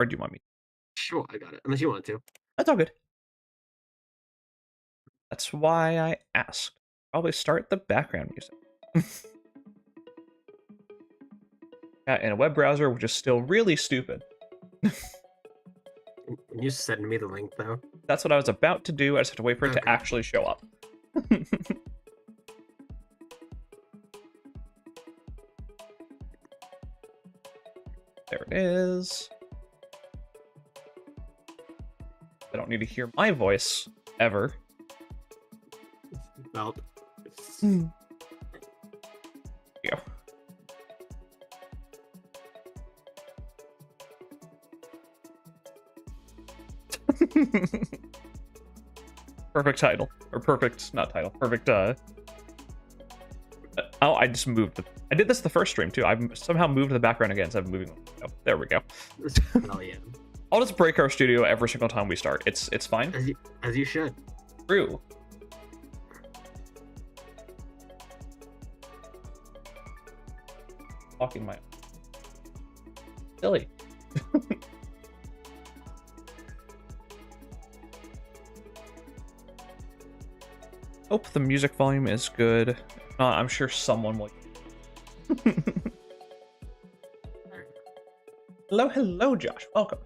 Or do you want me? Sure, I got it. Unless you want to. That's all good. That's why I asked. Probably start the background music. Yeah, in a web browser, which is still really stupid. You send me the link though. That's what I was about to do. I just have to wait for it to Okay. actually show up. There it is. I don't need to hear my voice ever. Well. Go. Perfect title. Or perfect, not title. Perfect, oh, I just moved. I did this the first stream, too. I've somehow moved the background again, so I'm moving. Oh, there we go. Oh, yeah. I'll just break our studio every single time we start. It's fine. As you should. True. Talking my... Silly. Hope the music volume is good. If not, I'm sure someone will. Hello, Josh. Welcome.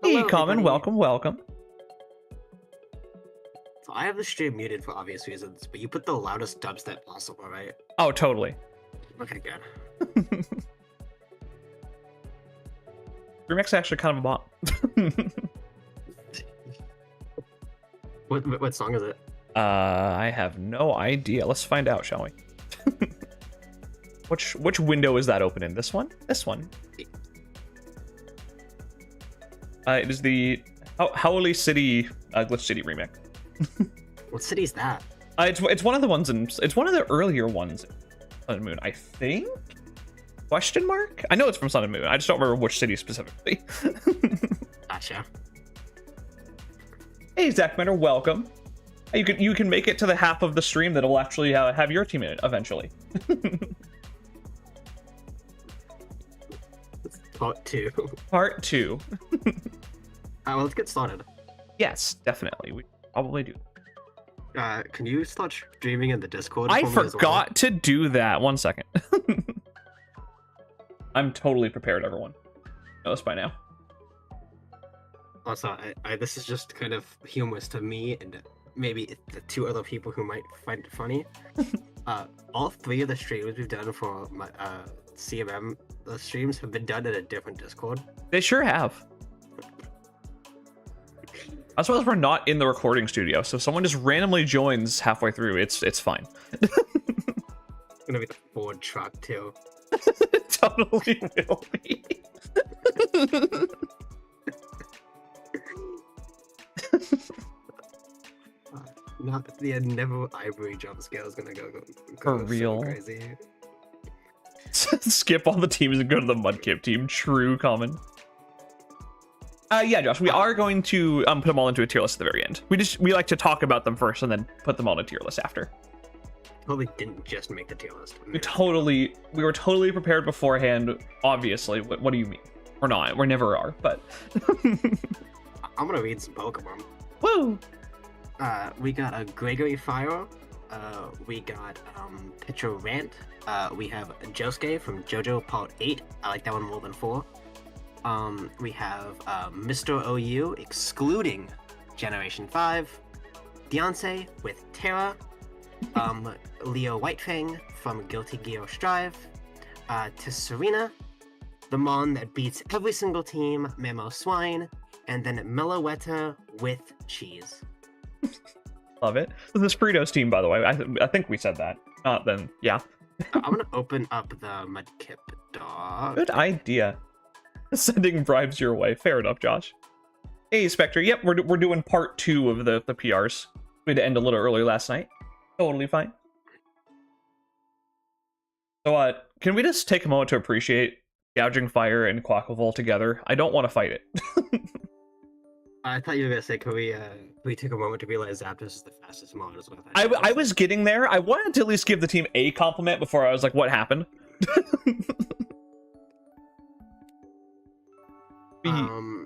Hello, Hey, Common. everybody. Welcome. So I have the stream muted for obvious reasons, but you put the loudest dubstep possible, right? Oh, totally. Okay, good. Remix actually kind of a bop. What song is it? I have no idea. Let's find out, shall we? Which window is that open in? This one? This one. It is the Howley City Glitch City remix. What city is that? It's one of the ones in it's one of the earlier ones in Sun and Moon, I think. Question mark? I know it's from Sun and Moon. I just don't remember which city specifically. Gotcha. Hey, Zach Menor, welcome. You can make it to the half of the stream that'll actually have your team in it eventually. Part 2. Part 2. Well, let's get started. Yes, definitely. We probably do. Can you start streaming in the Discord? I for me as forgot to do that. 1 second. I'm totally prepared, everyone. Know this by now. Also, this is just kind of humorous to me and maybe the 2 other people who might find it funny. All 3 of the streams we've done for my CMM streams have been done in a different Discord. They sure have. I suppose we're not in the recording studio, so if someone just randomly joins halfway through, it's fine. It's gonna be the Ford truck too. It totally will be. Not the Neville Ivory jump scale is gonna go For real. so crazy. Skip all the teams and go to the Mudkip team. True, Common. Yeah, Josh, we are going to put them all into a tier list at the very end. We like to talk about them first and then put them all in a tier list after. Totally didn't just make the tier list. We were totally prepared beforehand. Obviously, what do you mean? We're not. We never are. But I'm gonna read some Pokemon. woo! We got a Gregory Fire. We got Pitcher Rant. We have Josuke from JoJo Part 8. I like that one more than 4. We have Mr. OU excluding Generation 5. Beyonce with Terra. Leo Whitefang from Guilty Gear Strive. Tesserina, the Mon that beats every single team, Memo Swine. And then Meloetta with Cheese. Love it. This Fritos team, by the way. I think we said that. Then yeah. I'm gonna open up the Mudkip dog. Good idea. Sending bribes your way. Fair enough, Josh. Hey, Spectre. Yep, we're doing part 2 of the PRs. We had to end a little early last night. Totally fine. So, can we just take a moment to appreciate Gouging Fire and Quacklevolt together? I don't want to fight it. I thought you were gonna say, can we take a moment to realize Zapdos is the fastest mod as well? I was getting there. I wanted to at least give the team a compliment before I was like, what happened?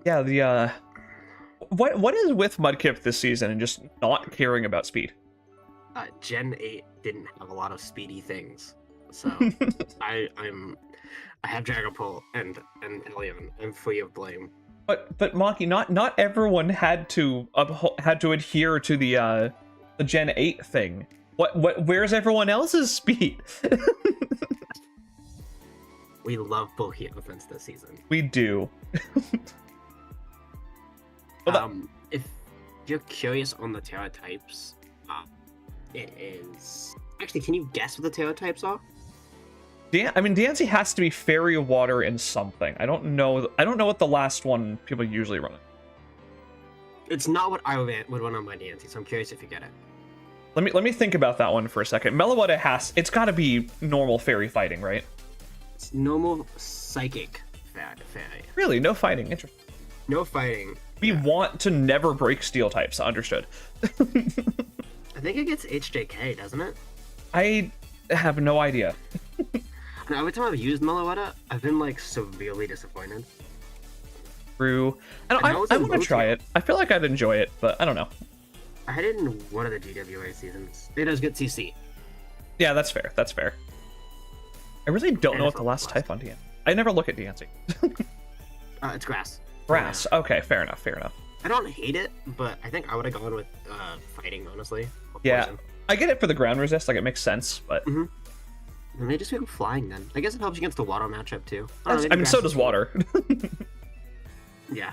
Yeah, the what is with Mudkip this season and just not caring about speed? Gen 8 didn't have a lot of speedy things, so I have Dragapult and Helion. I'm free of blame. But Maki, not everyone had to adhere to the Gen 8 thing. Where's everyone else's speed? We love bulky offense this season. We do. If you're curious on the Terra types, it is actually. Can you guess what the Terra types are? Dancy has to be fairy, water, and something. I don't know what the last one people usually run. It's not what I would run on my Dancy, so I'm curious if you get it. Let me think about that one for a second. Meloetta it's got to be normal fairy fighting, right? It's normal psychic fairy. Really, no fighting. Interesting. No fighting. We want to never break steel types. Understood. I think it gets HJK, doesn't it? I have no idea. And every time I've used Meloetta, I've been like severely disappointed. True. I want to try it. I feel like I'd enjoy it, but I don't know. I had it in one of the GWA seasons. It does get CC. Yeah, that's fair. That's fair. I really don't know what the last type on DN. I never look at DNC. It's grass. Grass. Okay, fair enough. Fair enough. I don't hate it, but I think I would have gone with fighting, honestly. Yeah, poison. I get it for the ground resist. Like, it makes sense, but... And they just make flying then. I guess it helps you against the water matchup, too. So does water. Yeah.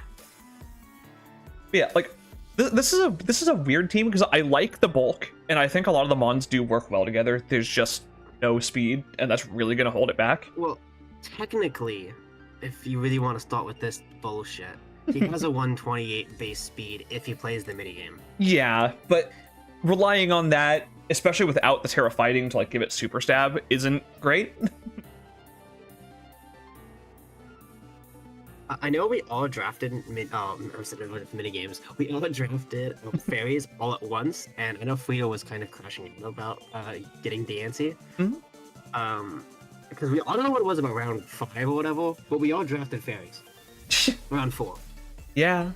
Yeah, like, this is a weird team, because I like the bulk, and I think a lot of the mons do work well together. There's just no speed, and that's really going to hold it back. Well, technically, if you really want to start with this bullshit, he has a 128 base speed if he plays the minigame. Yeah, but relying on that, especially without the Terra fighting to like give it super stab, isn't great. I know we all drafted minigames. We all drafted fairies all at once, and I know Frito was kind of crashing in about getting Dancy. Because we I don't know what it was about round 5 or whatever, but we all drafted fairies. Round 4. Yeah.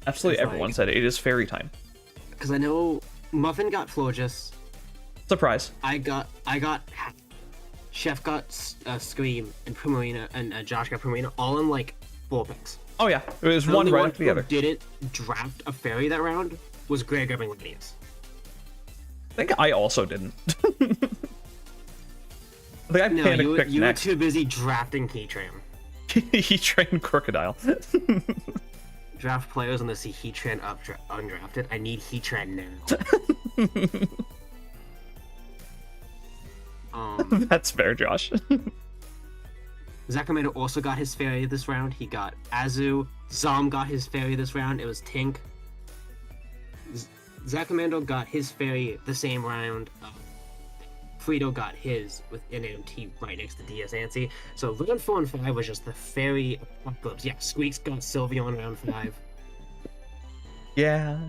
Absolutely everyone said it is fairy time. Because I know Muffin got Florges. Surprise. I got Chef got Scream, and Primarina, and Josh got Primarina, all in like 4 picks. Oh yeah, it was one right after the other. Didn't draft a fairy that round was Grey grabbing Lanius. I think I also didn't. I think I you picked were next. too busy drafting Heatran. Heatran Crocodile. Draft players on the see Heatran undrafted. I need Heatran now. That's fair, Josh. Zacamander also got his fairy this round. He got Azu. Zom got his fairy this round. It was Tink. Zacamander got his fairy the same round. Frito got his with an MT right next to DS Ansi. So round 4 and 5 was just the fairy apocalypse. Yeah, Squeaks got Sylveon round 5. Yeah.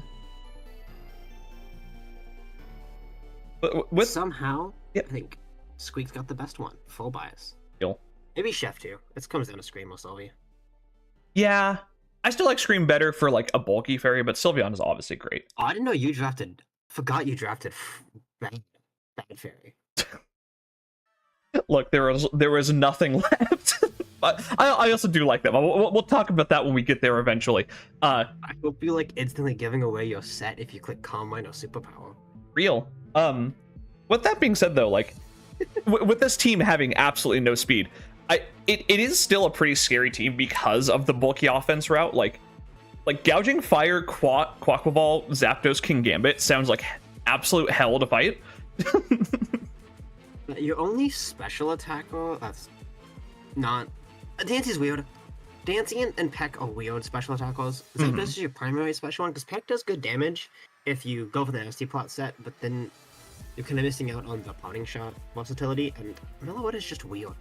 But with somehow, yep. I think Squeaks got the best one. Full bias. Deal. Maybe Chef too. It comes down to Scream or Sylvie. Yeah. I still like Scream better for like a bulky fairy, but Sylveon is obviously great. Oh, I didn't know you drafted. Forgot you drafted bad fairy. Look, there was nothing left. But I also do like them. We'll talk about that when we get there eventually. I hope you like instantly giving away your set if you click Combine or Superpower. Real. With that being said, though, like with this team having absolutely no speed, it is still a pretty scary team because of the bulky offense route. Like gouging fire, Quaquaval, Zapdos, King Gambit sounds like absolute hell to fight. Your only special attacker that's not Dancy's weird. Dancy and Peck are weird special attackers. Zapdos is your primary special one because Peck does good damage if you go for the nasty plot set, but then you're kind of missing out on the potting shot versatility, and Meloetta is just weird.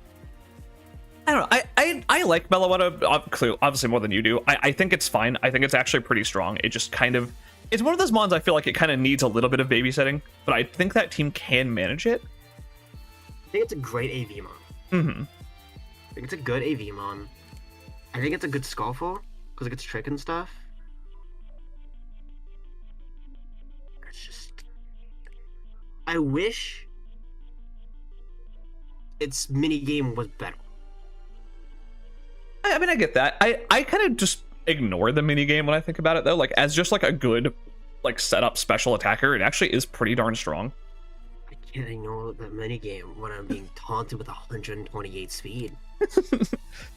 I don't know. I like Meloetta obviously more than you do. I think it's fine. I think it's actually pretty strong. It just kind of it's one of those mons I feel like it kind of needs a little bit of babysitting, but I think that team can manage it. I think it's a great AV mon. think it's a good AV mon. I think it's a good Skullful because it gets trick and stuff. It's just, I wish its mini game was better. I mean, I get that. I kind of just ignore the mini game when I think about it, though. Like, as just like a good like setup special attacker, it actually is pretty darn strong. I can't ignore the mini game when I'm being taunted with 128 speed.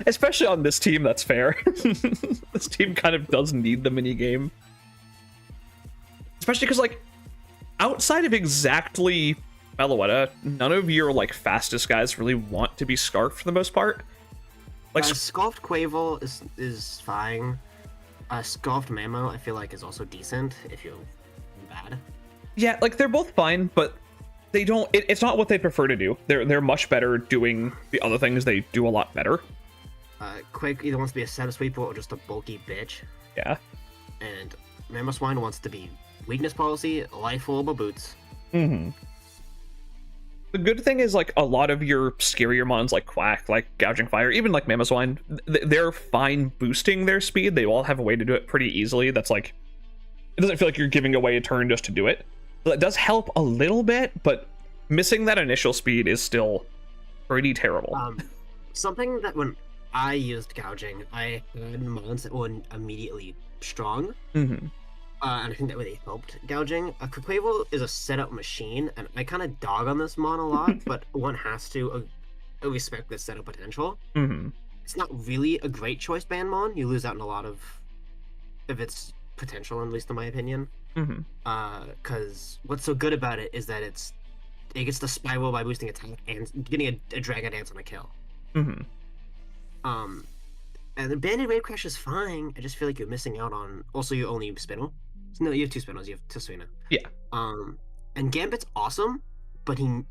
Especially on this team, that's fair. This team kind of does need the mini game, especially because like outside of exactly Meloetta, none of your like fastest guys really want to be Scarfed for the most part. Like Scoffed Quavel is fine. Scoffed Mamo I feel like is also decent if you're bad. Yeah, like they're both fine, but they don't. It's not what they prefer to do. They're much better doing the other things they do a lot better. Quake either wants to be a setup sweeper or just a bulky bitch. Yeah. And Mamoswine wants to be weakness policy, life orb, or boots. Mm-hmm. The good thing is, like, a lot of your scarier mons, like Quack, like Gouging Fire, even like Mamoswine, they're fine boosting their speed. They all have a way to do it pretty easily. That's like, it doesn't feel like you're giving away a turn just to do it. So that does help a little bit, but missing that initial speed is still pretty terrible. Something that when I used Gouging, I had mons that were immediately strong. Mm-hmm. And I think that really helped Gouging. Quavel is a setup machine, and I kind of dog on this mon a lot, but one has to respect the setup potential. Mm-hmm. It's not really a great choice ban mon. You lose out on a lot of its potential, at least in my opinion. Mm-hmm. Because what's so good about it is that it gets the spiral by boosting attack and getting a Dragon Dance on a kill. Mm-hmm. And the Banded Wave Crash is fine. I just feel like you're missing out on. Also, you only Spinel. No, you have two Spinels. You have Tisuna. Yeah. And Gambit's awesome, but he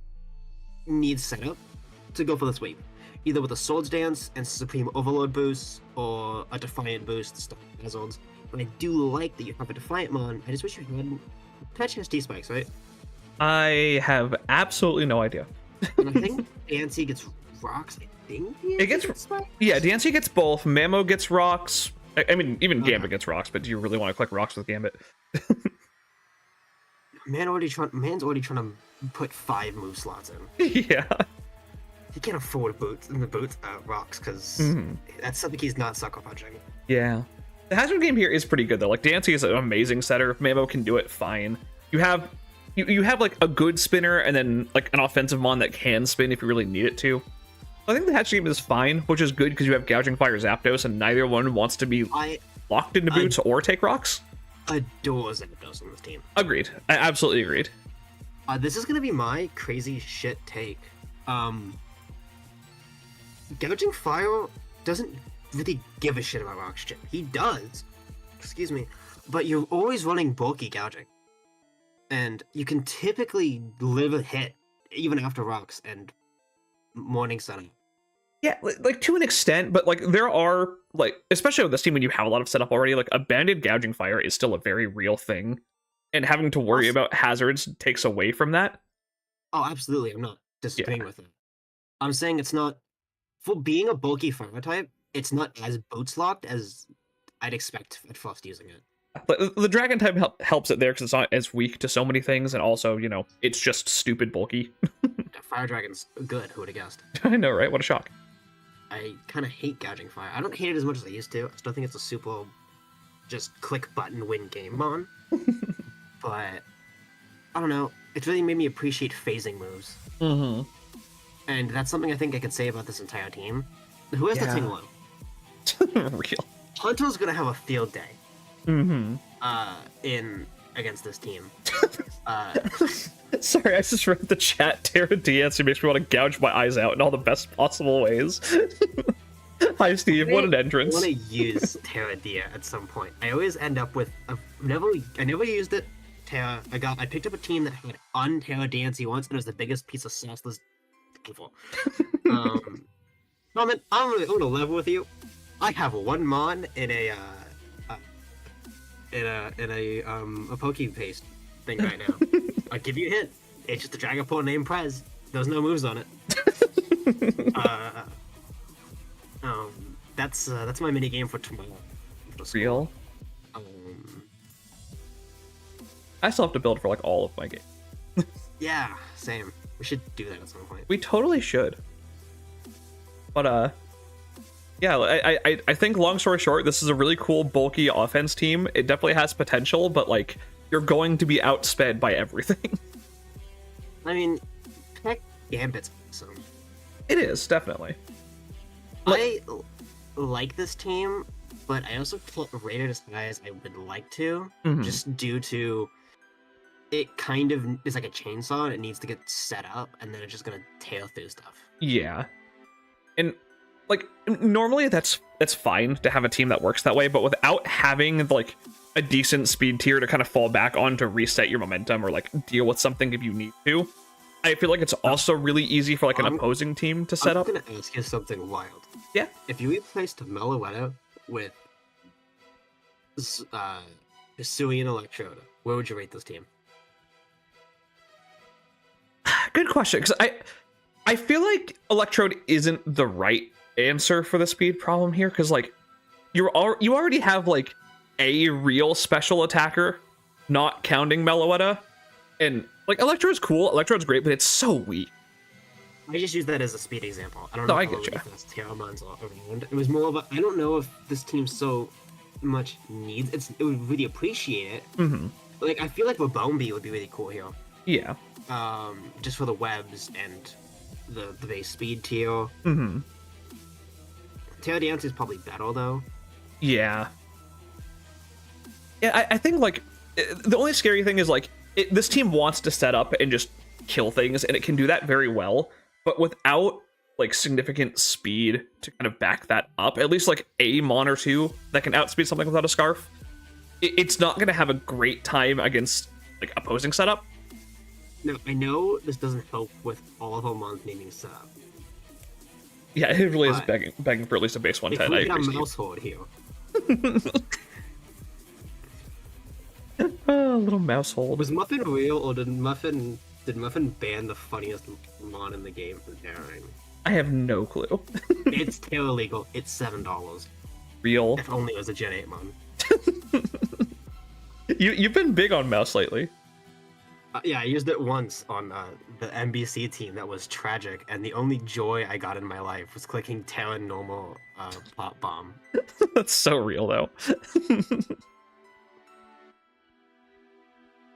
needs setup to go for the sweep. Either with a Swords Dance and Supreme Overload boost, or a Defiant boost to stop Hazards. But I do like that you have a Defiant mon. I just wish you had. Patch has T-Spikes, right? I have absolutely no idea. And I think Dancy gets rocks. I think it gets spikes? Yeah, Dancy gets both. Mamo gets rocks. I mean, even Gambit gets rocks, but do you really want to click rocks with Gambit? Man's already trying to put 5 move slots in. Yeah. He can't afford rocks because that's something he's not sucker punching. Yeah. The hazard game here is pretty good though. Like Dancy is an amazing setter. Mamo can do it fine. You have like a good spinner and then like an offensive mon that can spin if you really need it to. I think the hatch game is fine, which is good because you have Gouging Fire, Zapdos, and neither one wants to be locked into boots or take rocks. Adore Zapdos on this team. Agreed. I absolutely agreed. This is gonna be my crazy shit take. Gouging Fire doesn't really give a shit about rocks chip. He does. Excuse me. But you're always running bulky Gouging. And you can typically live a hit even after rocks and Morning Sun. Yeah, like to an extent, but like there are like, especially with this team when you have a lot of setup already, like a banded Gouging Fire is still a very real thing, and having to worry about hazards takes away from that. Oh, absolutely. I'm not disagreeing with it. I'm saying it's not, for being a bulky fire type, it's not as boots locked as I'd expect at first using it. But the dragon type helps it there because it's not as weak to so many things, and also, you know, it's just stupid bulky. Fire Dragon's good, who would have guessed? I know, right? What a shock. I kind of hate Gouging Fire. I don't hate it as much as I used to. I still think it's a super just click button win game mon. But I don't know. It's really made me appreciate phasing moves. Mm-hmm. And that's something I think I could say about this entire team. Who has that team won? Real. Hunter's gonna have a field day. Mm-hmm. Against this team. Sorry, I just read the chat. Terra Diaz, who makes me want to gouge my eyes out in all the best possible ways. Hi, Steve. What an entrance. I want to use Terra Dia at some point. I always end up with I never used it. Terra. I picked up a team that had un-Terra Dancy once, and it was the biggest piece of sauceless info. No, man, I'm gonna level with you. I have one mon in a Poke Paste thing right now. I'll give you a hint. It's just a Dragapult named Prez. There's no moves on it. That's my mini game for tomorrow. After school. Real. Um, I still have to build for like all of my games. yeah, same. We should do that at some point. We totally should. But yeah, I think long story short, this is a really cool bulky offense team. It definitely has potential, but like you're going to be outsped by everything. I mean, heck, Gambit's awesome. It is definitely. I like this team, but I also can't rate it as high as I would like to, just due to it kind of is like a chainsaw and it needs to get set up, and then it's just gonna tail through stuff. Yeah, and like normally that's fine to have a team that works that way, but without having like a decent speed tier to kind of fall back on to reset your momentum or like deal with something if you need to, I feel like it's also really easy for like an opposing team to set up. I'm gonna ask you something wild. Yeah. If you replaced Meloetta with Hisui and Electrode, where would you rate this team? Good question, because I feel like Electrode isn't the right answer for the speed problem here, because like you already have like a real special attacker, not counting Meloetta, and like Electrode's cool, Electrode's great, but it's so weak. I just use that as a speed example. I don't know I how get you. this Terramon's around. It was more of a, I don't know if this team so much needs it would really appreciate it. Mm-hmm. Like I feel like Rabombi would be really cool here. Yeah. Just for the webs and the base speed tier. Mm-hmm. Terra Dance is probably better though. Yeah. Yeah, I think like the only scary thing is like this team wants to set up and just kill things, and it can do that very well, but without like significant speed to kind of back that up, at least like a mon or two that can outspeed something without a scarf, it's not going to have a great time against like opposing setup. No, I know this doesn't help with all of our mons needing setup. Yeah, it really is begging for at least a base 110. If we get a mouse hold here. A little mouse hold. Was Muffin real, or did Muffin ban the funniest mon in the game for daring? I have no clue. It's tail illegal. It's $7. Real. If only it was a Gen 8 mon. You've been big on mouse lately. Yeah, I used it once on the NBC team. That was tragic, and the only joy I got in my life was clicking Talon normal pop bomb. That's so real, though.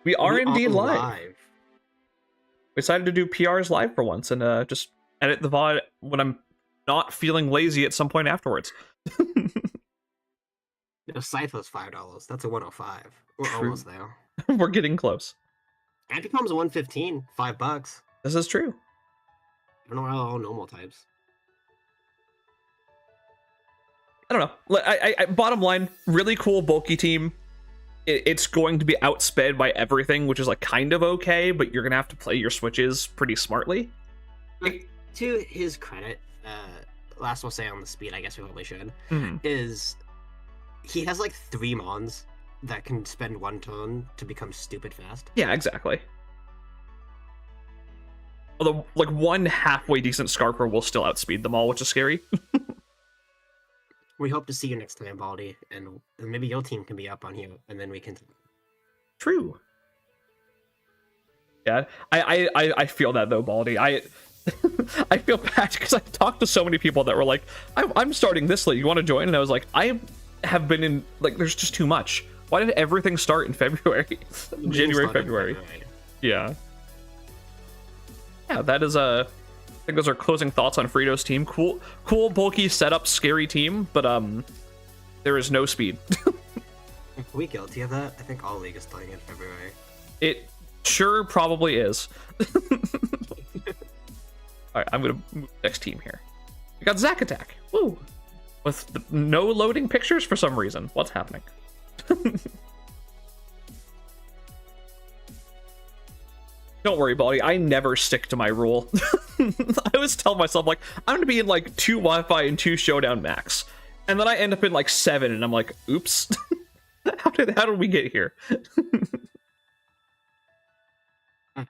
We are indeed live. We decided to do PRs live for once and just edit the VOD when I'm not feeling lazy at some point afterwards. Scythe was $5. That's a 105. We're True. almost there. We're getting close. Anti-Palm's a 115, $5. This is true. I don't know all normal types. I don't know. I bottom line, really cool bulky team. It's going to be outsped by everything, which is like kind of okay, but you're gonna have to play your switches pretty smartly. To his credit, last we'll say on the speed, I guess we probably should, is he has like 3 mons that can spend 1 turn to become stupid fast. Yeah, exactly. Although, like, one halfway decent Scarper will still outspeed them all, which is scary. We hope to see you next time, Baldy, and maybe your team can be up on here, and then we can... True. Yeah, I feel that, though, Baldy. I feel bad, because I've talked to so many people that were like, I'm starting this league, you want to join? And I was like, I have been in, like, there's just too much. Why did everything start in February? January, February. Yeah. Yeah, that is I think those are closing thoughts on Frito's team. Cool, bulky setup, scary team, but there is no speed. Are we guilty of that? I think all league is starting in February. It sure probably is. Alright, I'm gonna move next team here. We got Zack Attack. Woo! With no loading pictures for some reason. What's happening? Don't worry, Baldy. I never stick to my rule. I always tell myself, like, I'm gonna be in like 2 Wi-Fi and 2 Showdown Max, and then I end up in like 7, and I'm like, oops. How did we get here?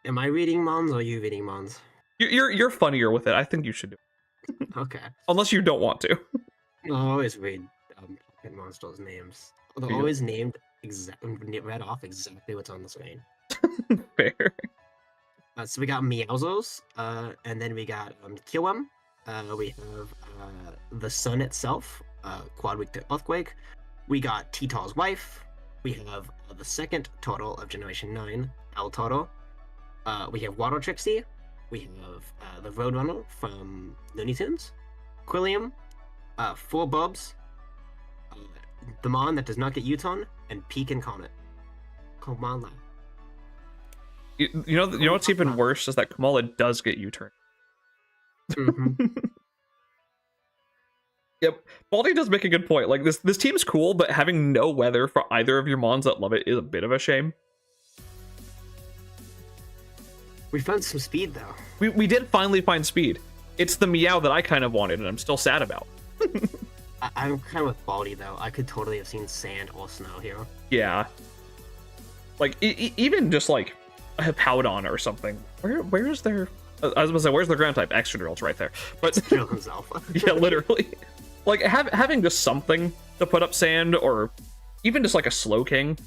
Am I reading mons or are you reading mons? You're funnier with it. I think you should do it. Okay. Unless you don't want to. I'll always read Pocket Monsters names. They're Yeah. always named read off exactly what's on the screen. Fair. So we got Meowzos, and then we got Kiwam. We have the Sun itself, Quad Week to Earthquake. We got T-Tar's wife. We have the second turtle of Generation 9, Owl Turtle. We have Water Trixie. We have the Roadrunner from Looney Tunes. Quilliam. 4 Bubs. The Mon that does not get U-Turn, and Peak and Comet. Come on, lad. You know what's even worse is that Kamala does get U-turn. Mm-hmm. Yep, Baldy does make a good point. Like this team's cool, but having no weather for either of your mons that love it is a bit of a shame. We found some speed though. We did finally find speed. It's the Meow that I kind of wanted, and I'm still sad about. I'm kind of with Baldy though. I could totally have seen sand or snow here. Yeah, like even just like a Hippowdon or something. Where's their? I was gonna say, where's the ground type? Excadrill's right there. But Drill himself. yeah, literally. Like having just something to put up sand, or even just like a Slowking,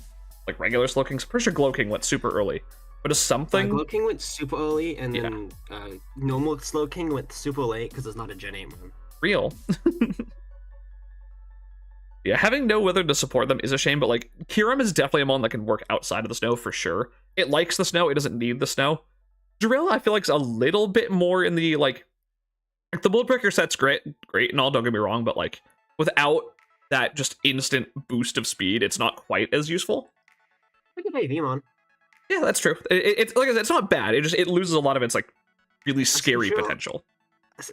like regular Slowking. I'm pretty sure Glowking went super early, but just something. Glowking went super early, and then normal Slowking went super late because it's not a Gen 8 one. Real. Yeah, having no weather to support them is a shame, but like Kyurem is definitely a mon that can work outside of the snow for sure. It likes the snow, it doesn't need the snow. Drill, I feel like, is a little bit more in the like the Bloodbreaker set's great and all, don't get me wrong, but like without that just instant boost of speed, it's not quite as useful. Look at Vmon. Yeah, that's true. It's like I said, it's not bad. It loses a lot of its like really scary potential.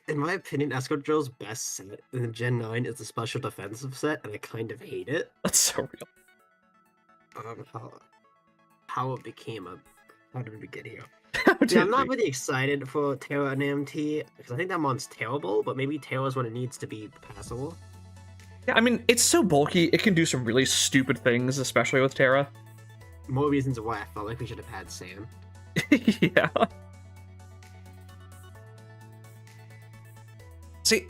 In my opinion, Escadrille's best set in Gen 9 is the special defensive set, and I kind of hate it. That's so real. How it became a... How did we get here? Yeah, I'm not really excited for Terra and AMT, because I think that mon's terrible, but maybe Terra's when it needs to be passable. Yeah, I mean, it's so bulky, it can do some really stupid things, especially with Terra. More reasons why I felt like we should have had Sam. Yeah. See,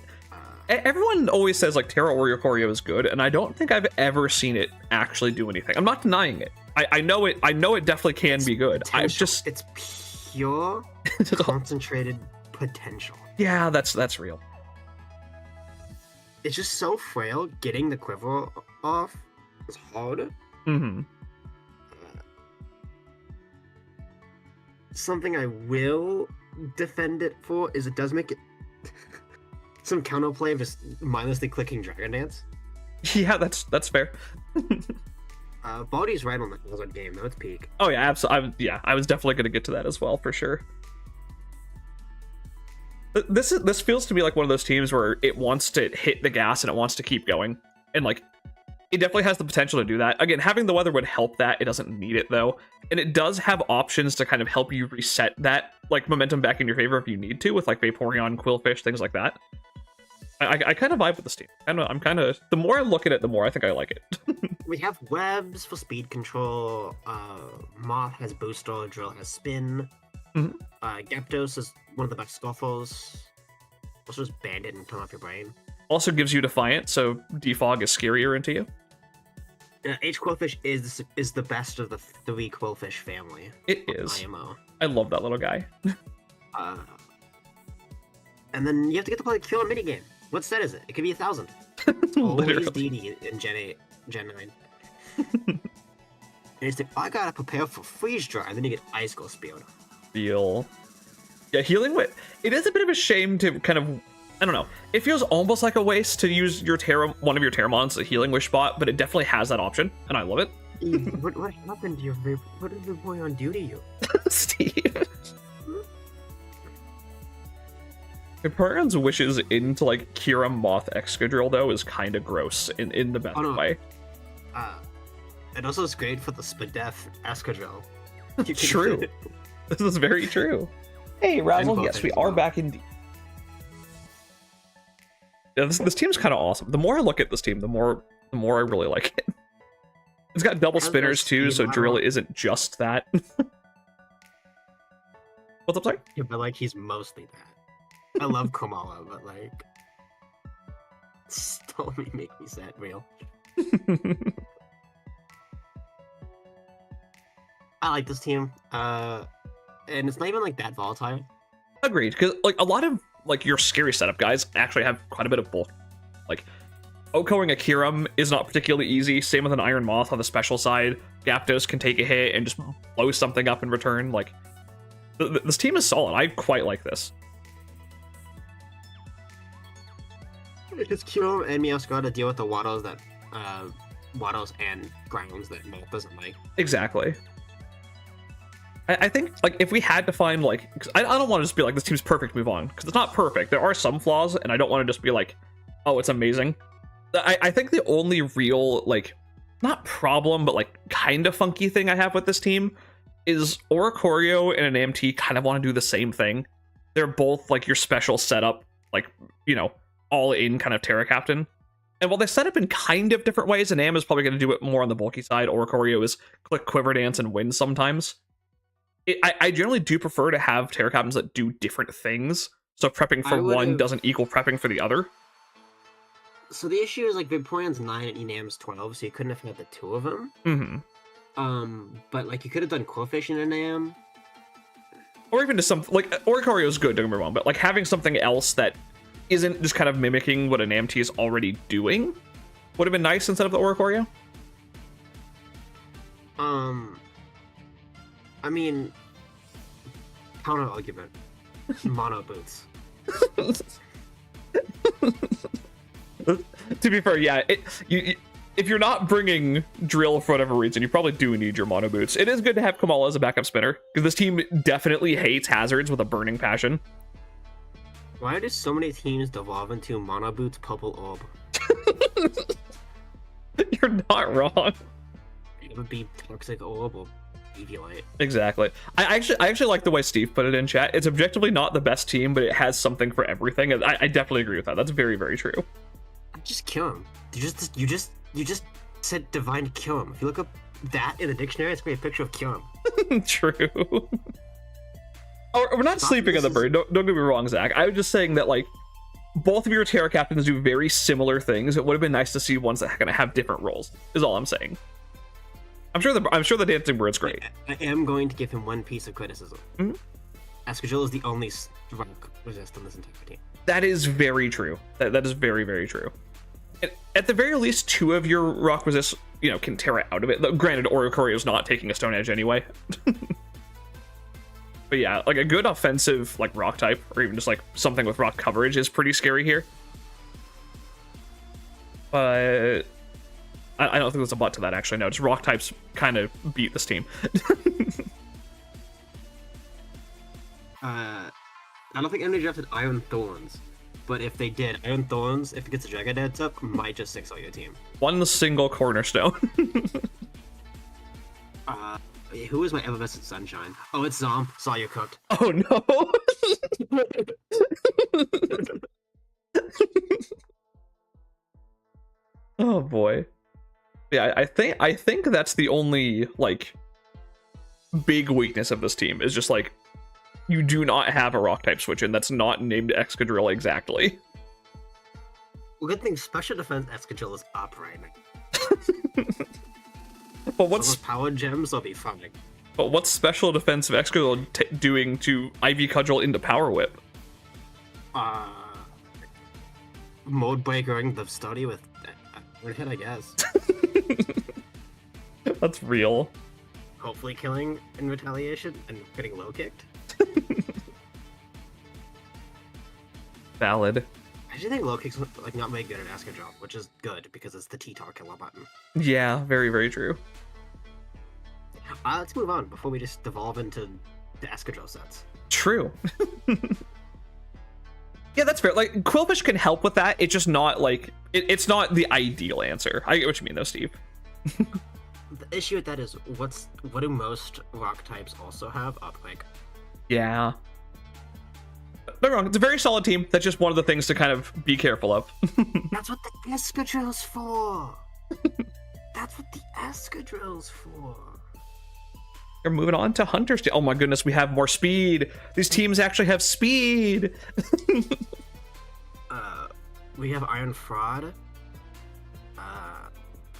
everyone always says like Terra Warrior Choreo is good, and I don't think I've ever seen it actually do anything. I'm not denying it. I know it. I know it definitely can be good. It's pure concentrated potential. Yeah, that's real. It's just so frail. Getting the quiver off is hard. Mm-hmm. Something I will defend it for is it does make it some counterplay of just mindlessly clicking Dragon Dance. Yeah, that's fair. Baldy's right on the Hazard game though. It's peak. Oh yeah, absolutely. I was definitely gonna get to that as well for sure. This feels to me like one of those teams where it wants to hit the gas and it wants to keep going, and like it definitely has the potential to do that. Again, having the weather would help that. It doesn't need it though, and it does have options to kind of help you reset that like momentum back in your favor if you need to, with like Vaporeon, Quillfish, things like that. I kind of vibe with this team. I'm kind of, the more I look at it, the more I think I like it. We have webs for speed control. Moth has booster. Drill has spin. Mm-hmm. Gyapdos is one of the best scuffles. Also just bandit and turn off your brain. Also gives you Defiant, so Defog is scarier into you. H Quillfish is the best of the 3 Quillfish family. It is. IMO. I love that little guy. And then you have to get to play the killer minigame. What set is it? It could be 1,000. It's always DD in Gen 8, Gen 9. And it's like, I gotta prepare for freeze dry, and then you get Ice Skull Spear. Feel. Yeah, healing wit. It is a bit of a shame to kind of, I don't know. It feels almost like a waste to use your one of your Terramons as a healing wish spot, but it definitely has that option, and I love it. What happened to your What did the boy on duty you? Steve. Vaporeon's wishes into like Kira Moth Excadrill though is kind of gross in the best way. It also is great for the Spadef Excadrill. True. This is very true. Hey Razzle, yes, we are back indeed. Yeah, this team's kind of awesome. The more I look at this team, the more I really like it. It's got double spinners too, so Drill isn't just that. What's up, sorry? Yeah, but like he's mostly that. I love Kamala, but like, still make me sad real. I like this team, and it's not even like that volatile. Agreed, because like a lot of like your scary setup guys actually have quite a bit of bulk. Like Okoing a Kiram is not particularly easy. Same with an Iron Moth on the special side. Gyaptos can take a hit and just blow something up in return. Like this team is solid. I quite like this. It's Kiram and Meowscarada to deal with the Waddles that Waddles and Grounds that Matt doesn't like. Exactly. I think like if we had to find like, I don't want to just be like this team's perfect, move on, because it's not perfect. There are some flaws, and I don't want to just be like, oh, it's amazing. I think the only real like, not problem, but like kind of funky thing I have with this team is Oricorio and an AMT kind of want to do the same thing. They're both like your special setup, like, you know, all in kind of Terra Captain. And while they set up in kind of different ways, and Am is probably going to do it more on the bulky side, Oricorio is click Quiver Dance and win sometimes. I generally do prefer to have Terra Captains that do different things, so prepping for one doesn't equal prepping for the other. So the issue is like Vaporeon's 9 and Enam's 12, so you couldn't have had the two of them. Mm-hmm. But like you could have done Coefficient in Enam. Or even just something like Oricorio is good, don't get me wrong, but like having something else that isn't just kind of mimicking what an AMT is already doing would have been nice instead of the Oricorio. I mean, counter argument. Mono boots. To be fair, yeah, if you're not bringing Drill for whatever reason, you probably do need your mono boots. It is good to have Kamala as a backup spinner, because this team definitely hates hazards with a burning passion. Why do so many teams devolve into mono boots purple orb? You're not wrong. It would be toxic orb or Eviolite. Exactly. I actually like the way Steve put it in chat. It's objectively not the best team, but it has something for everything. And I definitely agree with that. That's very, very true. Just kill him. You just said divine kill him. If you look up that in the dictionary, it's gonna be a picture of kill him. True. Oh, we're not sleeping on the bird. Don't get me wrong, Zach. I was just saying that like both of your Terra Captains do very similar things. It would have been nice to see ones that are gonna have different roles. Is all I'm saying. I'm sure the dancing bird's great. I am going to give him one piece of criticism. Mm-hmm. Escadrille is the only rock resist on this entire team. That is very true. That is very, very true. At the very least, two of your rock resists, you know, can Terra out of it. Granted, Oricorio's not taking a Stone Edge anyway. But yeah, like a good offensive like rock type, or even just like something with rock coverage is pretty scary here. But I don't think there's a but to that, actually. No, just rock types kind of beat this team. I don't think anyone drafted Iron Thorns, but if they did, Iron Thorns, if it gets a Dragon Dance up, might just 6-0 your team. One single cornerstone. Who is my Effervescent Sunshine? Oh, it's Zomp. Saw you cooked. Oh no. Oh boy. Yeah, I think that's the only like big weakness of this team is just like you do not have a rock type switch in that's not named Excadrill exactly. Well, good thing Special Defense Excadrill is up right now. But what's power gems will be fun. But what's special defense of Excadrill doing to Ivy Cudgel into Power Whip? Mode breaking the study with one hit, I guess. That's real. Hopefully killing in retaliation and getting low kicked. Valid. I actually think low kicks like not very good at Excadrill, which is good because it's the T-Tar killer button. Yeah, very, very true. Let's move on before we just devolve into the Excadrill sets. True. Yeah, that's fair. Like, Quillfish can help with that. It's just not, like... It's not the ideal answer. I get what you mean, though, Steve. The issue with that is, what do most rock types also have? Uplink. Yeah. No wrong. It's a very solid team. That's just one of the things to kind of be careful of. That's what the Excadrill's for! That's what the Excadrill's for! We're moving on to Hunter's team. Oh my goodness, we have more speed. These teams actually have speed. We have Iron Fraud.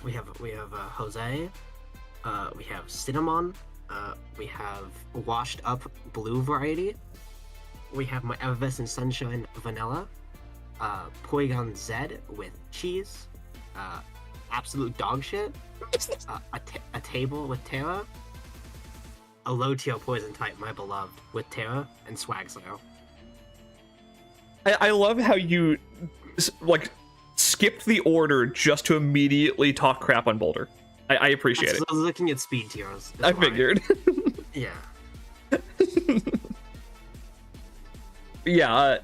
We have Jose. We have Cinnamon. We have Washed Up Blue variety. We have my Effervescent Sunshine Vanilla. Porygon Z with cheese. Absolute dog shit. A table with Terra. A low tier poison type, my beloved, with Terra and Swag Slayer. I love how you like skipped the order just to immediately talk crap on Boulder. I appreciate it. I was looking at speed tiers. I figured. Yeah. Yeah.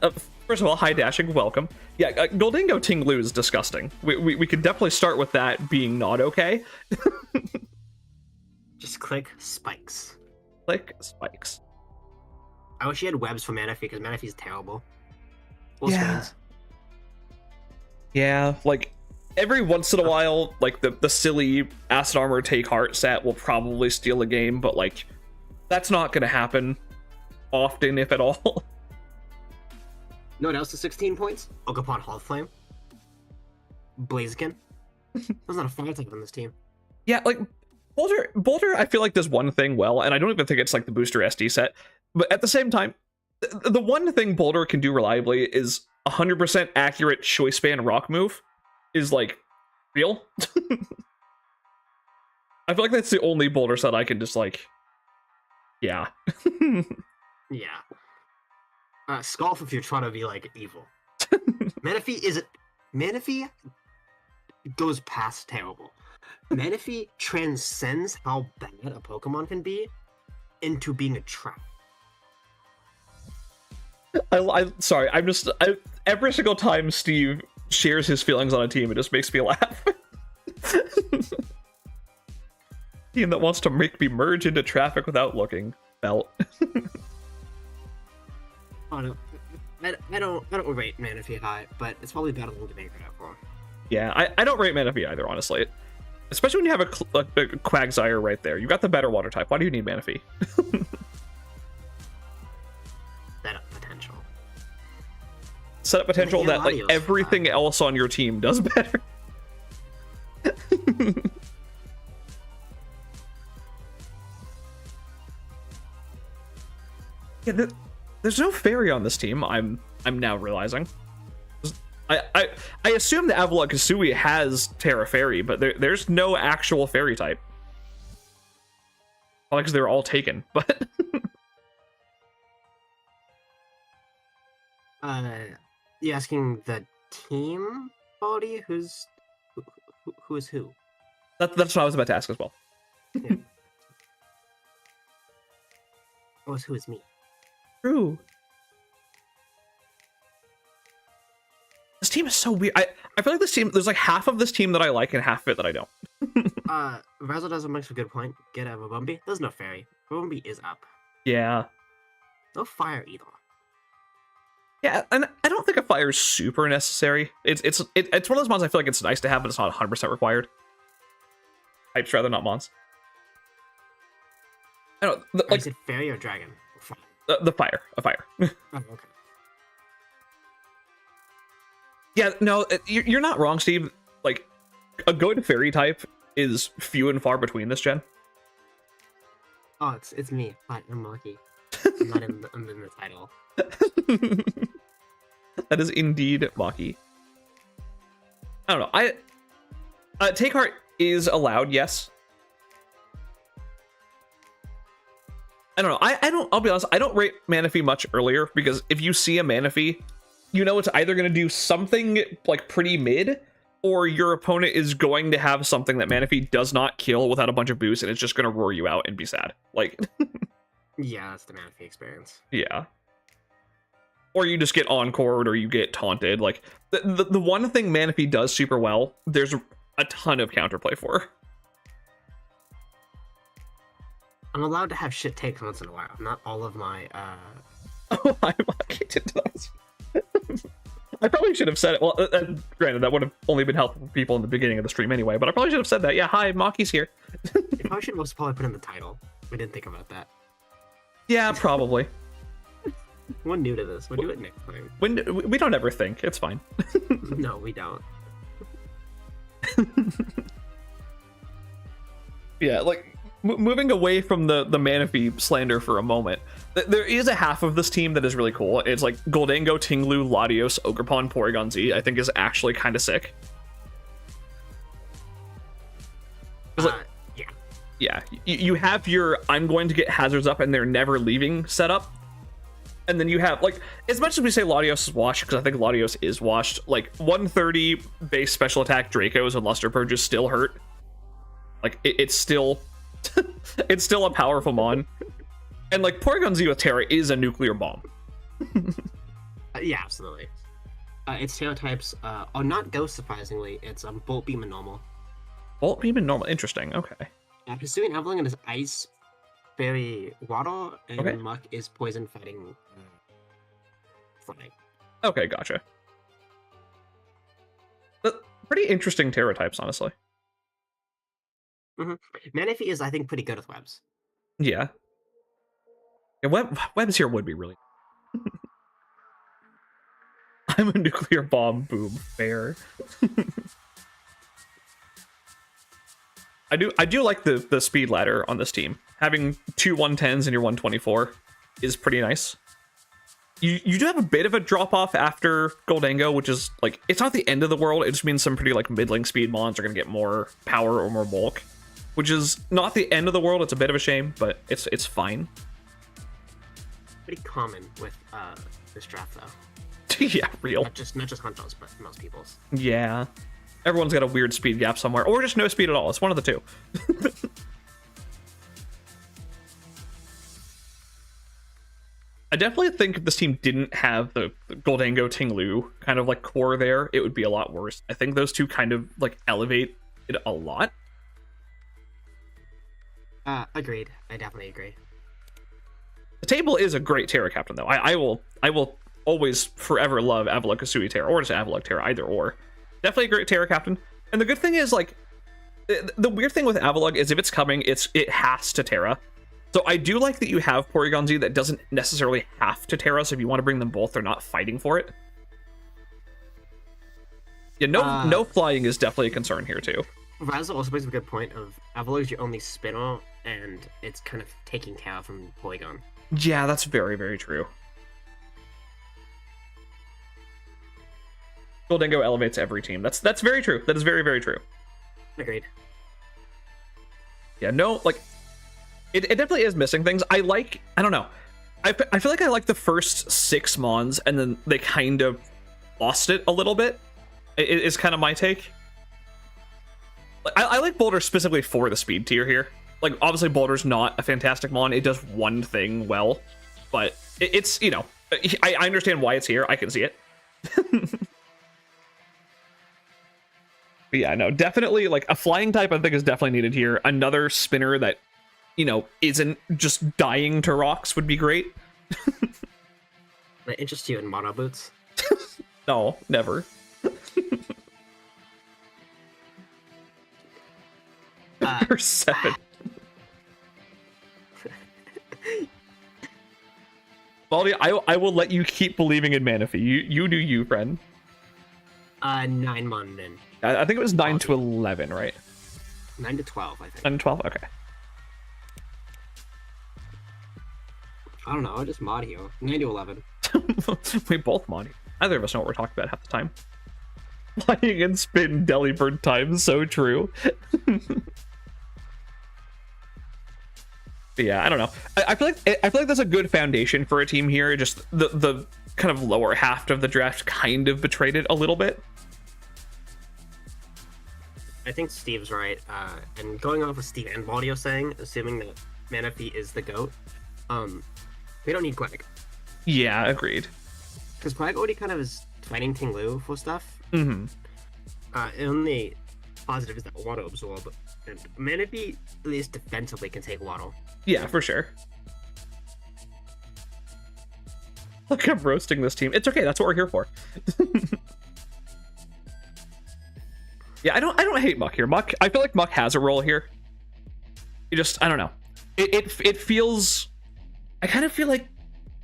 First of all, hi Dashing, welcome. Yeah, Goldingo Tinglu is disgusting. We could definitely start with that being not okay. Just click spikes. Click spikes. I wish he had webs for Manaphy because Manaphy's terrible. Yeah. Yeah, like every once in a while, like the silly Acid Armor Take Heart set will probably steal a game, but like that's not gonna happen often, if at all. No, what else to 16 points? Ogapon Hall Flame. Blaziken. There's not a fire type on this team. Yeah, like Boulder, I feel like does one thing well, and I don't even think it's like the booster SD set. But at the same time, the one thing Boulder can do reliably is 100% accurate choice span rock move is like real. I feel like that's the only Boulder set I can just like, yeah. Yeah. Sculf if you're trying to be like evil. Manaphy goes past terrible. Manaphy transcends how bad a Pokemon can be into being a trap. Sorry, every single time Steve shares his feelings on a team, it just makes me laugh. Team that wants to make me merge into traffic without looking. Belt. Oh no, I don't rate Manaphy high, but it's probably better than to make it up for. Yeah, I don't rate Manaphy either, honestly. Especially when you have a Quagsire right there. You got the better water type. Why do you need Manaphy? Setup potential. Setup potential that like everything else on your team does better. Yeah, there's no fairy on this team. I'm now realizing. I assume the Avalok Kasui has Terra Fairy, but there's no actual fairy type. Probably because they're all taken, but you asking the team body? Who is who? That's what I was about to ask as well. Yeah. Who is me? True. This team is so weird. I feel like this team, there's like half of this team that I like and half of it that I don't. Razzle does makes a good point. Get a Rabumbi. There's no fairy. Rabumbi is up. Yeah. No fire either. Yeah, and I don't think a fire is super necessary. It's one of those mons I feel like it's nice to have, but it's not 100% required. Types rather, not mons. I don't know. Like, is it fairy or dragon? Or fire? The fire. A fire. Oh, okay. Yeah, no, you're not wrong, Steve. Like, a good fairy type is few and far between this gen. Oh, it's me. Hi, I'm Maki. I'm not in the title. That is indeed Maki. I don't know. Take Heart is allowed, yes. I don't know. I'll be honest, I don't rate Manaphy much earlier, because if you see a Manaphy, you know it's either going to do something like pretty mid, or your opponent is going to have something that Manaphy does not kill without a bunch of boosts, and it's just going to roar you out and be sad. Like, yeah, that's the Manaphy experience. Yeah. Or you just get encored, or you get taunted. Like, the one thing Manaphy does super well, there's a ton of counterplay for. I'm allowed to have shit takes once in a while. Not all of my, Oh, I'm I probably should have said it. Well, granted, that would have only been helpful for people in the beginning of the stream anyway, but I probably should have said that. Yeah, hi, Maki's here. You probably should have probably put in the title. We didn't think about that. Yeah, probably. We're new to this. We'll do it next time. We don't ever think. It's fine. No, we don't. Yeah, like moving away from the Manaphy slander for a moment, there is a half of this team that is really cool. It's like Goldango, Tinglu, Latios, Ogerpon, Porygon Z. I think is actually kind of sick. Yeah, you have your I'm going to get hazards up and they're never leaving setup. And then you have, like, as much as we say Latios is washed, because I think Latios is washed, like 130 base special attack Dracos and Luster Purges still hurt. Like, it's still it's still a powerful mon. And like Porygon Z with Terra is a nuclear bomb. Yeah, absolutely. Its tail types are not Ghost, surprisingly. It's Bolt Beam and Normal. Bolt Beam and Normal, interesting, okay. Pursuing Avalanche is Ice, Fairy, Water, and Okay. Muck is Poison fighting Flying. Okay, gotcha. Pretty interesting Terra types, honestly. Manaphy is, I think, pretty good with webs. Yeah. Yeah, webs here would be really. I'm a nuclear bomb. Boom. Fair. I do like the speed ladder on this team. Having two 110s and your 124 is pretty nice. You do have a bit of a drop off after Goldango, which is like, it's not the end of the world. It just means some pretty like middling speed mons are gonna get more power or more bulk, which is not the end of the world. It's a bit of a shame, but it's fine. Pretty common with this draft, though. Yeah, real. Not just Hunters, but most people's. Yeah. Everyone's got a weird speed gap somewhere, or just no speed at all. It's one of the two. I definitely think if this team didn't have the Goldango Tinglu kind of like core there, it would be a lot worse. I think those two kind of like elevate it a lot. Agreed. I definitely agree. The table is a great Terra captain, though. I will always forever love Avalokasui Terra, or just Avalok Terra, either or. Definitely a great Terra captain. And the good thing is, like, the weird thing with Avalok is if it's coming, it has to Terra. So I do like that you have Porygon Z that doesn't necessarily have to Terra, so if you want to bring them both, they're not fighting for it. Yeah, no flying is definitely a concern here, too. Razzle also makes a good point of Avalok is your only spinner, and it's kind of taking Terra from Porygon. Yeah, that's very, very true. Goldango elevates every team. That's very true. That is very, very true. Agreed. Yeah, no, like, it definitely is missing things. I don't know. I feel like I like the first 6 mons, and then they kind of lost it a little bit. Is kind of my take. I like Boulder specifically for the speed tier here. Like, obviously Boulder's not a fantastic mon. It does one thing well, but it's, you know, I understand why it's here. I can see it. But yeah, no, definitely, like, a flying type I think is definitely needed here. Another spinner that, you know, isn't just dying to rocks would be great. That interests you in Mono Boots? No, never. Number 7. Baldy, I will let you keep believing in Manaphy. You do you, friend. 9 mon in. I think it was 9 to 11, right? 9 to 12, I think. 9 to 12? Okay. I don't know, I just mod here. 9 to 11. We both mod. Neither of us know what we're talking about half the time. Flying and spin Delibird time, so true. But yeah, I don't know. I feel like that's a good foundation for a team here. Just the kind of lower half of the draft kind of betrayed it a little bit. I think Steve's right. And going off of Steve and Baldio saying, assuming that Manaphy is the GOAT, we don't need Quag. Yeah, agreed. Because Quag already kind of is fighting Tinglu for stuff. Mm-hmm. And only positive is that Water Absorb. And Manaphy, at least defensively, can take Water. Yeah, for sure. Look, I'm roasting this team. It's okay. That's what we're here for. Yeah, I don't hate Muck here. Muck, I feel like Muck has a role here. I don't know. it feels. I kind of feel like,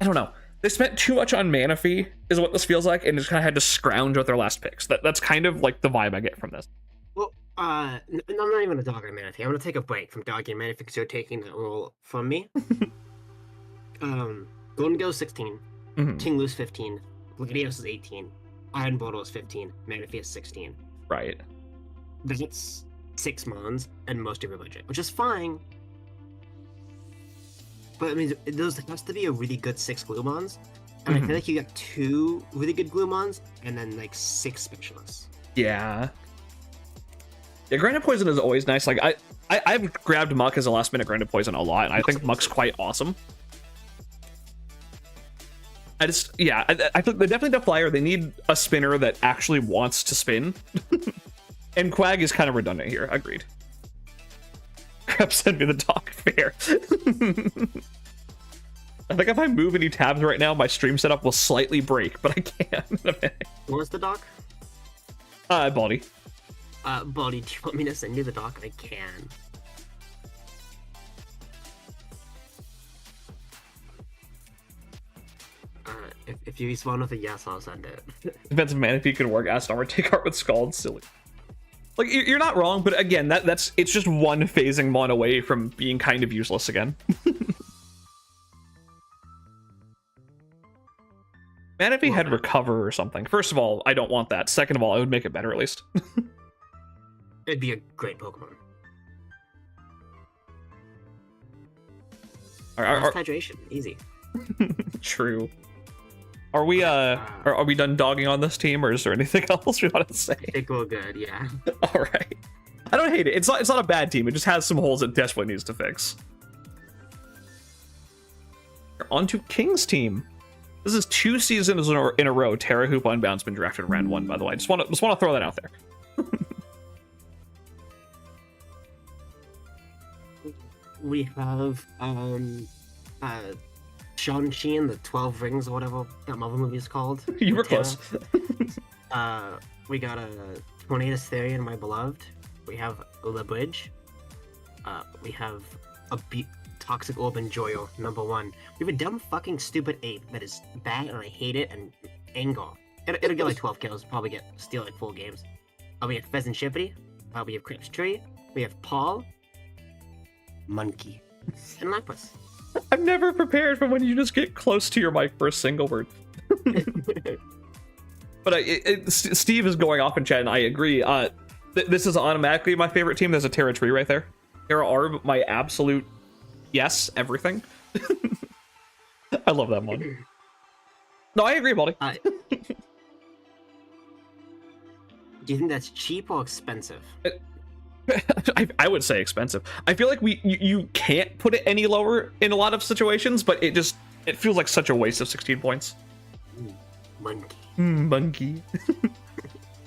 I don't know. They spent too much on mana fee, is what this feels like, and just kind of had to scrounge with their last picks. That's kind of like the vibe I get from this. Well, I'm not even a dog on mana fee. I'm gonna take a break from dogging mana fee because you're taking that role from me. Golden Go is 16, Ting Lu's 15, Gladios is 18, Iron Bordeaux is 15, mana fee is 16. Right. That's 6 mons and most of your budget, which is fine. But I mean, there has to be a really good 6 Glumons, and I feel like you got 2 really good Glumons, and then like 6 specialists. Yeah. Yeah, Granite Poison is always nice. Like I've grabbed Muck as a last minute Granite Poison a lot, and I think Muck's quite awesome. I think they definitely need a flyer. They need a spinner that actually wants to spin. And Quag is kind of redundant here. Agreed. Crap, send me the doc. Fair. I think if I move any tabs right now, my stream setup will slightly break, but I can in a minute. Where's the doc? Baldy. Baldy, do you want me to send you the doc? I can. If you respond with a yes, I'll send it. Defensive mana, if you can work Ask Armor, take art with Scald, silly. Like, you're not wrong, but again, it's just one phasing mon away from being kind of useless again. Manaphy had Recover or something. First of all, I don't want that. Second of all, I would make it better at least. It'd be a great Pokemon. Hydration, easy. True. Are we are we done dogging on this team, or is there anything else we want to say? I think we're good, yeah. All right. I don't hate it. It's not a bad team. It just has some holes it desperately needs to fix. On to King's team. This is 2 seasons in a row. Terra Hoop Unbound's been drafted in round 1, by the way. Just want to throw that out there. We have Shang-Chi and the 12 Rings or whatever that Marvel movie is called. You were close. We got a Tornadus Therian, My Beloved. We have Le Bridge. We have a Toxic Orb and Joyo, number 1. We have a dumb fucking stupid ape that is bad and I hate it, and Angar. It'll get like 12 kills, probably steal like 4 games. We have Pheasant Shippity. We have Crips Tree. We have Paul. Monkey. And Lapras. I'm never prepared for when you just get close to your mic for a single word. But Steve is going off in chat, and I agree. This is automatically my favorite team. There's a Terra Tree right there. Terra Arb, my absolute yes, everything. I love that one. No, I agree, Baldy. Do you think that's cheap or expensive? I would say expensive. I feel like you can't put it any lower in a lot of situations, but it feels like such a waste of 16 points. Monkey. Monkey.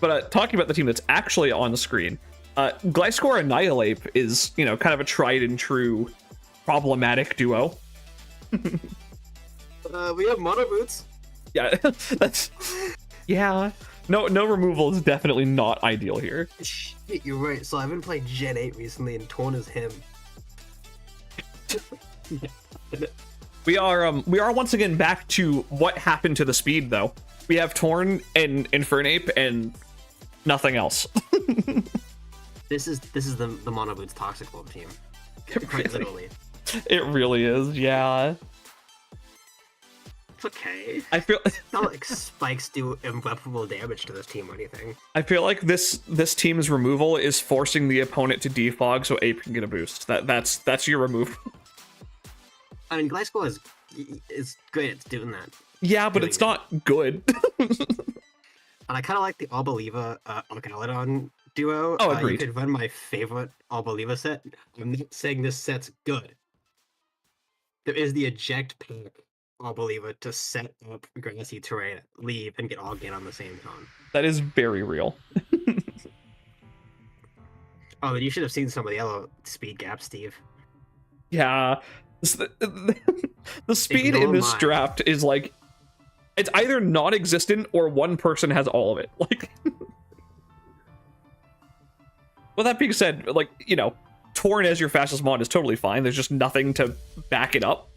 But talking about the team that's actually on the screen, Gliscor Annihilate is, kind of a tried and true problematic duo. We have Mono Boots. Yeah, yeah. No removal is definitely not ideal here. Shit, you're right. So I've been playing Gen 8 recently, and Torn is him. We are once again back to what happened to the speed, though. We have Torn and Infernape and nothing else. This is the Mono Boots Toxic Orb team. Quite literally. It really is, yeah. It's okay. I feel it's not like spikes do irreparable damage to this team or anything. I feel like this team's removal is forcing the opponent to defog so Ape can get a boost. That's your removal. I mean, Gliscor is great at doing that. Yeah, but it's not good. And I kind of like the Arboliva Orgalodon duo. Oh, agreed. You could run my favorite Arboliva set. I'm not saying this set's good. There is the eject pack Arboliva to set up grassy terrain, leave, and get Again on the same time. That is very real. Oh, but you should have seen some of the other speed gaps, Steve. Yeah. The speed in this draft is like, it's either non-existent or one person has all of it. Like, well, that being said, like, Torn as your fastest mon is totally fine. There's just nothing to back it up.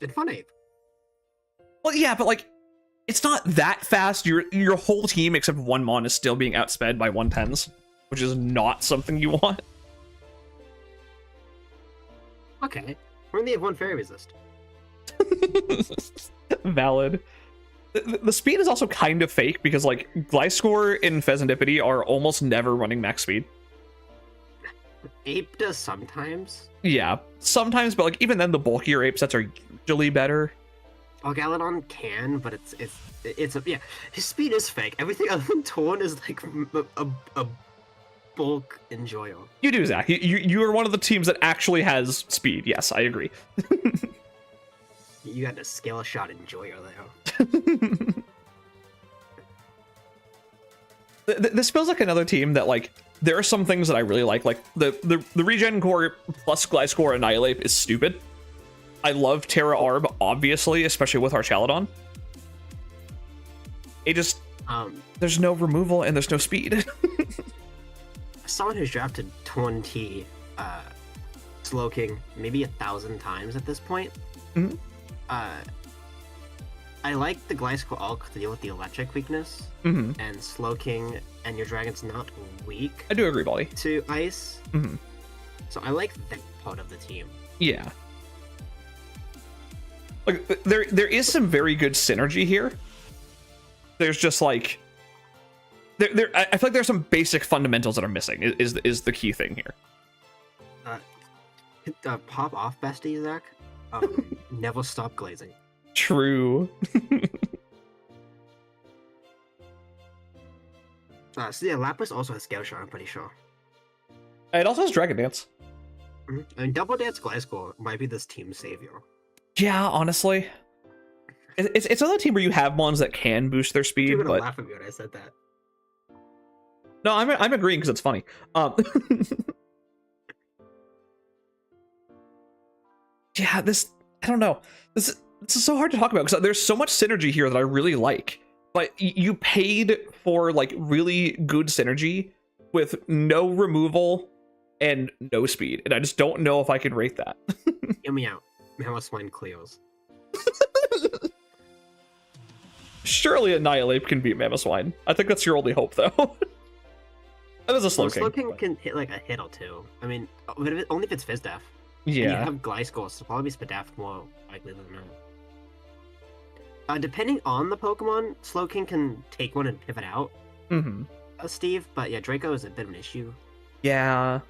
It's funny. Well, yeah, but like, it's not that fast. Your whole team except one mon is still being outsped by 110s, which is not something you want. Okay. We only have one fairy resist. Valid. The speed is also kind of fake because like Gliscor and Pheasantipede are almost never running max speed. Ape does sometimes. Yeah, sometimes, but like even then, the bulkier ape sets are usually better. Galladon can, but yeah. His speed is fake. Everything other than Torn is like a bulk enjoyer. You do, Zach. You are one of the teams that actually has speed. Yes, I agree. You got a scale shot enjoyer there. This feels like another team that like there are some things that I really like the regen core plus Gliscor Annihilate is stupid. I love Terra Arb, obviously, especially with Archaludon. It just there's no removal and there's no speed. Someone who's drafted 20 Slowking maybe 1,000 times at this point. Mm-hmm. I like the Gliscor Alk to deal with the electric weakness, mm-hmm. and Slowking and your dragon's not weak. I do agree, Baldy. To ice. Mm-hmm. So I like that part of the team. Yeah. Like there is some very good synergy here. There's just like I feel like there's some basic fundamentals that are missing. Is the key thing here. Pop off, bestie, Zach. Never stop glazing. True. So yeah, Lapras also has Scale Shot, I'm pretty sure. It also has Dragon Dance. Mm-hmm. I mean, Double Dance Gliscor might be this team's savior. Yeah, honestly. It's another team where you have mons that can boost their speed, You're gonna but... laugh at me when I said that. No, I'm agreeing because it's funny. Yeah, I don't know. This is so hard to talk about because there's so much synergy here that I really like. But you paid for like really good synergy with no removal and no speed, and I just don't know if I can rate that. Hear me out. Mamoswine clears. Surely Annihilate can beat Mamoswine. I think that's your only hope, though. That was a Slowking. Slowking can hit like a hit or two. I mean, only if it's Fizdef. Yeah. And you have Gliscor, so probably Spadaf more likely than not. Depending on the Pokemon, Slowking can take one and pivot out. Mm-hmm. Steve, but yeah, Draco is a bit of an issue. Yeah.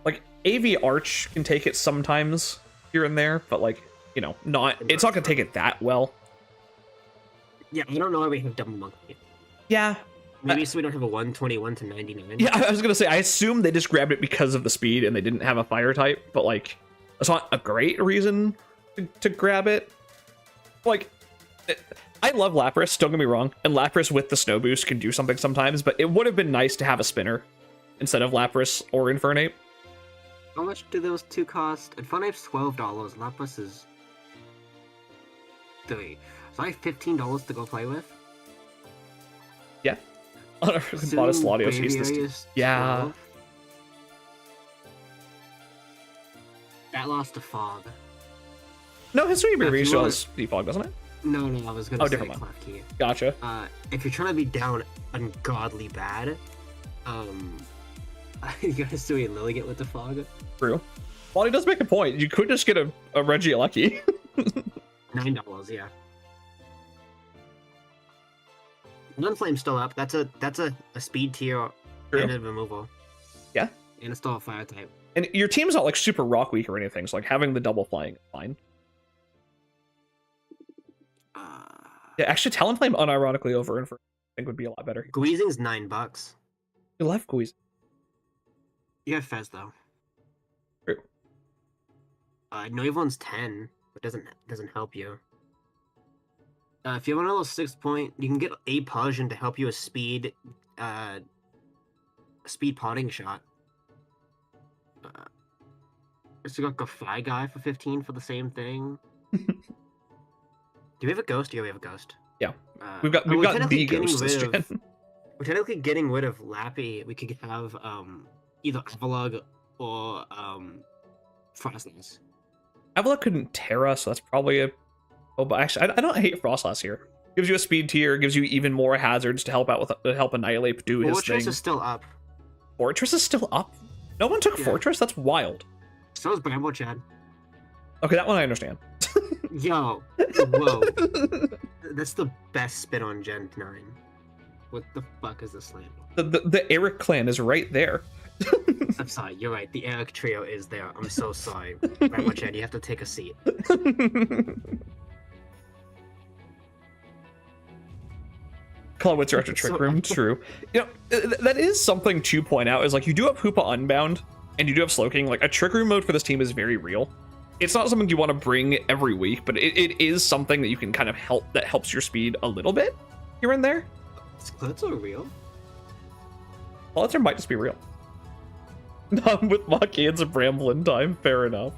Like, AV Arch can take it sometimes here and there, but like, you know, it's not gonna take it that well. Yeah, I don't know why we have Double Monkey. Yeah. Maybe so we don't have a 121 to 99. Yeah, I was gonna say, I assume they just grabbed it because of the speed and they didn't have a fire type, but like, that's not a great reason to grab it. Like, I love Lapras, don't get me wrong, and Lapras with the Snow Boost can do something sometimes, but it would have been nice to have a spinner instead of Lapras or Infernape. How much do those two cost? Infernape's $12, Lapras is $3. So I have $15 to go play with? Yeah. On a modest Latios, he's this. Yeah. 12. That lost to Fog. No, his Sweeper ratio is Defog, doesn't it? No, I was gonna say different Clef Key. Gotcha. If you're trying to be down ungodly bad, you gotta do a Lilligant with the Fog. True. Well, he does make a point. You could just get a Regieleki. $9, yeah. Gunflame's still up. That's a speed tier and a removal. Yeah. And it's still a fire type. And your team's not like super rock weak or anything, so like having the double flying is fine. Yeah, actually Talonflame unironically over Inferno I think would be a lot better. Guizing's $9. You left Guizing. You have Fez though. True. Noivon's 10, but doesn't help you. If you have one of those 6-point, you can get a Persian to help you a speed potting shot. So you got Gafai guy for 15 for the same thing. Do we have a ghost? Yeah, we have a ghost. Yeah, we've got the ghost this gen. We're technically getting rid of Lappy. We could have either Avalog or Frostlass. Avalok couldn't Terra, so that's probably a... Oh, but actually, I don't hate Frostlass here. Gives you a speed tier, gives you even more hazards to help out with to help Annihilate do his Fortress thing. is still up. Fortress is still up? No one took Fortress? That's wild. So is Bramble Chad. Okay, that one I understand. Yo, whoa. That's the best spin on Gen 9. What the fuck is this land? The Eric clan is right there. I'm sorry, you're right. The Eric trio is there. I'm so sorry. Bramble Chad, you have to take a seat. Clawitzer after Trick Room, true. You know, that is something to point out, is like, you do have Hoopa Unbound, and you do have Slowking. Like, a Trick Room mode for this team is very real. It's not something you want to bring every week, but it is something that you can kind of that helps your speed a little bit here and there. Is Clawitzer real? Clawitzer might just be real. Not with Mach-Hands and Bramblin time, fair enough.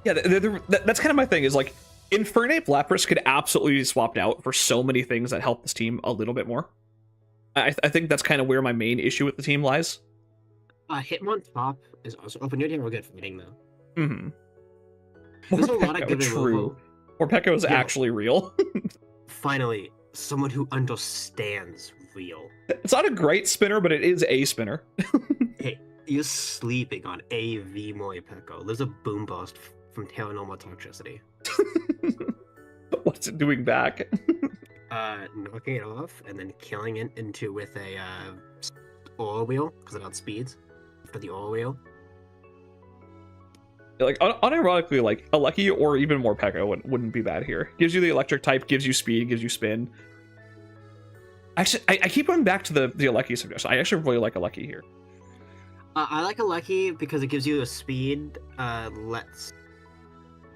Yeah, that's kind of my thing, is like, Infernape Lapras could absolutely be swapped out for so many things that help this team a little bit more. I think that's kind of where my main issue with the team lies. Hitmon top is also open. You're doing good fighting though. Mm-hmm. There's a lot of good true. Or Pekka is actually real. Finally, someone who understands real. It's not a great spinner, but it is a spinner. Hey, you're sleeping on AV Moy Pekka. There's a boom burst from Terranormal Toxicity. What's it doing back? Knocking it off and then killing it into with a Aura Wheel because it outspeeds for the Aura Wheel. Like, unironically, like, a Lucky or even more Pekka wouldn't be bad here. Gives you the electric type, gives you speed, gives you spin. Actually, I keep going back to the Alecki suggestion. I actually really like Alecki here. I like Alecki because it gives you a speed, lets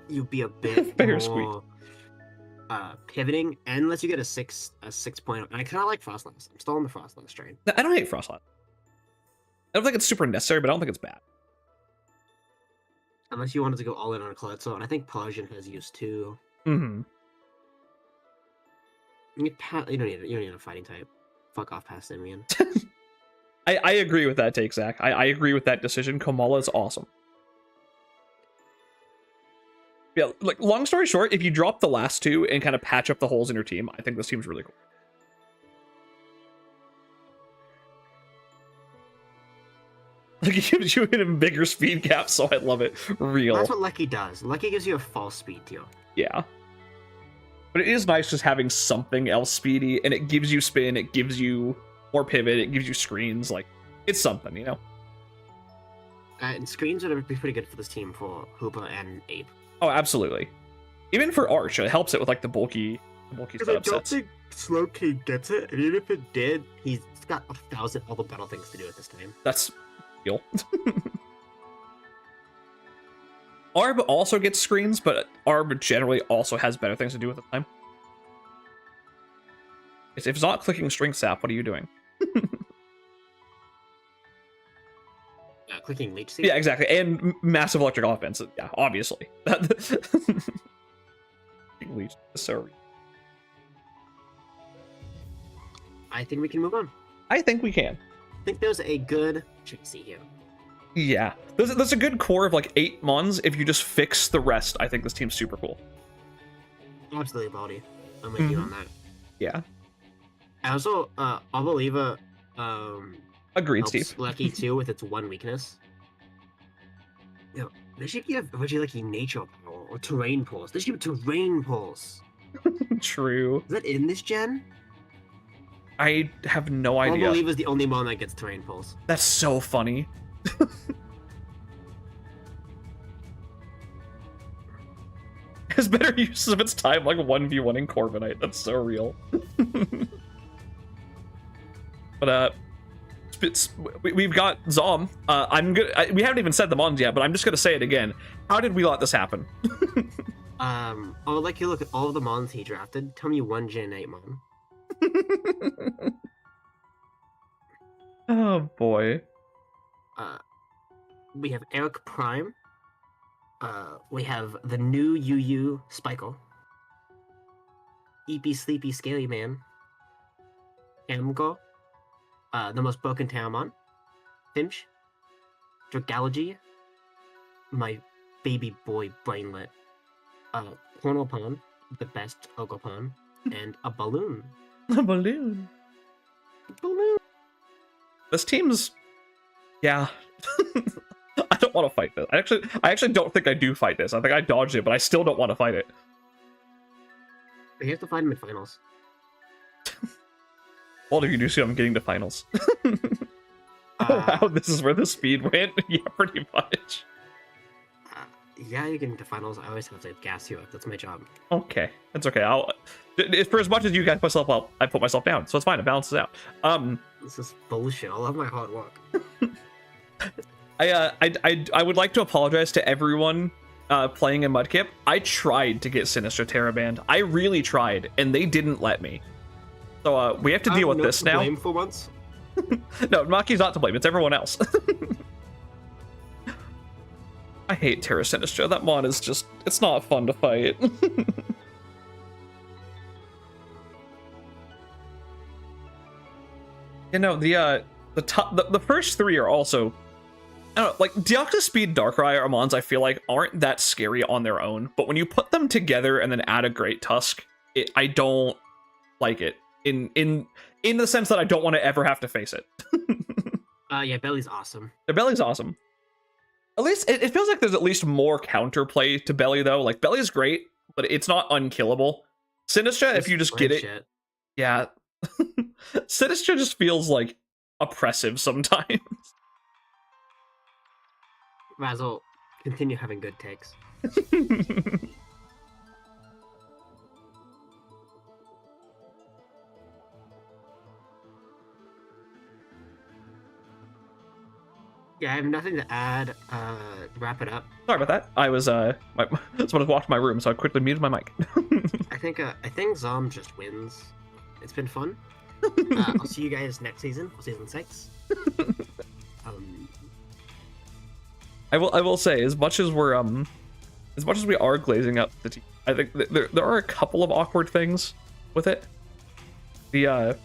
you be a bit more pivoting, and lets you get a 6.0. And I kind of like Frostlass. I'm still on the Frostlass train. I don't hate Frostlass. I don't think it's super necessary, but I don't think it's bad. Unless you wanted to go all in on a Calypso, and I think Persian has use too. Mm-hmm. You don't need a fighting type. Fuck off, past Simeon. I agree with that take, Zach. I agree with that decision. Kamala is awesome. Yeah, like, long story short, if you drop the last two and kind of patch up the holes in your team, I think this team's really cool. Like, it gives you an even bigger speed gap, so I love it. Real. That's what Lucky does. Lucky gives you a false speed tier. Yeah. But it is nice just having something else speedy, and it gives you spin, it gives you more pivot, it gives you screens. Like, it's something, you know? And screens would be pretty good for this team for Hoopa and Ape. Oh, absolutely. Even for Arch, it helps it with, like, the bulky setup sets. I don't think Slowking gets it, and even if it did, he's got 1,000 other better things to do at this time. That's real. Arb also gets screens, but Arb generally also has better things to do with the time. If it's not clicking string sap, what are you doing? Clicking leech seed? Yeah, exactly. And massive electric offense. Yeah, obviously. Leech is so... I think we can move on. I think we can. I think there's a good Tracy here. Yeah. There's a good core of like 8 Mons. If you just fix the rest, I think this team's super cool. Absolutely, Baldy. I'm with you on that. Yeah. I also, Arboliva, agreed, Steve. Lucky too with its one weakness. You know, they should give Lucky nature power or terrain pulse. They should give terrain pulse. True. Is that in this gen? I have no idea. Arboliva is the only mon that gets terrain pulse. That's so funny. Has better use of its time, like 1v1 in Corviknight. That's so real. But we've got Zom. I'm good. We haven't even said the Mons yet, but I'm just gonna say it again. How did we let this happen? I would like you to look at all of the Mons he drafted. Tell me one Gen 8 Mon. Oh boy. We have Eric Prime. We have the new UU Spikle. Eepy Sleepy Scaly Man. Amgo, the most broken Taramon, Finch, Dragalogy, my baby boy Brainlet, Cornelpon, the best Ogopon, and a Balloon. A balloon. Balloon. This team's, yeah. I don't want to fight this. I actually don't think I do fight this. I think I dodged it, but I still don't want to fight it. We have to fight him in finals. Well, if you do see I'm getting to finals. Wow, this is where the speed went? Yeah, pretty much. Yeah, you get into finals. I always have to gas you up. That's my job. Okay, that's okay. For as much as you guys put myself up, I put myself down, so it's fine. It balances out. This is bullshit. I love my hard work. I would like to apologize to everyone playing in Mudkip. I tried to get Sinistra Terra banned. I really tried, and they didn't let me. So we have to deal with this now. Blame for once. No, Maki's not to blame. It's everyone else. I hate Terra Sinistra. That mod is just, it's not fun to fight. You know, the first three are also, I don't know, like Deoxys Speed Darkrai are mons I feel like aren't that scary on their own, but when you put them together and then add a Great Tusk, I don't like it. In the sense that I don't want to ever have to face it. Yeah, Belly's awesome. The Belly's awesome. At least it feels like there's at least more counterplay to Belly though. Like Belly's great, but it's not unkillable. Sinistra, if you just get it, shit. Yeah. Sinistra just feels like oppressive sometimes. Razzle, continue having good takes. Yeah, I have nothing to add. Wrap it up. Sorry about that. I was someone was walked my room, so I quickly muted my mic. I think Zom just wins. It's been fun. I'll see you guys next season, season 6. I will say, as much as we are glazing up the team, I think there are a couple of awkward things with it. The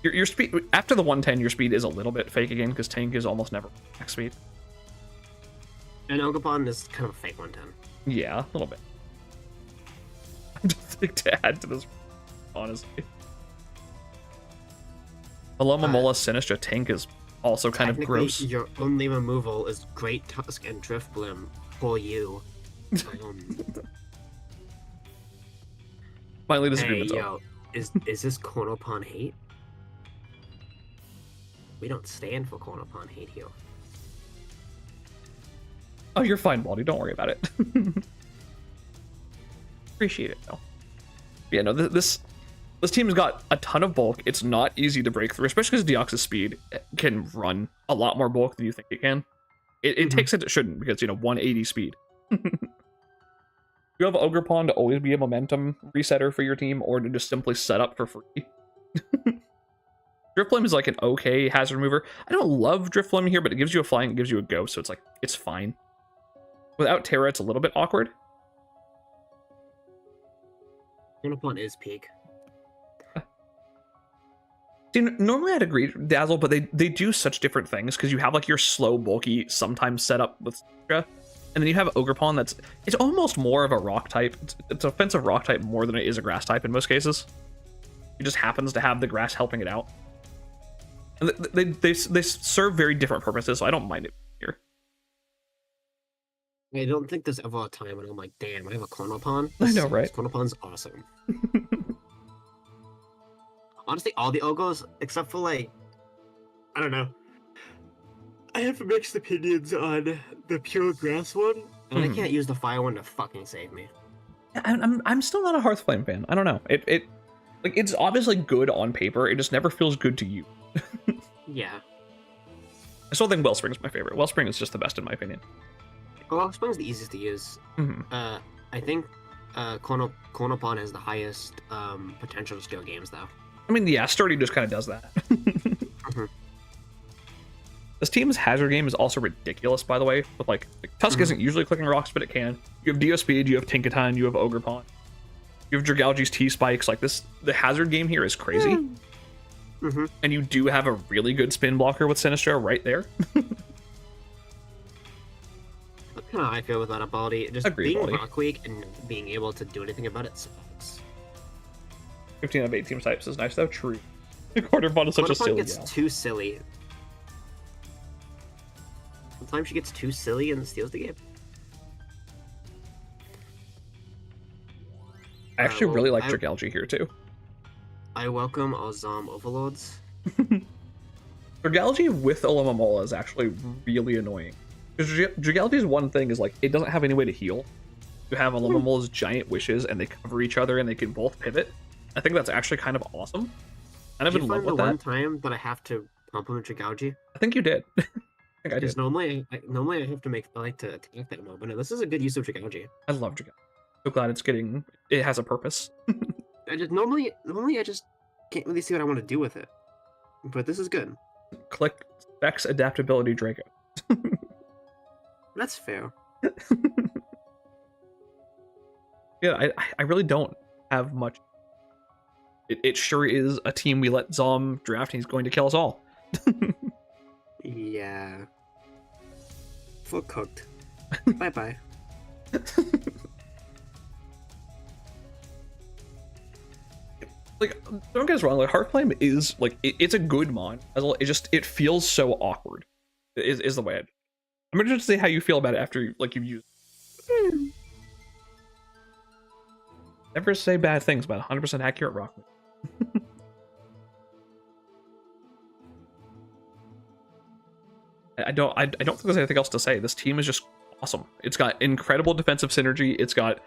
your speed after the 110, your speed is a little bit fake again because tank is almost never max speed. And Ogopon is kind of a fake 110. Yeah, a little bit. I don't think to add to this, honestly. Maloma Mola Sinistra tank is also kind of gross. Your only removal is Great Tusk and Drift Blim for you. Finally, disagreement. Hey, yo, is this Cornelpon hate? We don't stand for Cornelpon hate here. Oh, you're fine, Baldy. Don't worry about it. Appreciate it, though. Yeah, no, this team's got a ton of bulk. It's not easy to break through, especially because Deoxys Speed can run a lot more bulk than you think it can. It takes it shouldn't, because, 180 speed. You have Ogerpon to always be a momentum resetter for your team, or to just simply set up for free. Drifblim is like an okay hazard remover. I don't love Drifblim here, but it gives you a flying, it gives you a go, so it's fine. Without Terra, it's a little bit awkward. Cornelpon is peak. See, normally I'd agree, Dazzle, but they do such different things, because you have like your slow, bulky, sometimes set up with Sinistra, and then you have Ogerpon it's almost more of a rock type. It's offensive rock type more than it is a grass type in most cases. It just happens to have the grass helping it out. And they serve very different purposes, so I don't mind it here. I don't think there's ever a time when I'm like, damn, I have a Cornelpon. I know, right? Cornelpon's awesome. Honestly, all the Ogos, except for I don't know. I have mixed opinions on the pure grass one, and I can't use the fire one to fucking save me. I'm still not a Hearthflame fan. I don't know. It's obviously good on paper. It just never feels good to you. Yeah. I still think Wellspring's my favorite. Wellspring is just the best in my opinion. Wellspring's the easiest to use. I think Cornelpon has the highest potential to steal games, though. I mean, yeah, Sturdy just kind of does that. This team's hazard game is also ridiculous, by the way. With Tusk isn't usually clicking rocks, but it can. You have Dio Speed, you have Tinkaton, you have Ogerpon, you have Dragalge's T-Spikes. The hazard game here is crazy. Mm-hmm. And you do have a really good spin blocker with Sinistro right there. That's kind of how I feel with that ability. Just Agreed, being buddy. rock weak and being able to do anything about it sucks. 15 out of 18 types is nice though. True. The quarter bot is such a Quarterpon silly gets gal. too silly. Sometimes she gets too silly and steals the game. I actually well, really like Dragalge here too. I welcome all Zom overlords. Dragalge with Olamamola is actually really annoying. Because Dragalge's one thing is like it doesn't have any way to heal. You have Olomamola's giant wishes and they cover each other and they can both pivot. I think that's actually kind of awesome. Kind of Did in you love find with the that. one time that I have to compliment Dragalge? I think you did. I think I Because did. normally I have to I like to attack that mode, but no, this is a good use of Dragalge. I love Dragalge. So glad it has a purpose. Normally I just can't really see what I want to do with it. But this is good. Click Specs Adaptability Draco. That's fair. Yeah, I really don't have much. It sure is a team we let Zom draft and he's going to kill us all. Yeah. Full cooked. Bye bye. Like, don't get us wrong, like Heartflame is like it's a good mon. It feels so awkward. Is the way I'm interested to see how you feel about it after like you've used it. Never say bad things about 100% accurate rock. I don't think there's anything else to say. This team is just awesome. It's got incredible defensive synergy. It's got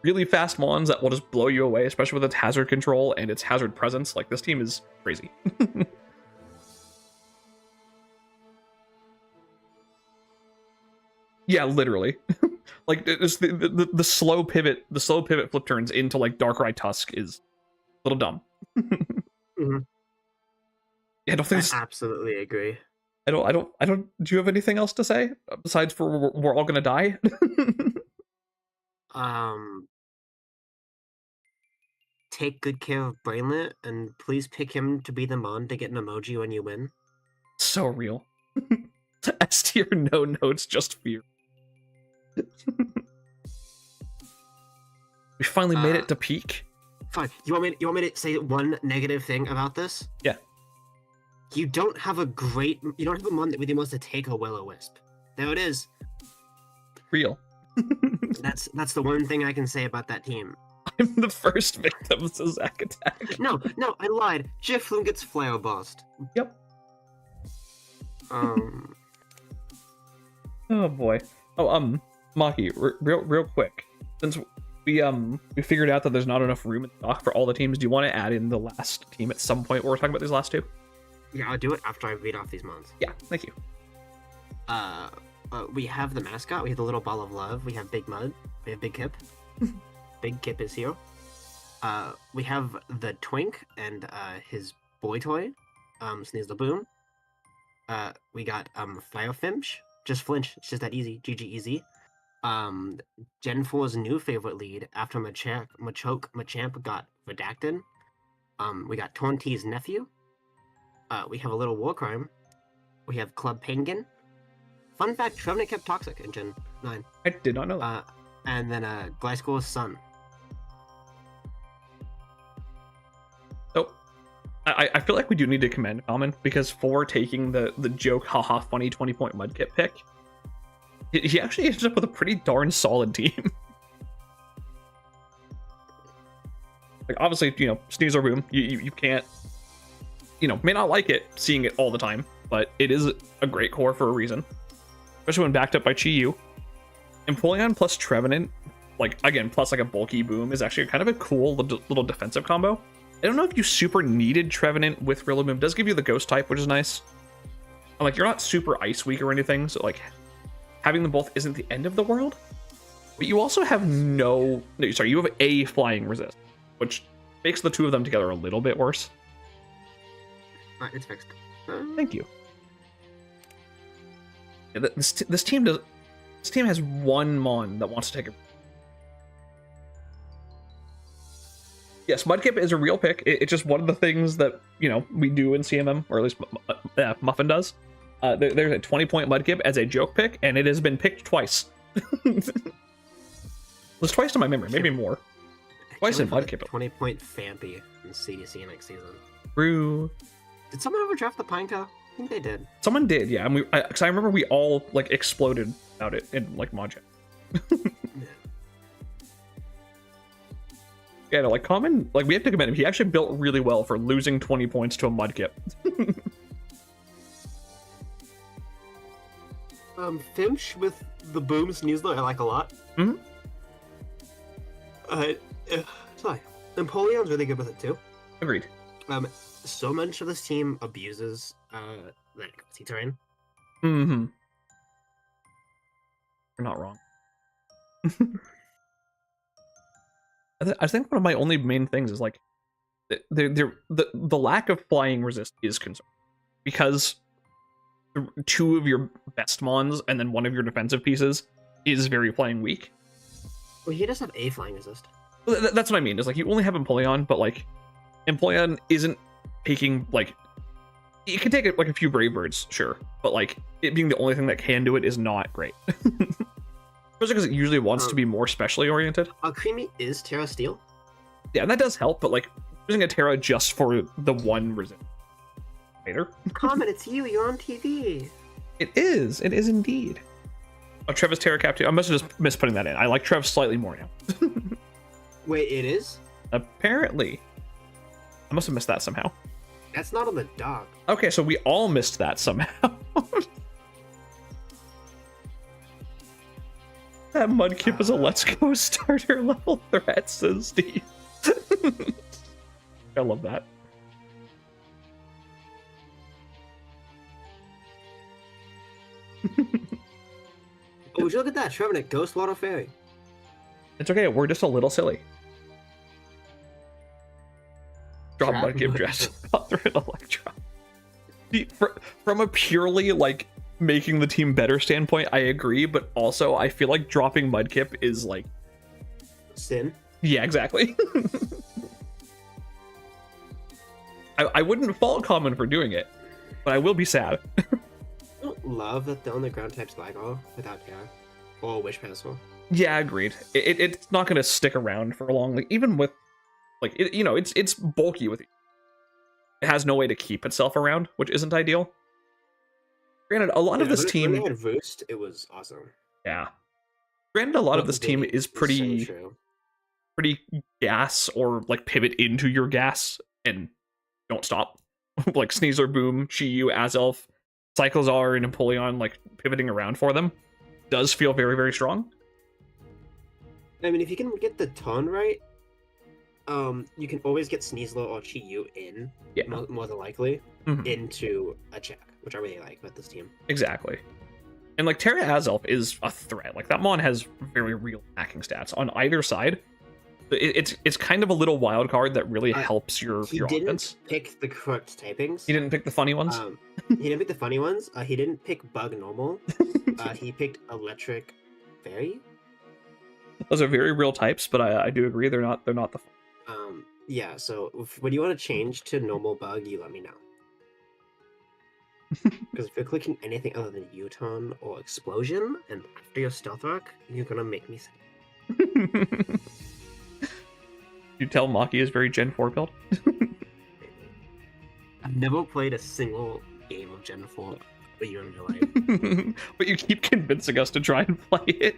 really fast mons that will just blow you away, especially with its hazard control and its hazard presence. Like, this team is crazy. Yeah, literally. Like, it's the slow pivot flip turns into like Darkrai Tusk is a little dumb. Mm-hmm. Yeah, I don't think I absolutely agree. I don't. Do you have anything else to say besides for we're all gonna die? Take good care of Brainlet, and please pick him to be the mon to get an emoji when you win. So real. S tier, no notes, just fear. We finally made it to peak. Fine. You want me to say one negative thing about this? Yeah. You don't have a mon that really wants to take a Will-O-Wisp. There it is. Real. That's the one thing I can say about that team. I'm the first victim to Zack attack. No, I lied. Jifflin gets flare bossed. Yep. Um. Oh boy. Oh, Maki, real quick. Since we figured out that there's not enough room in stock for all the teams, do you want to add in the last team at some point where we're talking about these last two? Yeah, I'll do it after I read off these mons. Yeah, thank you. We have the mascot. We have the little ball of love. We have Big Mud. We have Big Kip. Big Kip is here. We have the Twink and his boy toy, Sneeze the Boom. We got Firefimch. Just flinch. It's just that easy. GG easy. Gen 4's new favorite lead after Machamp got redacted. We got Tonti's nephew. We have a little war crime. We have Club Penguin. Fun fact, Trevenant kept toxic in Gen 9. I did not know that. And then Gliscor's son. So, I feel like we do need to commend Common, because for taking the joke, haha, funny 20-point Mudkip pick, he actually ended up with a pretty darn solid team. Like, obviously, Sneeze or Boom, you can't, may not like it, seeing it all the time, but it is a great core for a reason. Especially when backed up by Chi-Yu. Empoleon plus Trevenant, like, again, plus like a bulky Boom is actually kind of a cool little defensive combo. I don't know if you super needed Trevenant with Rillaboom. It does give you the Ghost type, which is nice. And, like, you're not super Ice weak or anything, so, like, having them both isn't the end of the world. But you also have you have a flying resist, which makes the two of them together a little bit worse. It's fixed. Thank you. Yeah, this team has one mon that wants to take a. Yes, Mudkip is a real pick. It's just one of the things that, you know, we do in CMM, or at least Muffin does. There's a 20-point Mudkip as a joke pick, and it has been picked twice. It was twice to my memory, maybe more. Twice in Mudkip. 20-point Fampy in CDC next season. True. Did someone ever draft the Pineco? I think they did. Someone did, yeah. And because I remember we all like exploded about it in like Mod Chat. Yeah, no, like Common, like we have to commend him. He actually built really well for losing 20 points to a Mudkip. Finch with the Boom Sneasler I like a lot. Mm-hmm. Sorry. Empoleon's really good with it too. Agreed. So much of this team abuses like sea terrain. Mm-hmm. You're not wrong. I think one of my only main things is like the lack of flying resist is concerned because two of your best mons and then one of your defensive pieces is very flying weak. Well, he does have a flying resist. That's what I mean. Is like you only have Empoleon, but like Empoleon isn't taking like you can take like a few Brave Birds, sure, but like it being the only thing that can do it is not great. Especially because it usually wants to be more specially oriented. Creamy is Terra Steel. Yeah, and that does help, but like using a Terra just for the one resist. Later. Comment, it's you. You're on TV. It is. It is indeed. Oh, Trev is Terra Cap too. I must have just missed putting that in. I like Trev slightly more now. Wait, it is? Apparently. I must have missed that somehow. That's not on the dock. Okay, so we all missed that somehow. That Mudkip is a Let's Go starter level threat, says Steve. I love that. Oh, would you look at that? Trevenant, Ghost Water Fairy. It's okay, we're just a little silly. Drop Mudkip dress. Threat Electron. From a purely like making the team better standpoint, I agree, but also I feel like dropping Mudkip is like sin. Yeah, exactly. I wouldn't fault Common for doing it, but I will be sad. I don't love that the only ground type's Gligar without Care or Wish Pencil. Yeah, agreed. It's not going to stick around for long. Like even with like you know, it's bulky with it. It has no way to keep itself around, which isn't ideal. Granted, a lot of this team. When they had Roost, it was awesome. Yeah. Granted, a lot of this team is pretty gas or like pivot into your gas and don't stop. Like Sneasler, Boom, Chi-Yu, Azelf, Cyclizar, and Empoleon, like pivoting around for them does feel very, very strong. I mean, if you can get the ton right, you can always get Sneasler or Chi-Yu in, more than likely, into a check, which I really like with this team. Exactly. And like Terra Azelf is a threat. Like that mon has very real attacking stats on either side. It's kind of a little wild card that really helps your offense. He didn't pick the correct typings. He didn't pick the funny ones? He didn't pick the funny ones. He didn't pick Bug Normal. He picked Electric Fairy. Those are very real types, but I do agree they're not the yeah, so when you want to change to normal Bug, you let me know. Because if you're clicking anything other than U-turn or Explosion, and after your Stealth Rock, you're gonna make me sad. You tell Maki is very Gen 4 build? I've never played a single game of Gen 4 a year in your life. But you keep convincing us to try and play it.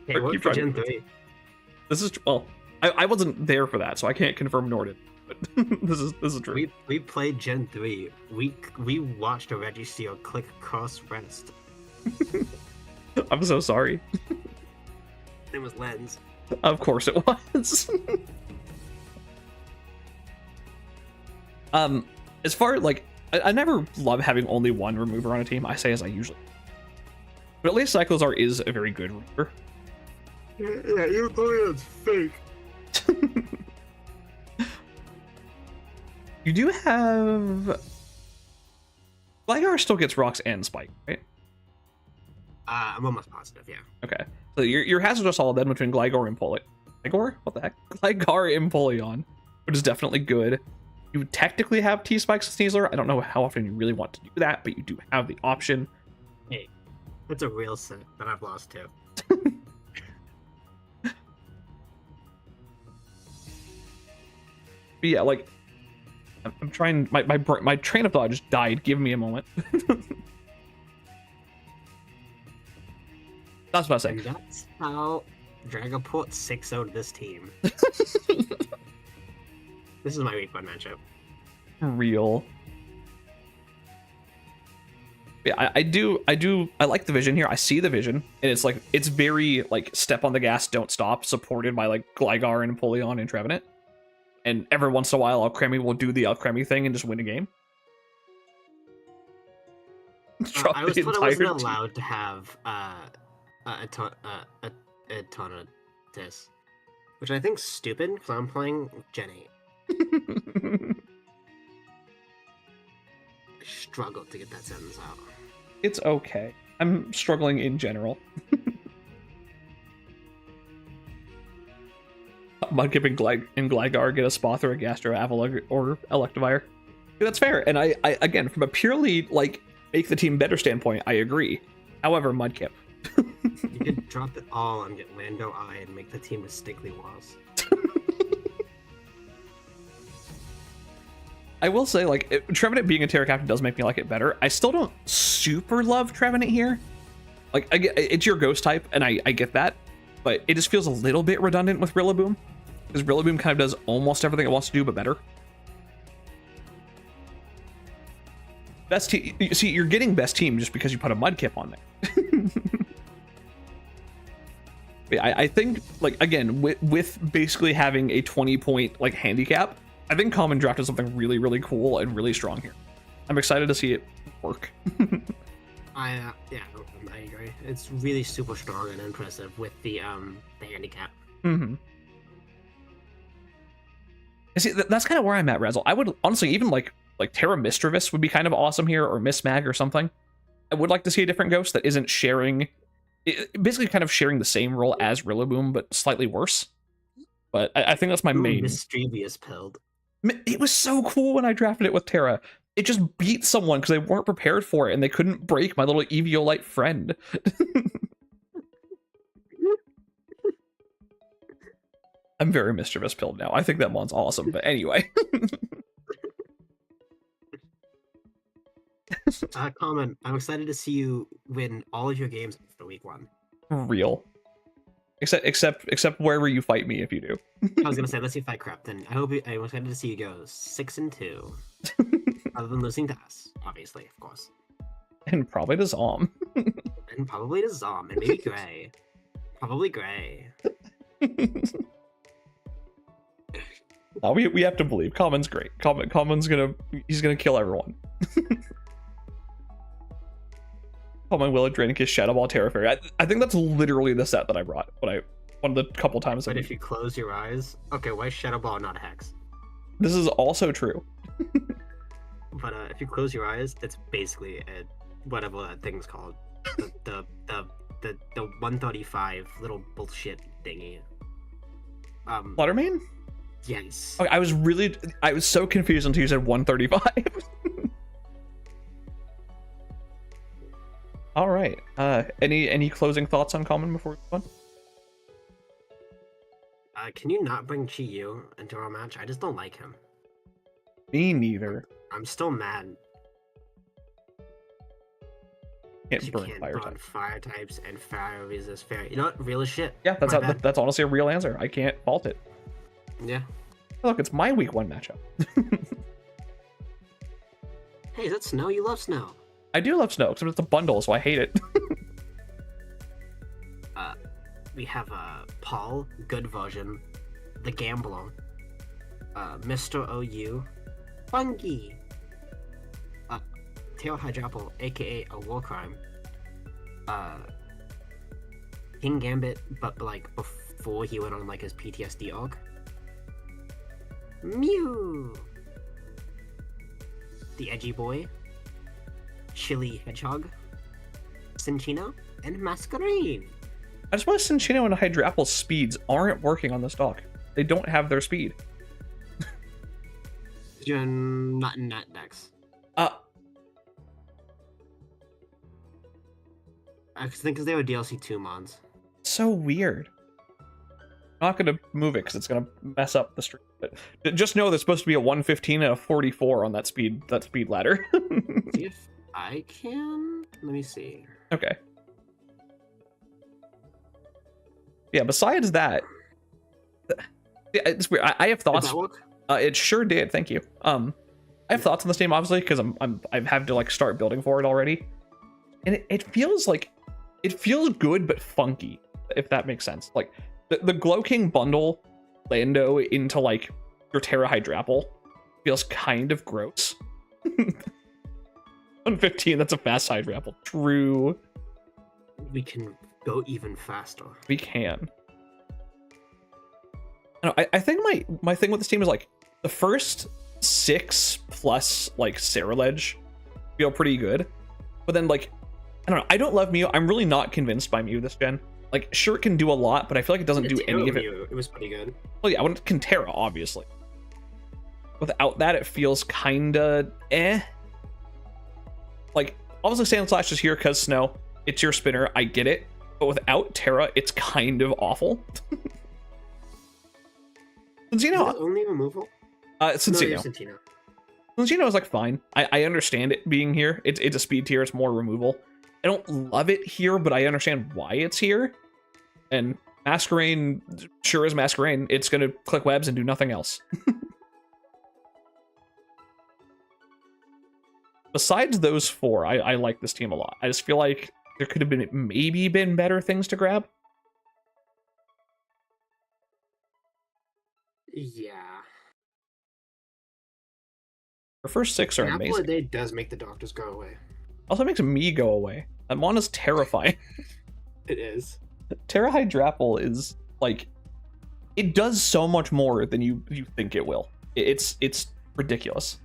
Hey, what for Gen 3? This is well, I wasn't there for that, so I can't confirm nor did. But this is true. We played Gen 3. We watched a Registeel click cross rest. I'm so sorry. It was Lens. Of course it was. As far like I never love having only one remover on a team. I say as I usually, but at least Cyclizar is a very good remover. Yeah, your opponent's fake. You do have Gligar still gets rocks and spike, right? I'm almost positive, yeah. Okay, so your hazardous all then between Gligar and Pollet. Gligar? What the heck? Gligar Empoleon, which is definitely good. You technically have T-Spikes and Sneasler. I don't know how often you really want to do that, but you do have the option. Hey, that's a real set that I've lost to. But yeah, like, I'm trying. My train of thought just died. Give me a moment. That's what I was saying. And that's how Dragapult 6-0'd this team. This is my week 1 matchup. Real. Yeah, I like the vision here. I see the vision, and it's like, it's very like step on the gas, don't stop, supported by like Gligar and Empoleon and Trevenant. And every once in a while, Alcremie will do the Alcremie thing and just win a game. I was told I wasn't allowed to have a Tornadus, which I think's stupid because I'm playing Gen 8. I struggled to get that sentence out. It's okay. I'm struggling in general. Mudkip and Gligar get a Spoth or a Gastro, Avalugg, or Electivire. That's fair, and I again, from a purely like make the team better standpoint, I agree. However, Mudkip. You could drop it all and get Lando I and make the team a Stickly Walls. I will say, like, Trevenant being a Terra Captain does make me like it better. I still don't super love Trevenant here. Like, it's your Ghost type, and I get that, but it just feels a little bit redundant with Rillaboom, because Rillaboom kind of does almost everything it wants to do, but better. Best team. You see, you're getting best team just because you put a Mudkip on there. I think, like, again, with basically having a 20-point like handicap, I think Common drafted something really, really cool and really strong here. I'm excited to see it work. I agree. It's really super strong and impressive with the handicap. Mm-hmm. See, that's kind of where I'm at, Razzle. I would honestly even like Terra Mischievous would be kind of awesome here, or Miss Mag or something. I would like to see a different ghost that isn't sharing, basically kind of sharing the same role as Rillaboom, but slightly worse. But I think that's my main. Mischievous pilled. It was so cool when I drafted it with Terra. It just beat someone because they weren't prepared for it and they couldn't break my little Eviolite friend. I'm very mischievous pilled now. I think that one's awesome, but anyway. Common, I'm excited to see you win all of your games for week 1. Real. Except wherever you fight me if you do. I was gonna say, let's see if I crap. Then I'm excited to see you go 6-2, other than losing to us, obviously, of course. And probably to Zom. And probably to Zom, and maybe Gray. Probably Gray. Oh, we have to believe Common's great. Common's he's gonna kill everyone. Common Willow, Dranicus, Shadow Ball, Terra Fairy. I think that's literally the set that I brought one of the couple times. But if you close your eyes, okay, why is Shadow Ball not Hex? This is also true. But if you close your eyes, it's basically whatever that thing's called, the 135 little bullshit thingy. Fluttermane? Yes. Okay, I was so confused until you said 135. All right. Any closing thoughts on Common before we move on? Can you not bring Chi-Yu into our match? I just don't like him. Me neither. I'm still mad. Can't burn fire types and fire resist fairy. You know what? Real as shit. Yeah, that's honestly a real answer. I can't fault it. Yeah. Look, it's my week 1 matchup. Hey, is that Snow? You love Snow. I do love Snow, except it's a bundle, so I hate it. We have Paul, good version, the Gambler, Mr. OU, Funky, Tail Hydrapple, aka a War Crime, King Gambit, but like before he went on like his PTSD arc, Mew, the Edgy Boy, Chili Hedgehog, Cinchino, and Masquerade. I just want Cinccino and Hydrapple's speeds aren't working on this dock. They don't have their speed. You're not in that decks. Uh, I think because they were DLC 2 mods. so weird. I'm not gonna move it because it's gonna mess up the stream. But just know there's supposed to be a 115 and a 44 on that speed ladder. See if I can. Let me see. Okay. Yeah. Besides that, it's weird. I have thoughts. Did that work? It sure did. Thank you. I have thoughts on this game, obviously, because I've had to like start building for it already, and it feels good but funky, if that makes sense. Like the Glow King bundle Lando into like your Terra Hydrapple feels kind of gross. 115. That's a fast Hydrapple. True. We can go even faster. We can. I think my thing with this team is like the first 6 plus like Saraledge feel pretty good, but then like I don't know. I don't love Mew. I'm really not convinced by Mew this gen. Like sure it can do a lot, but I feel like it doesn't do any of it. It was pretty good. Well, yeah, I want Kintera obviously. Without that, it feels kinda eh. Like obviously Sand Slash is here because Snow. It's your spinner. I get it, but without Terra, it's kind of awful. Cinccino, only removal? Cinccino. Cinccino. Cinccino is like fine. I understand it being here. It's a speed tier. It's more removal. I don't love it here, but I understand why it's here. And Masquerain sure is Masquerain. It's gonna click webs and do nothing else. Besides those 4, I like this team a lot. I just feel like there could have been maybe better things to grab. Yeah. The first 6 are Apple amazing. a day does make the doctors go away. Also makes me go away. That mon is terrifying. It is. Terra Hydrapple is like it does so much more than you think it will. It's ridiculous.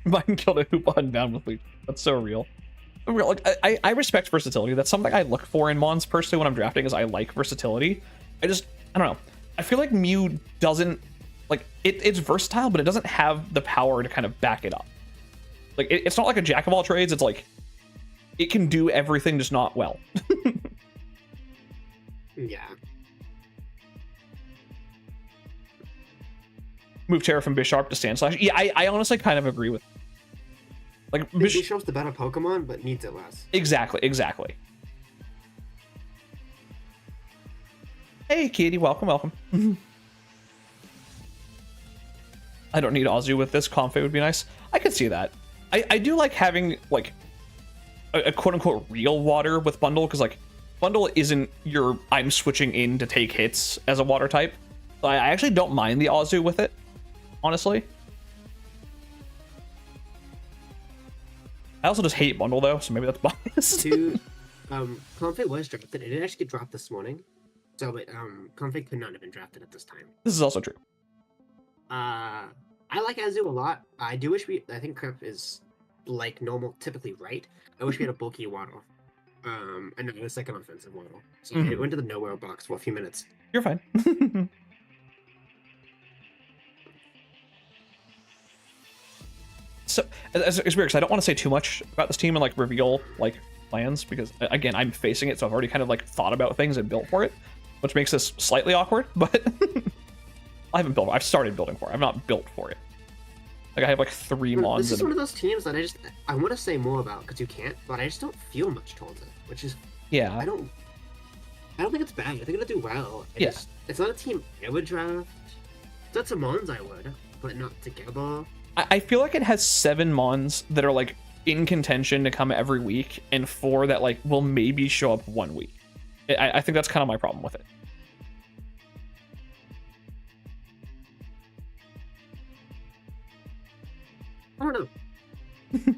Mine killed a hoop on down with me. That's so real. Like I respect versatility. That's something I look for in mons personally when I'm drafting. Is I like versatility. I don't know. I feel like Mew doesn't like it's versatile, but it doesn't have the power to kind of back it up. Like it's not like a jack of all trades. It's like it can do everything, just not well. Yeah. Move Terra from Bisharp to Sand Slash. Yeah, I honestly kind of agree with. Like Bisharp's the better Pokemon, but needs it less. Exactly. Hey, Kitty, welcome. I don't need Azu with this. Comfey would be nice. I could see that. I do like having like a quote-unquote real water with Bundle, because like Bundle isn't your I'm switching in to take hits as a water type. So I actually don't mind the Azu with it, honestly. I also just hate Bundle though, so maybe that's biased. Comfey was drafted. It didn't actually get dropped this morning. So, but Comfey could not have been drafted at this time. This is also true. I like Azu a lot. I do wish I think Crep is like normal, typically right. I wish we had a bulky Waddle. And not a second offensive Waddle. So it went to the nowhere box for a few minutes. You're fine. So as weird, because I don't want to say too much about this team and like reveal like plans, because again I'm facing it, so I've already kind of like thought about things and built for it, which makes this slightly awkward. But I've started building for it. I've not built for it. Like I have like 3 mons. This is one of those teams that I want to say more about because you can't, but I just don't feel much towards it, which is yeah. I don't think it's bad. I think it'll do well. It's not a team I would draft. That's a mons I would, but not together. I feel like it has 7 mons that are like in contention to come every week, and 4 that like will maybe show up one week. I think that's kind of my problem with it. I don't know.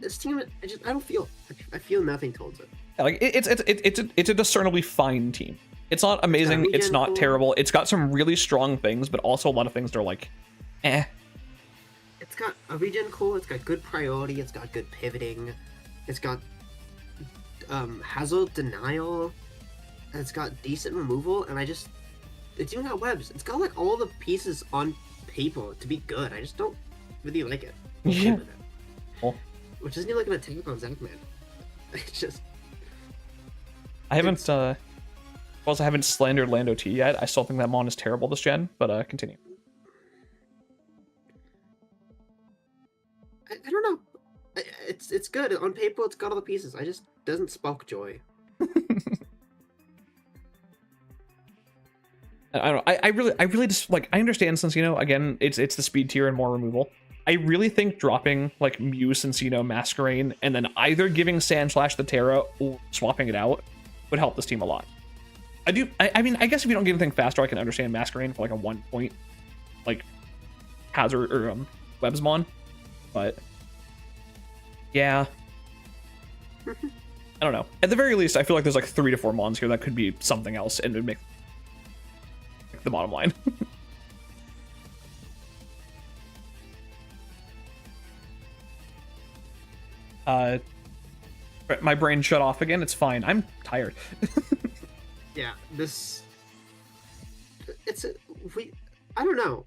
This team, I feel nothing towards it. Like it's a discernibly fine team. It's not amazing. It's not terrible. It's got some really strong things, but also a lot of things that are like, eh. It's got a regen core. It's got good priority. It's got good pivoting. It's got Hazard Denial, and it's got decent removal, and it's even got webs. It's got like all the pieces on paper to be good. I just don't really like it. Yeah. Well, which isn't even like an attack on Zachman. It's just. I haven't also haven't slandered Lando T yet. I still think that Mon is terrible this gen, but continue. I don't know. It's good on paper. It's got all the pieces. I just doesn't spark joy. I don't know. I really just like. I understand since again it's the speed tier and more removal. I really think dropping like Mew, Cincino, Masquerain, and then either giving Sandslash the Terra or swapping it out would help this team a lot. I mean, I guess if you don't get anything faster, I can understand Masquerain for like a 1 point like hazard or Websmon, but yeah. I don't know. At the very least, I feel like there's like 3 to 4 Mons here that could be something else and it would make the bottom line. My brain shut off again. It's fine. I'm tired. Yeah, I don't know.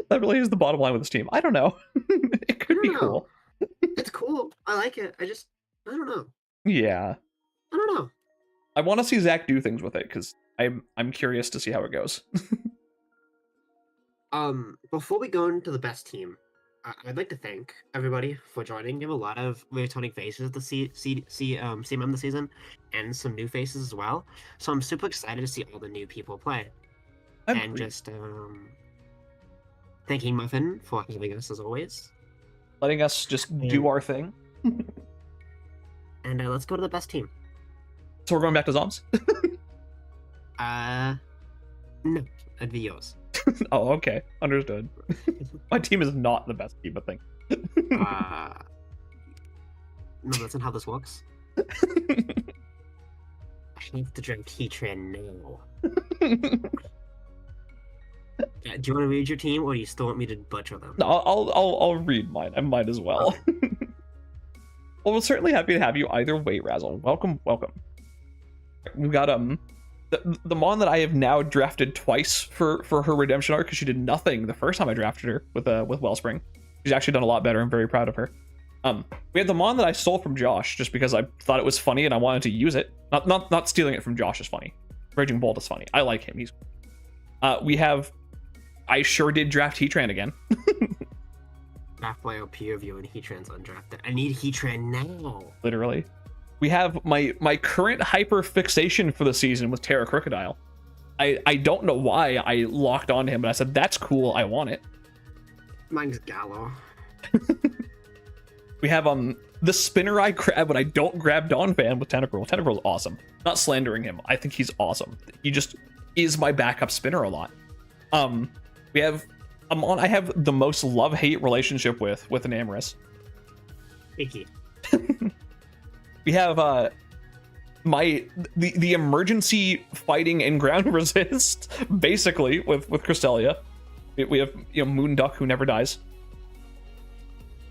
That really is the bottom line with this team. I don't know. It could be cool. It's cool. I like it. I don't know. Yeah. I don't know. I want to see Zach do things with it because I'm curious to see how it goes. Before we go into the best team, I'd like to thank everybody for joining. We have a lot of returning faces to CMM this season, and some new faces as well. So I'm super excited to see all the new people play. And just thanking Muffin for having us as always. Letting us just do our thing. And let's go to the best team. So we're going back to Zoms? No, it'd be yours. Oh, okay. Understood. My team is not the best team, I think. No, that's not how this works. I have to drink Heatran now. Do you want to read your team, or do you still want me to butcher them? No, I'll read mine. I might as well. Okay. Well, we're certainly happy to have you either way, Razzle. Welcome. We've got the Mon that I have now drafted twice for her redemption arc because she did nothing the first time I drafted her with Wellspring. She's actually done a lot better. I'm very proud of her. We had the Mon that I stole from Josh just because I thought it was funny and I wanted to use it. Not stealing it from Josh is funny. Raging Bolt is funny. I like him. He's. We have. I sure did draft Heatran again. Draft my OP of you and Heatran's undrafted. I need Heatran now. Literally. We have my current hyper fixation for the season with Terra Crocodile. I don't know why I locked on him, but I said, that's cool, I want it. Mine's Gallo. We have the spinner I grab when I don't grab Donphan with Tentacruel. Tentacruel is awesome. Not slandering him. I think he's awesome. He just is my backup spinner a lot. We have I have the most love-hate relationship with an Amorous. Icky. We have the emergency fighting and ground resist basically with Cresselia. We have Moon Duck who never dies.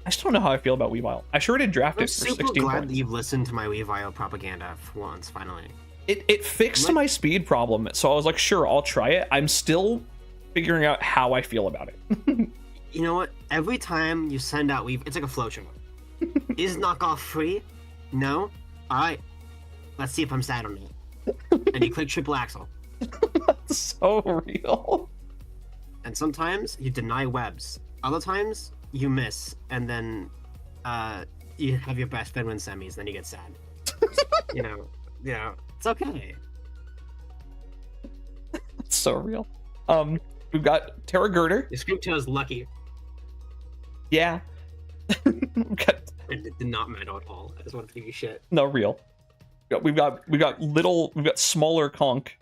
I still don't know how I feel about Weavile. I sure did draft it for 16 points. I'm super glad that you've listened to my Weavile propaganda for once, finally. It fixed my speed problem, so I was like, sure, I'll try it. I'm still figuring out how I feel about it. You know what? Every time you send out Weave, it's like a flowchart. Is knockoff free? No? Alright. Let's see if I'm sad or not. And you click triple axle. That's so real. And sometimes you deny webs. Other times you miss, and then you have your best friend win semis, then you get sad. you know, it's okay. It's so real. We've got Terra Girder. Your Scooptail is lucky. Yeah. It did not matter at all. I just want to give you shit. No, real. We've got smaller Conk.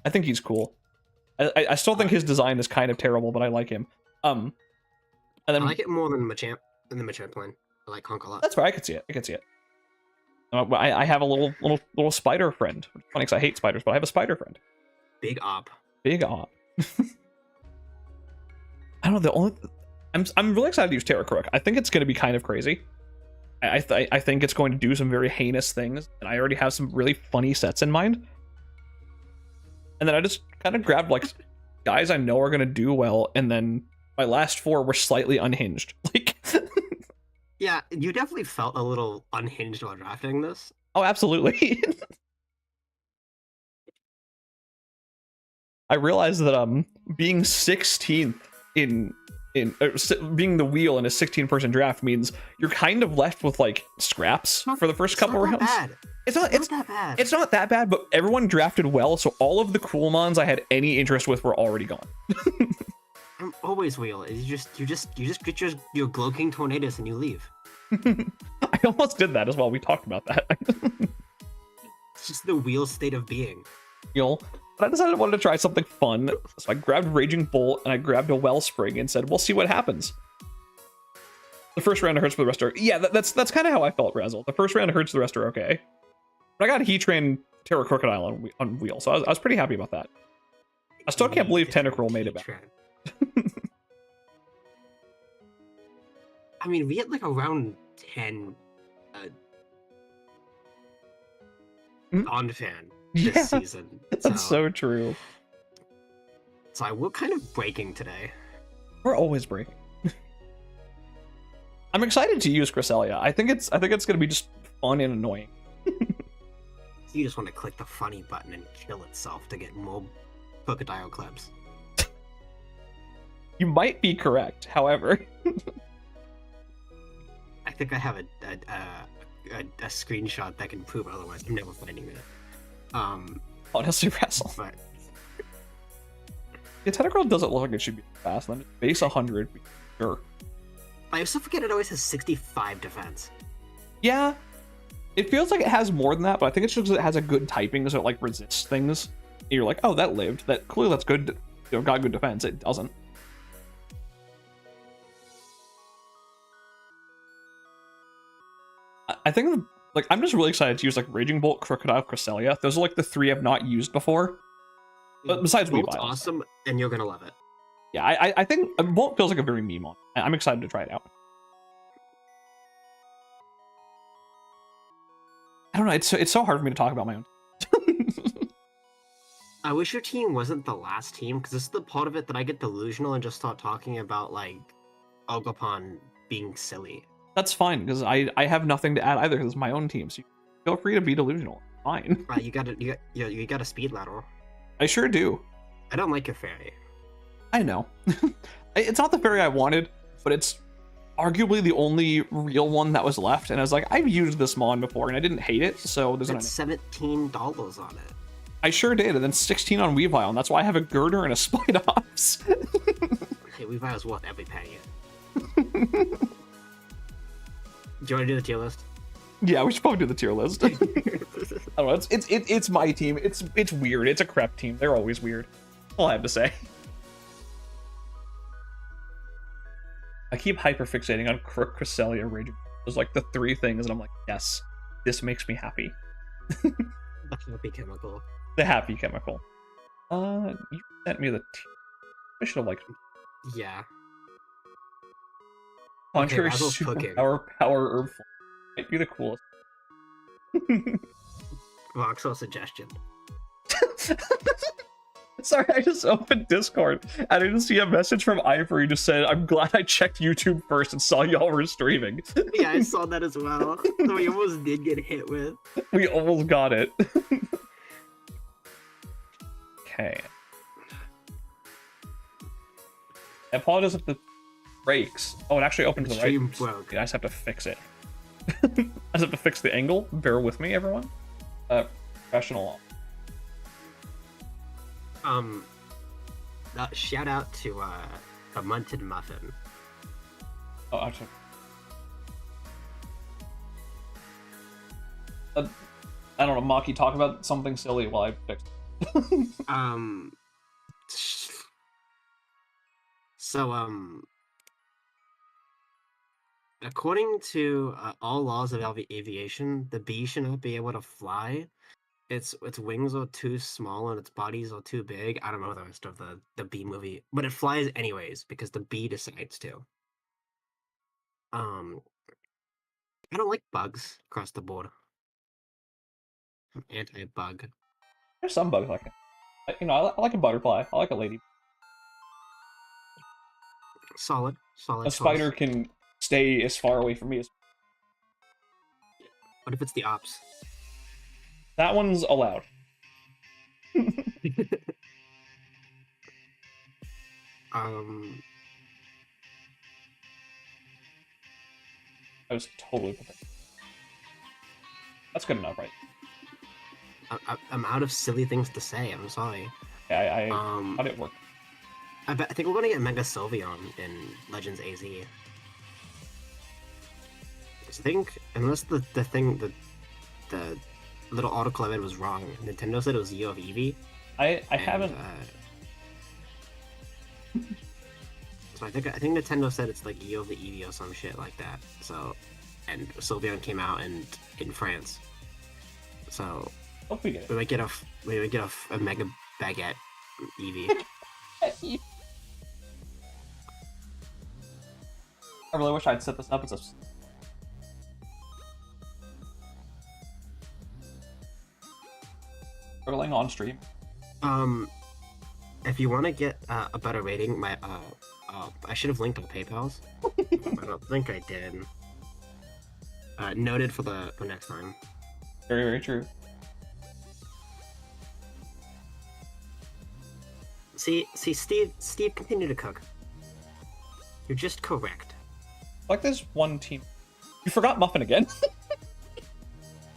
I think he's cool. I still think his design is kind of terrible, but I like him. And then I like it more than Machamp in the Machamp line. I like Conk a lot. That's right. I could see it. I have a little spider friend. Funny because I hate spiders, but I have a spider friend. Big op. I don't know. I'm really excited to use Terra Crook. I think it's going to be kind of crazy. I think it's going to do some very heinous things, and I already have some really funny sets in mind. And then I just kind of grabbed like guys I know are going to do well, and then my last 4 were slightly unhinged. Like, Yeah, you definitely felt a little unhinged while drafting this. oh, absolutely. I realized that being 16th in being the wheel in a 16-person draft means you're kind of left with like scraps for the first couple rounds. Bad. It's not that bad. It's not that bad, but everyone drafted well, so all of the cool mons I had any interest with were already gone. I'm always wheel. You just get your Glow-King Tornadoes and you leave. I almost did that as well. We talked about that. It's just the wheel state of being. You know, but I decided I wanted to try something fun, so I grabbed Raging Bolt and I grabbed a Wellspring and said, "We'll see what happens." The first round hurts, but the rest are that's kind of how I felt, Razzle. The first round hurts, the rest are okay. But I got Heatran, Terra Crocodile on wheel, so I was pretty happy about that. I still can't believe Tentacruel made it back. I mean, we had like around 10 on fan this season. That's so true. So we're kind of breaking today. We're always breaking. I'm excited to use Cresselia. I think it's gonna be just fun and annoying. You just want to click the funny button and kill itself to get more Crocodile Clubs. You might be correct, however. I think I have a screenshot that can prove otherwise. I'm never finding it. Honestly, Wrestle. But the Tentacruel doesn't look like it should be fast. Then base 100, sure. I also forget it always has 65 defense. Yeah, it feels like it has more than that, but I think it's just because it has a good typing, so it like resists things. And you're like, oh, that lived. That clearly that's good. You know, got good defense. It doesn't. I think like I'm just really excited to use like Raging Bolt, Crocodile, Cresselia. Those are like the 3 I've not used before. But besides Bolt's Weavile, awesome, and you're gonna love it. Yeah, I think Bolt feels like a very me mon. I'm excited to try it out. I don't know. It's so hard for me to talk about my own. I wish your team wasn't the last team, because this is the part of it that I get delusional and just start talking about like Ogerpon being silly. That's fine, because I have nothing to add either, because it's my own team. So feel free to be delusional. Fine. You got a speed lateral. I sure do. I don't like your fairy. I know. It's not the fairy I wanted, but it's arguably the only real one that was left. And I was like, I've used this mon before, and I didn't hate it, so there's $17 on it. I sure did, and then 16 on Weavile, and that's why I have a Girder and a Spidops. Hey, Weavile's worth every penny. Do you want to do the tier list? Yeah, we should probably do the tier list. I don't know. It's my team. It's weird. It's a crep team. They're always weird. All I have to say. I keep hyperfixating on Cresselia, Raging. There's like the 3 things, and I'm like, yes, this makes me happy. The happy chemical. The happy chemical. You sent me the. I should have liked. Yeah. Contrary okay, superpower power herb might be the coolest. Voxel suggestion. Sorry, I just opened Discord and I didn't see a message from Ivory just said, "I'm glad I checked YouTube first and saw y'all were streaming." Yeah, I saw that as well. So we almost did get hit with. We almost got it. Okay. I apologize if the breaks. Oh, it actually opened to the right. Broke. I just have to fix it. I just have to fix the angle. Bear with me, everyone. Professional. Shout out to a Munted Muffin. Oh, actually. I don't know, Maki, talk about something silly while I fix it. According to all laws of aviation, the bee should not be able to fly. Its wings are too small and its bodies are too big. I don't know the rest of the bee movie, but it flies anyways because the bee decides to. I don't like bugs across the board. I'm anti-bug. There's some bugs like it. You know, I like a butterfly. I like a lady. Solid A choice. spider can stay as far away from me as... What if it's the ops? That one's allowed. I was totally prepared. That's good enough, right? I'm out of silly things to say. I'm sorry. Yeah, how did it work? I think we're gonna get Mega Sylveon in Legends AZ. I think unless the little article I read was wrong, Nintendo said it was Year of Eevee. I haven't. So I think Nintendo said it's like Year of the Eevee or some shit like that. So, and Sylveon came out in France. So Hope we get it. we might get a Mega Baguette Eevee. I really wish I'd set this up as a... Struggling on stream. If you want to get a better rating, I should have linked all PayPal's. I don't think I did. Noted for the next time. Very, very true. See, Steve, continue to cook. You're just correct. Like this one team. You forgot Muffin again.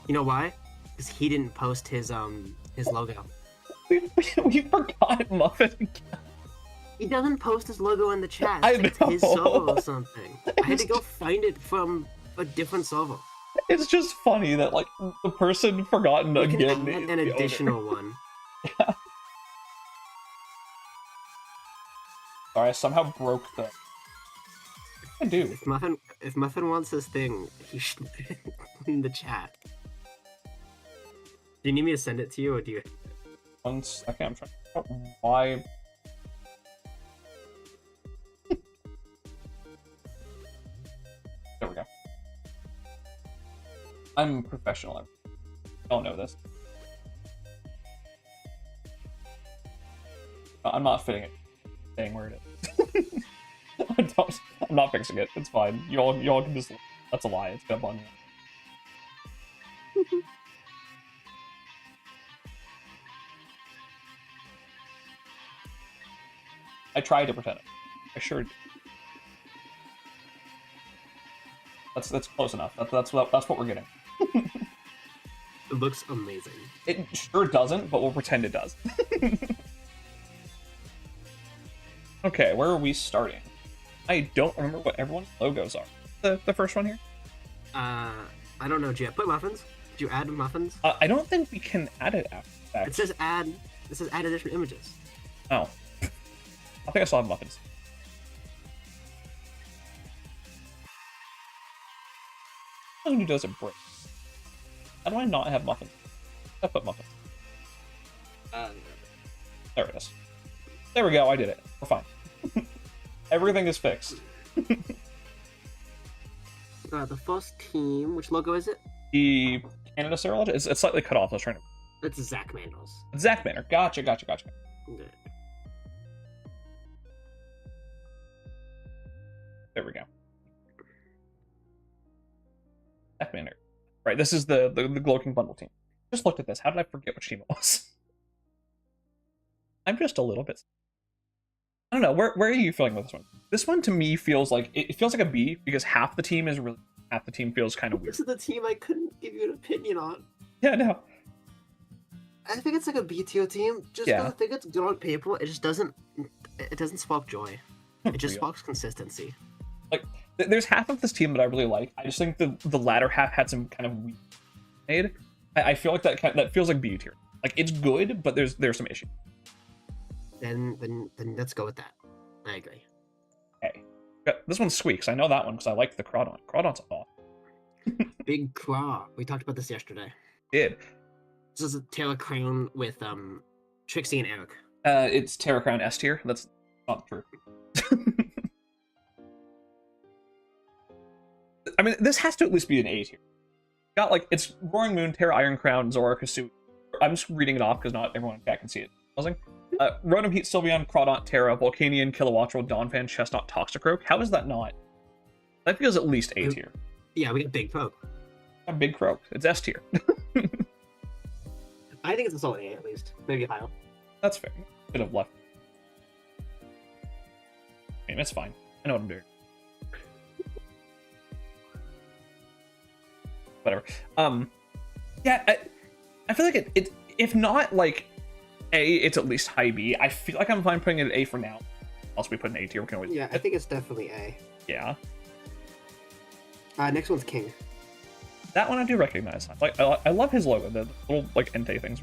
You know why? Because he didn't post his logo. we forgot Muffin again. He doesn't post his logo in the chat. I It's know. his server or something. I had to go find it from a different server. It's just funny that like the person forgotten We can again. add is an the owner. additional one. Yeah. Sorry, I somehow broke the... I do. If Muffin wants this thing, he should put it in the chat. Do you need me to send it to you, or do you? 1 second, I'm trying to figure out why... There we go. I'm professional. I don't know this. I'm not fitting it. Staying where it is. I'm not fixing it. It's fine. Y'all can just... That's a lie. It's gonna bug me. I tried to pretend it. I sure did. That's close enough. That's what we're getting. It looks amazing. It sure doesn't, but we'll pretend it does. Okay, where are we starting? I don't remember what everyone's logos are. The first one here? I don't know. Did you put muffins? Did you add muffins? I don't think we can add it after that. It says add additional images. Oh. I think I still have muffins. Who does a break? How do I not have muffins? I put muffins. There it is. There we go, I did it. We're fine. Everything is fixed. The first team, which logo is it? The Canada Serology? It's slightly cut off. I was trying to... It's Zach Mandels. Zach Manor. Gotcha. Okay. There we go. Zach Manor. Right, this is the Glow-King Bundle team. Just looked at this. How did I forget which team it was? I'm just a little bit... I don't know. Where are you feeling with this one? This one to me feels like... It feels like a B because half the team is really... Half the team feels kind of weird. This is the team I couldn't give you an opinion on. Yeah, no. I think it's like a B tier team. Just Yeah. I think it's good on paper. It just doesn't. It doesn't spark joy. It just Real. sparks consistency. Like, there's half of this team that I really like. I just think the latter half had some kind of weird made. I feel like that feels like B tier. Like, it's good, but there's some issues. Then let's go with that. I agree. Okay. This one squeaks. I know that one because I like the Crawdon. Crawdon's off. Big Claw. We talked about this yesterday. Did. This is a Taylor Crown with Trixie and Eric. It's Terra Crown S tier. That's not true. I mean, this has to at least be an A tier. Got like it's Roaring Moon, Terra Iron Crown, Zora, Kasui. I'm just reading it off because not everyone in chat can see it. Rotom Heat, Sylveon, Crawdont, Terra, Volcanion, Kilowattrel, Donphan, Chestnut, Toxicroak. How is that not? That feels at least A tier. Yeah, we got Big Croak. A Big Croak. It's S tier. I think it's a solid A at least. Maybe higher. That's fair. Could have left. I mean, it's fine. I know what I'm doing. Whatever. Yeah, I feel like it if not like A, it's at least high B. I feel like I'm fine putting it at A for now. Also, we put an A tier. We can always. Yeah, I think it's definitely A. Yeah. Next one's King. That one I do recognize. Like, I love his logo. The little like Entei things.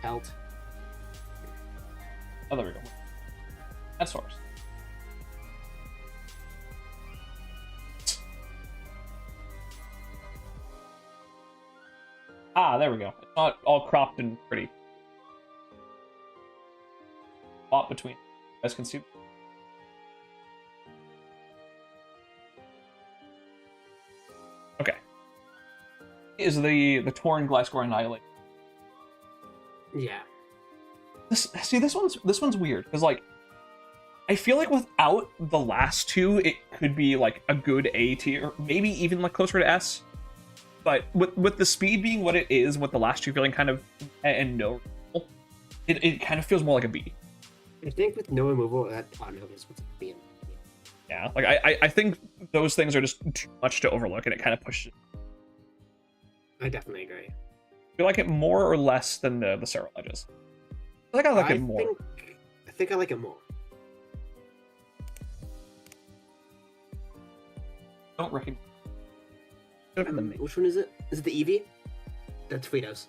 Pelt. Oh, there we go. That's source. Ah, there we go. It's not all cropped and pretty. Spot between. You guys can see. Okay. Is the Torn Gliscor Annihilate. Yeah. This one's weird because like I feel like without the last two it could be like a good A tier, maybe even like closer to S. But with the speed being what it is, with the last two feeling kind of and no, it kind of feels more like a B. I think with no removal, that automatically is what's a B. Yeah, like I think those things are just too much to overlook, and it kind of pushes it. I definitely agree. You like it more or less than the Serral Edges? I think I like it more. I think I like it more. Don't recognize. Which one is it? Is it the Eevee? That's Fritos.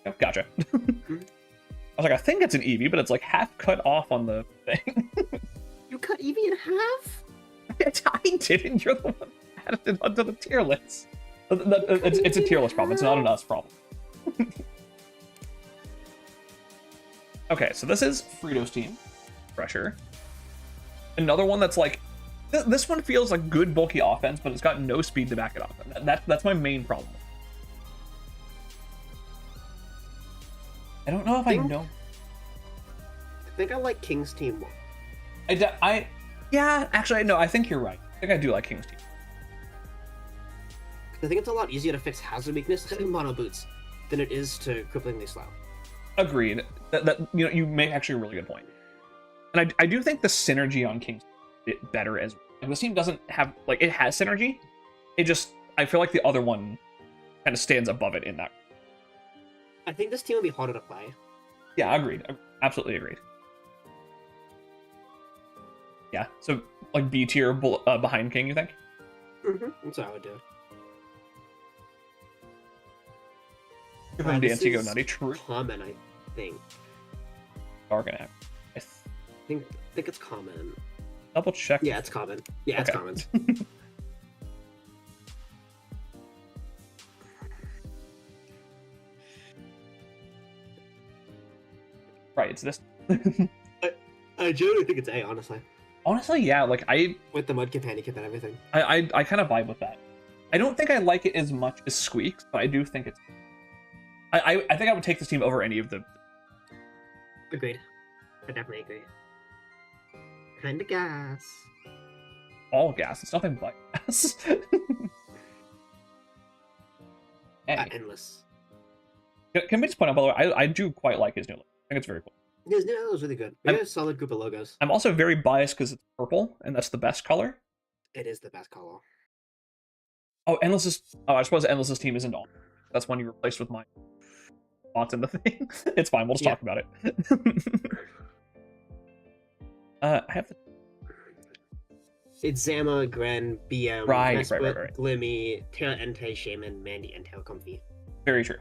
Oh, gotcha. I was like, I think it's an Eevee, but it's like half cut off on the thing. You cut Eevee in half? I didn't. You're the one that added it onto the tier list. It's a tier list problem. It's not an us problem. Okay, so this is Frito's team. Pressure. Another one that's like, this one feels like good bulky offense, but it's got no speed to back it up. That's my main problem. I don't know if I know. I think I like King's team more. Yeah, actually, no, I think you're right. I think I do like King's team. I think it's a lot easier to fix hazard weakness in mono boots than it is to cripplingly slow. Agreed. That you make actually a really good point. And I do think the synergy on King's team is better as well. Like, this team doesn't have like it has synergy. It just I feel like the other one kind of stands above it in that. I think this team would be harder to play. Yeah, agreed. Absolutely agreed. Yeah, so like B tier behind King, you think? Mm-hmm. That's what I would do. Give them Dancy go nutty. True. Common, I think. Are gonna have. I think it's common. Double check. Yeah, it's common. Yeah, okay. It's common. Right, it's this. I genuinely think it's A, honestly. Honestly, yeah, like with the Mudkip handicap and everything. I kind of vibe with that. I don't think I like it as much as Squeaks, but I do think it's. I think I would take this team over any of the. Agreed. I definitely agree. Kinda gas. All gas. It's nothing but gas. Hey. Endless. Can we just point out, by the way, I do quite like his new look. I think it's very cool. His new logo is really good. We got a solid group of logos. I'm also very biased because it's purple, and that's the best color. It is the best color. Oh, Endless's. Oh, I suppose Endless's team isn't on. That's one you replaced with mine. Spots in the thing. It's fine. We'll just talk about it. I have the. It's Zama, Gren, BM, right. Glimmy, Terra Entei, Shaman, Mandy, and Tail Comfy. Very true.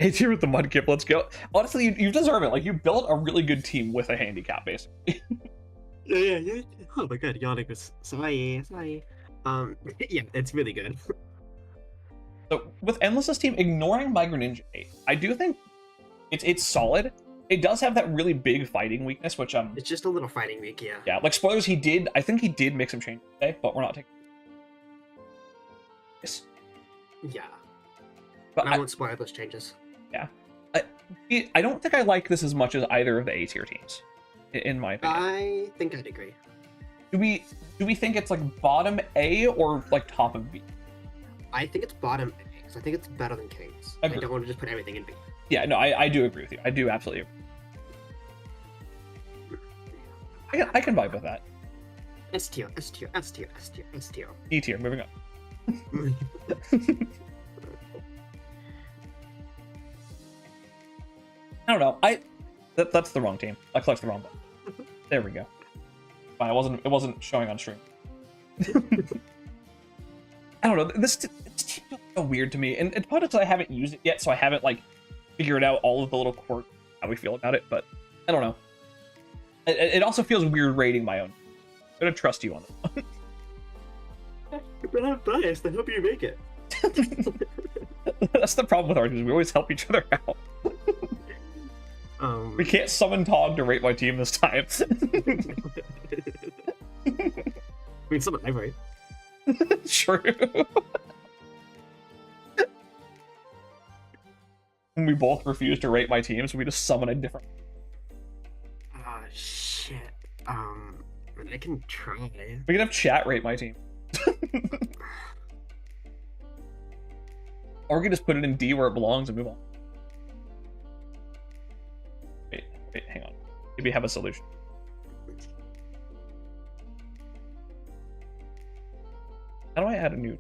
A tier with the Mudkip, let's go. Honestly, you deserve it. Like, you built a really good team with a handicap, basically. Yeah. Oh my god, yawning was... Sorry. Yeah, it's really good. So with Endless's team, ignoring Migrant Ninja 8, I do think it's solid. It does have that really big fighting weakness, which It's just a little fighting weak, yeah. yeah, like spoilers, I think he did make some changes today, but we're not taking this. Yeah. But I won't spoil those changes. Yeah. I don't think I like this as much as either of the A tier teams, in my opinion. I think I'd agree. Do we think it's like bottom A or like top of B? I think it's bottom A, because I think it's better than Kings. Agree. I don't want to just put everything in B. Yeah, no, I do agree with you. I do absolutely agree. I can vibe with that. S tier, S tier, S tier, S tier, S tier. E tier, moving up. I don't know. That's the wrong team. I clicked the wrong button. There we go. Fine, it wasn't showing on stream. I don't know. This team feels so weird to me, and it's probably because I haven't used it yet, so I haven't like figured out all of the little quirks, how we feel about it. But I don't know. It also feels weird rating my own. I'm gonna trust you on this one. But I'm biased. I hope you make it. That's the problem with our teams. We always help each other out. We can't summon Tog to rate my team this time. We summon I right? True. When we both refuse to rate my teams, we just summon a different. Ah, shit. I can try. We can have chat rate my team. Or we can just put it in D where it belongs and move on. Wait, hang on. Maybe have a solution. How do I add a new?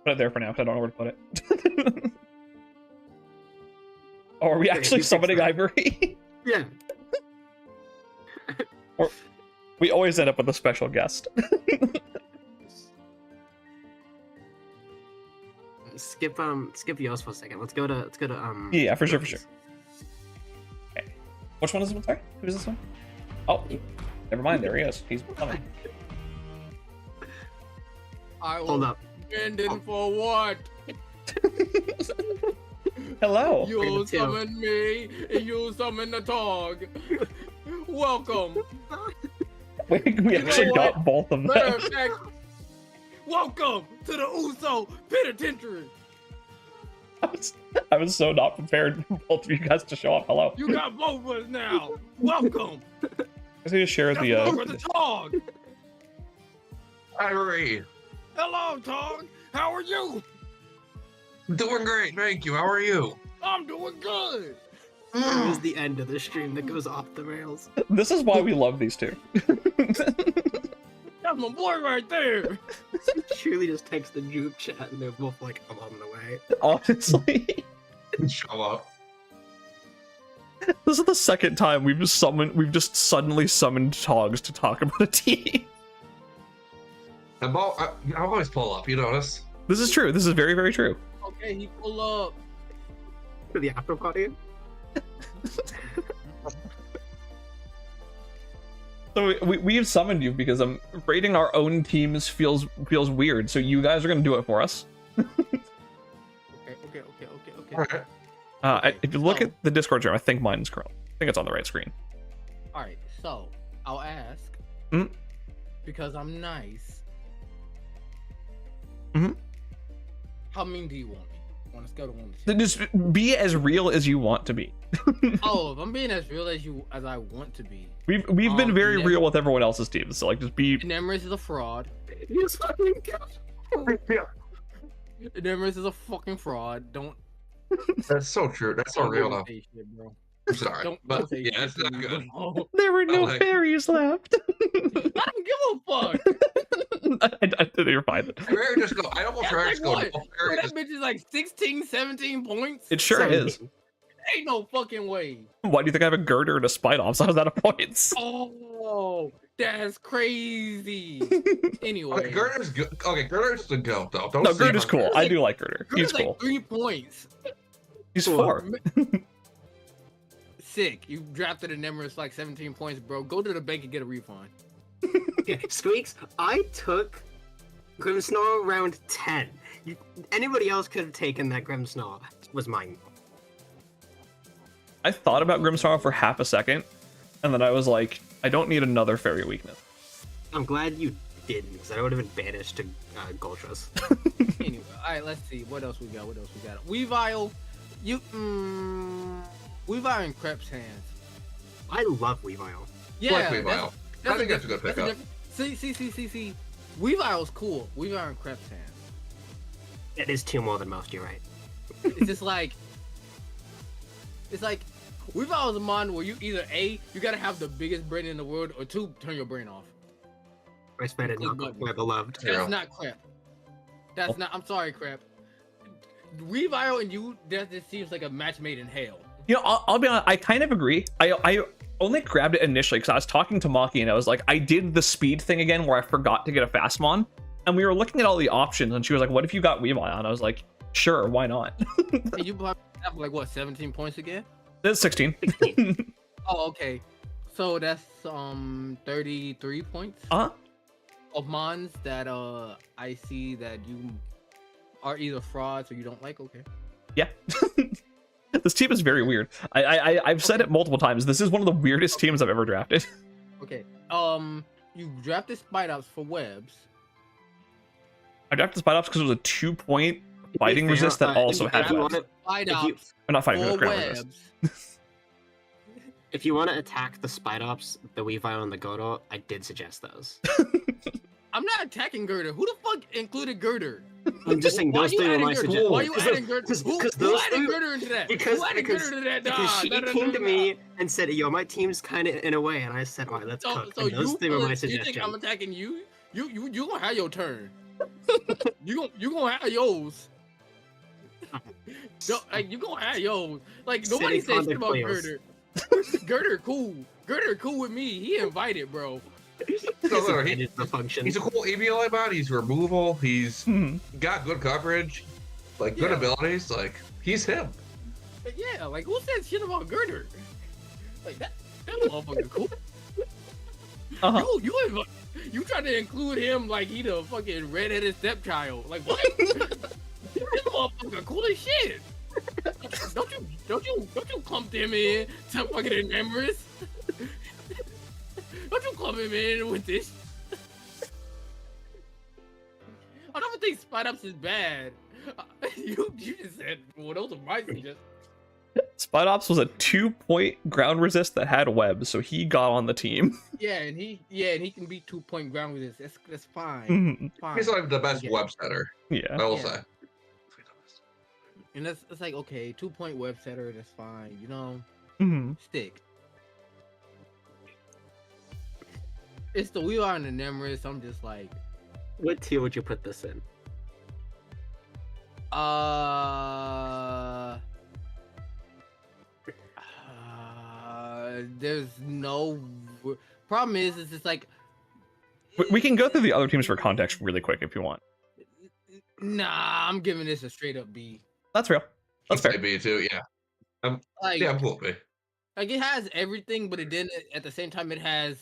Put it there for now, because I don't know where to put it. Oh, are we actually summoning Ivory? Yeah. We always end up with a special guest. Skip yours for a second. Let's go to Yeah, for sure. Okay. Which one is this one? Sorry? Who is this one? Oh, never mind. There he is. He's coming. Hold up. Standing for what? Hello. You summon me, and you summon the Tog. Welcome. We actually got both of them. Perfect. Welcome to the Uso Penitentiary. I was so not prepared for both of you guys to show up. Hello. You got both of us now. Welcome. I was going to share the Over the Tog. Ivory, Hello, Tog. How are you? doing great, thank you. How are you? I'm doing good. It was the end of the stream that goes off the rails. This is why we love these two. That's my boy right there. Truly just text the group chat and they're both like, I'm on the way. Honestly. Show up. This is the second time we've just suddenly summoned Togs to talk about a team. I always pull up, you notice? This is true. This is very, very true. Okay, he pull up. For the after party? So we've summoned you because rating our own teams feels weird. So you guys are gonna do it for us. Okay. Alright. If you look at the Discord channel, I think mine's current. I think it's on the right screen. All right, so I'll ask because I'm nice. How mean do you want me? On a scale of 1 to 10. Just be as real as you want to be. Oh, if I'm being as real as I want to be. We've been very real with everyone else's teams, so like just be. Nemris is a fraud. Yes, fucking Nemris is a fucking fraud. Don't. That's so true. That's so real though. say shit, bro. I'm sorry, Don't but say yeah, shit, it's not good. bro. There were no like- fairies left. I don't give a fuck. You're fine. Fairy just go. I almost That's Fairy like just go. what? No, Bro, Fairy that just, bitch is like 16, 17 points. It sure is. Ain't no fucking way. Why do you think I have a girder and a spite off? So how's that a points? Oh, that's crazy. Anyway, okay, Girder's good. Okay, Girder's the goat though. Don't No, see Girder's him. cool. I do like Girder. He's Girder's like cool. 3 points. He's 4. sick. You drafted a Nemesis like 17 points, bro. Go to the bank and get a refund. Squeaks, I took Grimmsnarl round 10. Anybody else could have taken that Grimmsnarl. It was mine. I thought about Grimmsnarl for half a second, and then I was like, I don't need another fairy weakness. I'm glad you didn't, because I would have been banished to Goltras. Anyway, alright, let's see. What else we got? Weavile. Weavile in Crep's hands. I love Weavile. Yeah, Like Weavile. I think that's a good pickup. See. Weavile's cool. Weavile in Crep's hands. It is 2 more than most, you're right. It's just like... It's like... Weavile is a mon where you either A, you gotta have the biggest brain in the world, or 2, turn your brain off. Respect it, not my beloved. That's not Crep. That's not... I'm sorry, Crep. Weavile and you, that just seems like a match made in hell. You know, I'll be honest, I kind of agree. I only grabbed it initially because I was talking to Maki and I was like, I did the speed thing again where I forgot to get a Fastmon. And we were looking at all the options and she was like, what if you got Weavile? And I was like, sure, why not? And you have like, what, 17 points again? It's 16. Oh, okay. So that's 33 points Uh-huh. of mons that I see that you are either frauds or you don't like. Okay. Yeah. This team is very weird. I've said it multiple times. This is one of the weirdest teams I've ever drafted. Okay. You drafted Spidops for webs. I drafted Spidops because it was a 2-point fighting resist that also had webs. Spidops Or not fighting for resist. webs. If you want to attack the Spidops, the Weavile, and the Godot, I did suggest those. I'm not attacking Girder. Who the fuck included Girder? I'm just saying those 3 were my suggestions. Why are you adding Girder? Who added Girder into that? Because Girder into that? Because she came to me and said, yo, my team's kind of in a way, and I said, all right, let's cook. So And those 3 were my you suggestions. think I'm attacking you? You gonna have your turn. you gonna have yours. Like, you gonna have yours. Like, nobody said shit about Girder. Girder cool with me. He invited, bro. So, The function. he's a cool EBLI bot. He's removal. He's got good coverage, like good abilities. Like he's him. But yeah, like who said shit about Girder? Like that motherfucker cool. Uh-huh. You tried to include him like he the fucking redheaded stepchild. Like what? This motherfucker cool as shit. Don't you clump him in to fucking Emerus? Don't you clump him in with this? I don't think Spidops is bad. You just said, well, those are my suggestions. Spidops was a 2-point ground resist that had webs, so he got on the team. Yeah, and he can be 2-point ground with this. That's fine. Fine. He's like the best web setter. Yeah. I will say. And it's like, okay, 2-point web setter, that's fine, you know. Stick. It's the Weavile and the Nemesis. I'm just like, What tier would you put this in? There's no problem. Is it's like We can go through the other teams for context really quick if you want. nah. I'm giving this a straight up B. That's real. That's fair. B too. Yeah. I'm cool with B. Like it has everything, but it didn't. At the same time, it has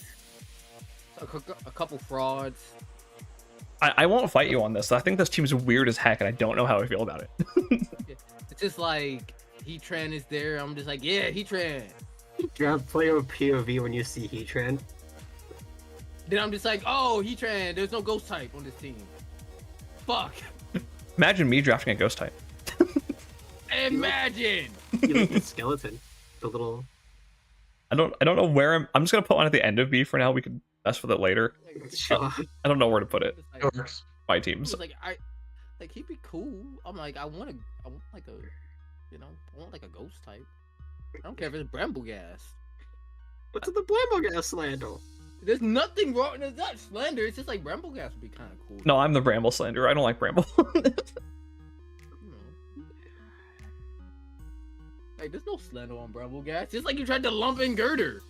a couple frauds. I won't fight you on this. I think this team's weird as heck, and I don't know how I feel about it. It's just like Heatran is there. I'm just like, yeah, Heatran. You have player POV when you see Heatran. Then I'm just like, oh, Heatran. There's no ghost type on this team. Fuck. Imagine me drafting a ghost type. Imagine. You like the skeleton, the little. I don't know where I'm just gonna put one at the end of B for now. We can mess with it later. Sure. I don't know where to put it. Like, It works. My teams. like he'd be cool. I'm like, I want like a, I want like a ghost type. I don't care if it's Brambleghast. What's in the Brambleghast slander? There's nothing wrong. There's not slander. It's just like Brambleghast would be kind of cool. No, I'm the Bramble Slender. I don't like Bramble. Like, there's no slander on Brambleghast. Just like you tried to lump in Girder.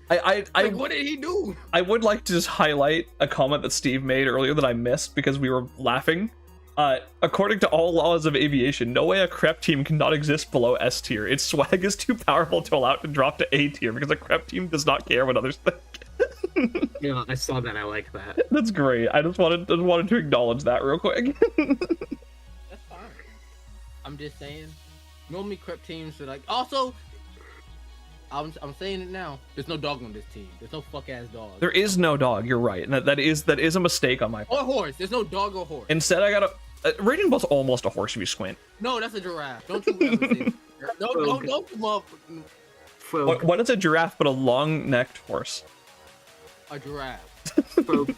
Like, what did he do? I would like to just highlight a comment that Steve made earlier that I missed because we were laughing. According to all laws of aviation, no way a Crep team cannot exist below S tier. Its swag is too powerful to allow it to drop to A tier because a Crep team does not care what others think. Yeah, I saw that. I like that. That's great. I just wanted to acknowledge that real quick. That's fine. I'm just saying. Normally, Crep teams are like. Also, I'm saying it now. There's no dog on this team. There's no fuck ass dog. There is no dog. You're right, and that is a mistake on my part. Or horse. There's no dog or horse. Instead, I got a Raging Bull's almost a horse if you squint. No, that's a giraffe. Don't you ever say that. Don't come up. What is a giraffe but a long-necked horse? A giraffe. Folk.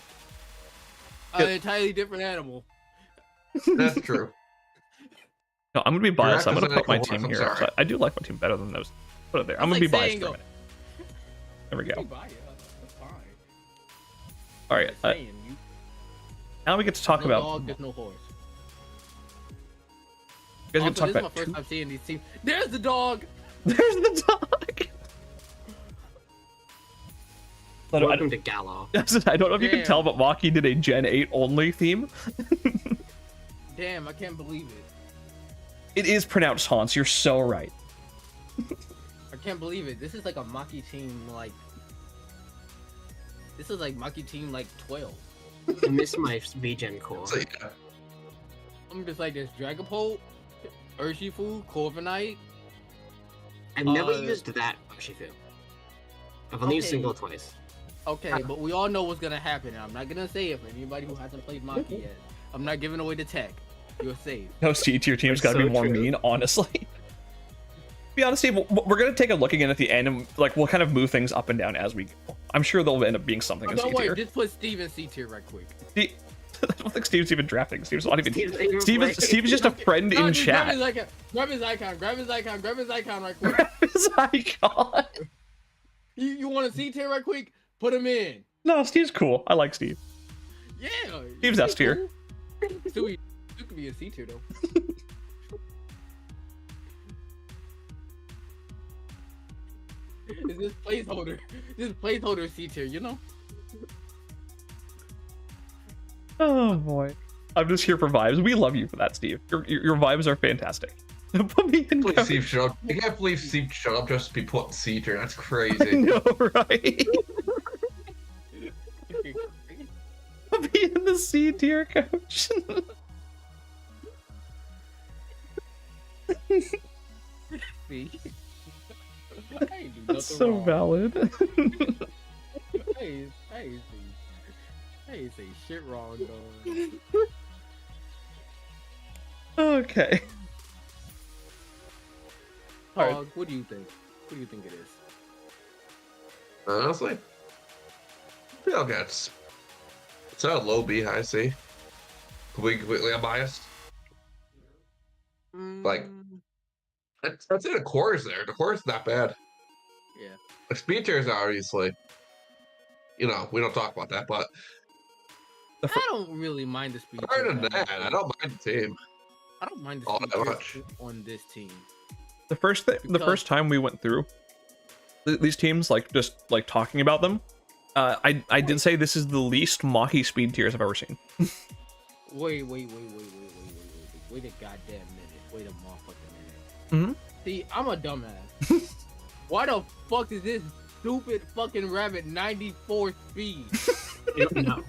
An entirely different animal. That's true. No, I'm gonna be biased. I'm Giraffe gonna is put my like a team horse, here. I'm sorry. I do like my team better than those. Put it there. I'm That's gonna be like biased for a saying minute. There we You go. buy it. That's fine. All right. Just saying, Now we get to talk no about. dog, there's no horse. You guys Also, get to talk this is my about. first time seeing these teams. There's the dog. There's the dog. Welcome to Gallo. I don't know if you can Damn. tell, but Maki did a Gen 8 only theme. Damn, I can't believe it. It is pronounced Hans. You're so right. I can't believe it. This is like a Maki team, like. This is like Maki team, like 12. I miss my VGen core. So, yeah. I'm just like this Dragapult, Urshifu, Corviknight. I've never Uh, used that Urshifu. I've only used Okay. single twice. Okay, but we all know what's gonna happen. And I'm not gonna say it for anybody who hasn't played Maki yet. I'm not giving away the tech. You're safe. No, C tier team's That's got to be so more true. mean, honestly. Be honest, Steve, we're gonna take a look again at the end, and like we'll kind of move things up and down as we go. I'm sure they'll end up being something in C Don't worry, tier. just put Steve in C tier right quick. I don't think Steve's even drafting. Steve's not even. Steve's not even Steve's just a friend No, in just grab chat. his icon. Grab his icon. Grab his icon. Grab his icon right quick. Grab his icon. You want a C tier right quick? Put him in. No, Steve's cool. I like Steve. Yeah. Steve's S tier. So you could be a C tier though. Is this placeholder? This placeholder C tier, you know? Oh boy. I'm just here for vibes. We love you for that, Steve. Your vibes are fantastic. Put me in. Please, Steve, shut up. I can't believe Steve shut up just to be put in C tier. That's I crazy. know, right? Put me in the C tier, coach. See? I ain't do That's nothing so wrong. valid. I ain't say shit wrong, dog. Okay. All right. Dog, what do you think? What do you think it is? Honestly, I feel like it's a low B, high C. Completely unbiased. Like- I'd say the core is there. The core is not bad. Yeah. The speed tiers are obviously, we don't talk about that, but I don't really mind the speed. other tier than that much. that, I don't mind the team. I don't mind the all speed that tier much. on this team. The first time we went through these teams, like just like talking about them, I did say this is the least Maki speed tiers I've ever seen. Wait a goddamn minute. Wait a motherfucking minute. Mhm. See, I'm a dumbass. Why the fuck is this stupid fucking rabbit 94 speed? I don't know.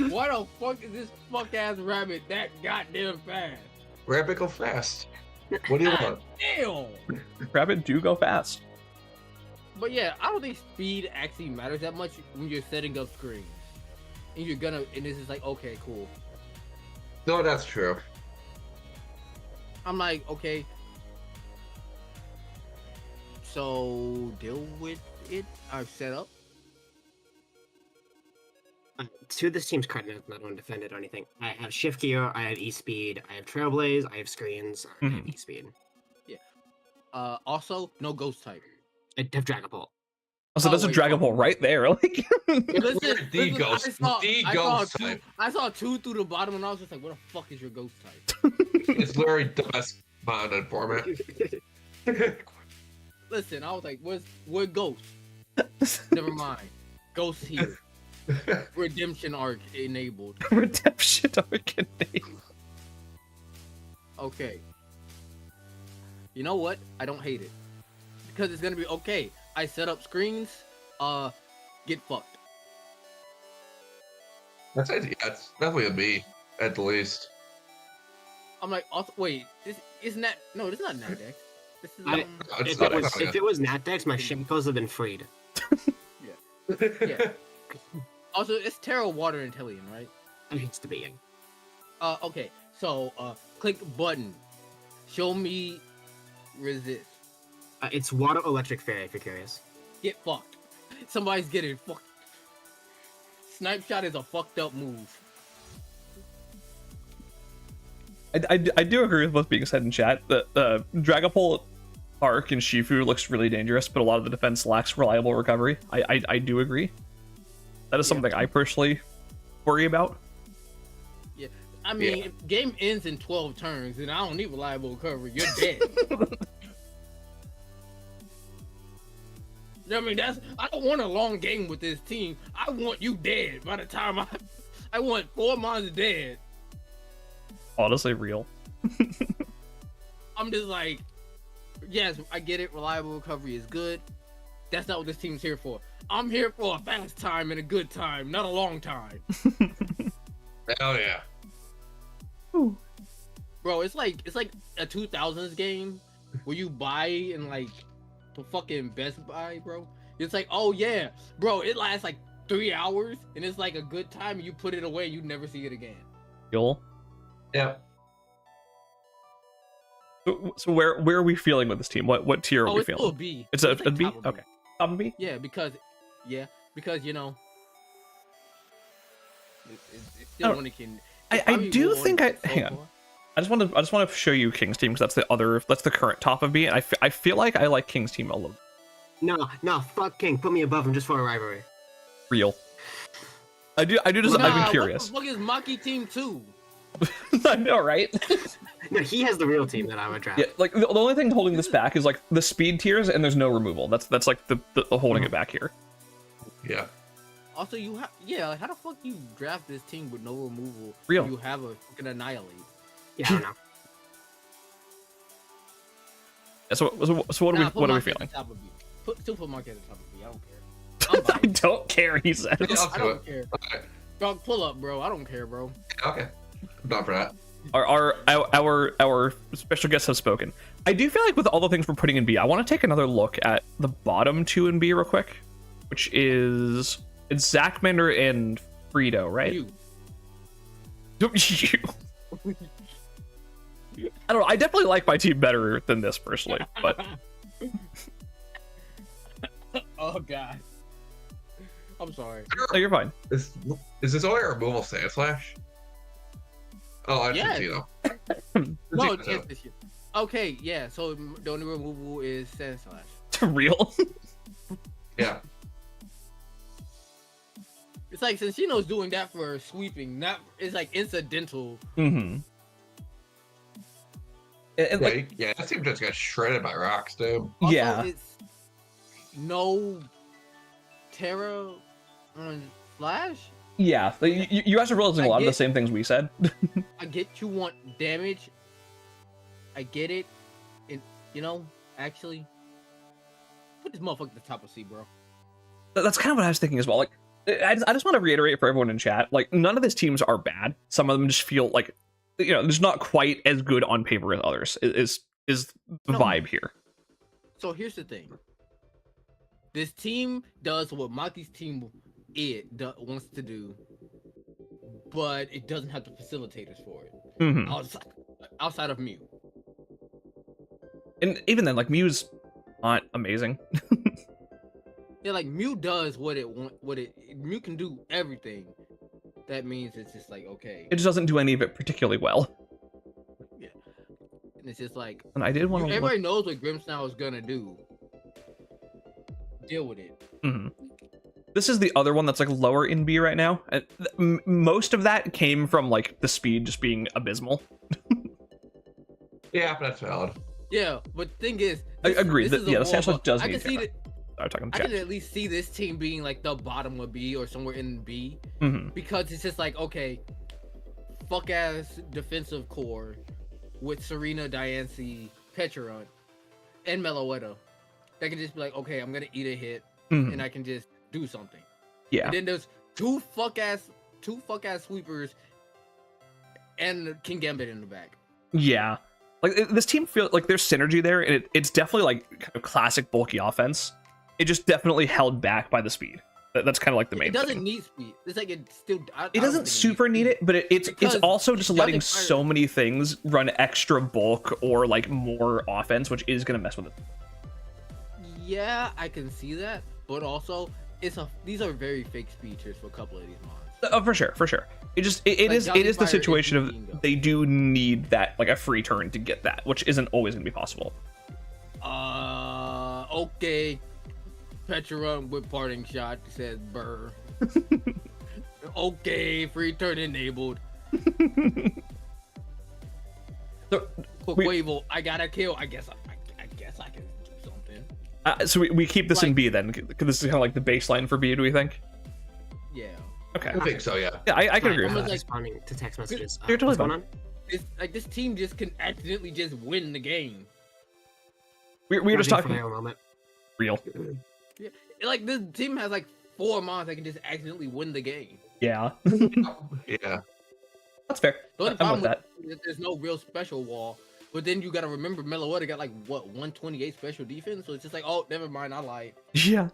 Why the fuck is this fuck ass rabbit that goddamn fast? Rabbit go fast. What do you want? Damn! Rabbit do go fast. But yeah, I don't think speed actually matters that much when you're setting up screens. And this is like, okay, cool. No, that's true. I'm like, okay. So deal with it. I've set up. To this team's credit, I don't want to defend it or anything. I have shift gear, I have e-speed, I have trailblaze, I have screens, I have Mhm. e-speed. Also, no ghost type. I have Dragon Ball. Also, Oh, that's a wait, Dragon oh. Ball right there. Like, Listen, The ghost- the ghost type. I saw two through the bottom, and I was just like, "What the fuck is your ghost type?" It's literally the best mounted format. Listen, I was like, "Where's ghost?" Never mind, ghost here. Redemption arc enabled. Redemption arc enabled. Okay. You know what? I don't hate it. Because it's gonna be okay. I set up screens, get fucked. That's yeah, it's definitely a B at the least. I'm like, also, wait, this isn't that? No, this is not Natdex. This is If it was Natdex, my shackles have been freed. yeah. Also, it's Terra Water and Intellion, right? It needs to be. Okay. So, click button. Show me resist. It's Water Electric Fairy, if you're curious. Get fucked. Somebody's getting fucked. Snipe shot is a fucked up move. I do agree with what's being said in chat. The Dragapult arc in Shifu looks really dangerous, but a lot of the defense lacks reliable recovery. I do agree. That is something I personally worry about. Yeah, I mean, if game ends in 12 turns, and I don't need reliable recovery. You're dead. I mean, I don't want a long game with this team. I want you dead by the time I want 4 mons dead. Honestly, real. I'm just like, yes, I get it. Reliable recovery is good. That's not what this team's here for. I'm here for a fast time and a good time, not a long time. Hell yeah. Ooh. Bro, it's like a 2000s game where you buy in like the fucking Best Buy, bro. It's like, oh yeah, bro, it lasts like 3 hours and it's like a good time. And you put it away, you never see it again. Real. Yeah. So where are we feeling with this team? What tier are we it's feeling? still a B. It's a like B? top of Okay. Top of B? Yeah, because you know, it's still one that can. I do think hang on. I just want to show you King's team because that's the current top of B, and I feel like I like King's team a little. No, fuck King. Put me above him just for a rivalry. Real. I do just I've been curious. What the fuck is Maki team 2? I know, right? No, he has the real team that I would draft. Yeah, like the only thing holding this back is like the speed tiers, and there's no removal. That's like the holding it back here. Yeah. Also, like, how the fuck you draft this team with no removal? Real. You have a fucking annihilate. Yeah, I don't know. Yeah, so what are we feeling? Still put Mark at the top of B. I don't care. I don't care. He says. Yeah, I don't care. Okay. Dog, pull up, bro. I don't care, bro. Okay. I'm down for that. Our special guests have spoken. I do feel like with all the things we're putting in B, I want to take another look at the bottom 2 in B real quick, which is it's Zachmander and Frito, right? You. I don't know. I definitely like my team better than this personally, but Oh god. I'm sorry. no, you're fine. Is this only a removal Sand Slash? Oh, I Yeah. see though. No, it's this shit. Okay, yeah. So the only removal is Sand Slash. Real. Yeah. It's like Sensino's doing that for sweeping, it's like incidental. Mm-hmm. And like, Yeah, that team just got shredded by rocks, dude. Also, yeah. It's no Terra on Flash. Yeah, like, you guys are realizing a lot of the same things we said. I get you want damage. I get it. And, actually, put this motherfucker at the top of C, bro. That's kind of what I was thinking as well. Like, I just want to reiterate for everyone in chat, like, none of these teams are bad. Some of them just feel like, there's not quite as good on paper as others, is the vibe here. So here's the thing. This team does what Maki's team wants to do, but it doesn't have the facilitators for it. Mm-hmm. Outside of Mew. And even then, like, Mew's not amazing. Yeah, like Mew does what it Mew can do everything. That means it's just like, okay. It just doesn't do any of it particularly well. Yeah. And it's just like, and I did want to everybody knows what Grimmsnarl is gonna do. Deal with it. Mm-hmm. This is the other one that's like lower in B right now. Most of that came from like the speed just being abysmal. Yeah, but that's valid. Yeah, but the thing is, I agree. The Sand Slash does I need can see Terra. that. I'm talking I chat. can at least see this team being like the bottom of B or somewhere in B, because it's just like, okay, fuck ass defensive core with Serena, Diancie, Petra, and Meloetta. They can just be like, okay, I'm gonna eat a hit, and I can just do something. Yeah. And then there's two fuck ass sweepers and King Gambit in the back. Yeah. Like this team feels like there's synergy there, and it's definitely like kind of classic bulky offense. It just definitely held back by the speed. That's kind of like the main It doesn't thing. need speed. It's like it still. It doesn't super need it, but it's Because also just it letting doesn't so many things run extra bulk or like more offense, which is gonna mess with it. Yeah, I can see that, but also these are very fake features for a couple of these mods. Oh, for sure. It Like, is Johnny the Fire situation is of Bingo. they do need that like a free turn to get that, which isn't always gonna be possible. Okay. Petra with parting shot says burr. Okay, free turn enabled. So Quavo, I got a kill. I guess I can do something. so we keep this in Like- B then, because this is kind of like the baseline for B. Do we think? Yeah. Okay. I think so, yeah. Yeah, I can agree with I'm almost that. like- responding to text messages. You're totally What's going fine. on? It's like this team just can accidentally just win the game. We were just Pausing talking for a moment. real. Like this team has like 4 mods that can just accidentally win the game. Yeah, Yeah. that's fair. The only I'm problem with that. with it is there's no real special wall. But then you gotta remember Meloetta got like what 128 special defense, so it's just like, oh, never mind, I lied. Yeah.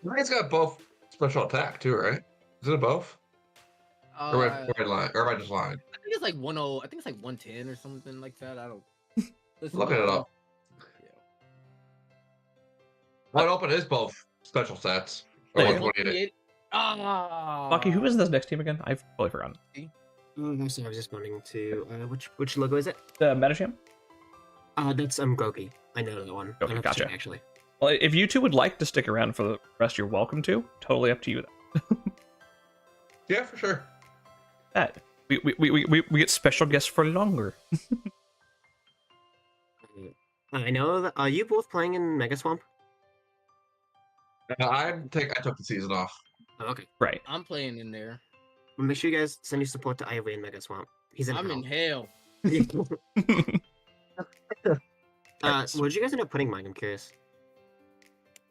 Ryan's got both special attack too, right? Is it both? Or I am I lying? Or am I just lying? think it's like 10. I think it's like 110 or something like that. I don't. Looking it up. Yeah. Wide open is both special sets. Or Yeah. 128. Ah. Bucky, who is this next team again? I've totally forgotten. I'm sorry, I was responding to which logo is it? The Metasham? That's Goki. I know that one. Okay, I have to gotcha. check, actually. Well, if you two would like to stick around for the rest, you're welcome to. Totally up to you. Yeah, for sure. That we get special guests for longer. I know that. Are you both playing in Mega Swamp? I took the season off. Oh, okay. Right. I'm playing in there. Well, make sure you guys send your support to Ivory in Mega Swamp. He's in I'm in hell. hell. What did you guys end up putting mine? I'm curious.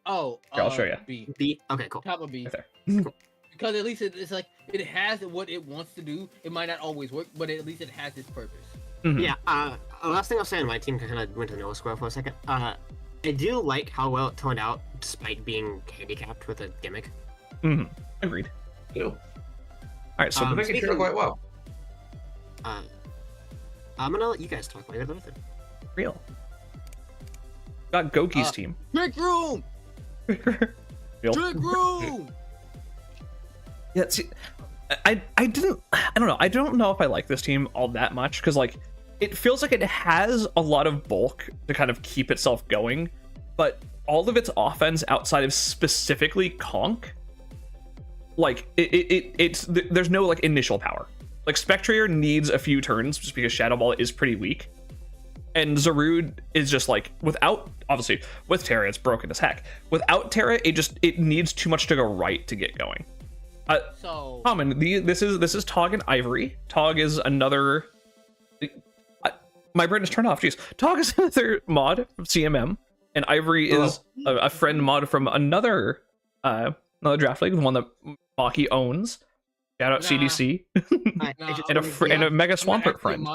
Oh, Here, I'll show ya. B. B. Okay, cool. Top of B. Right there. Because at least it's like it has what it wants to do. It might not always work, but at least it has its purpose. Mhm. Yeah. Last thing I'll say on my team, kind of went to Noah Square for a second. I do like how well it turned out, despite being handicapped with a gimmick. Mhm. Agreed. Ew. All right, so I'm making sure speaking- quite well. I'm gonna let you guys talk about it. real. Got Goki's Uh, team. Trick room. Real. Trick room. Yeah, see, I don't know. I don't know if I like this team all that much because like it feels like it has a lot of bulk to kind of keep itself going, but all of its offense outside of specifically Conk, like there's no like initial power. Like Spectrier needs a few turns just because Shadow Ball is pretty weak. And Zarude is just like without, obviously with Terra it's broken as heck. Without Terra, it needs too much to go right to get going. So Common. This is Tog and Ivory. Tog is another. My brain is turned off. Jeez. Tog is another mod from CMM, and Ivory is a friend mod from another draft league, the one that Maki owns. Shout out Nah. CDC and a Mega Swampert friend.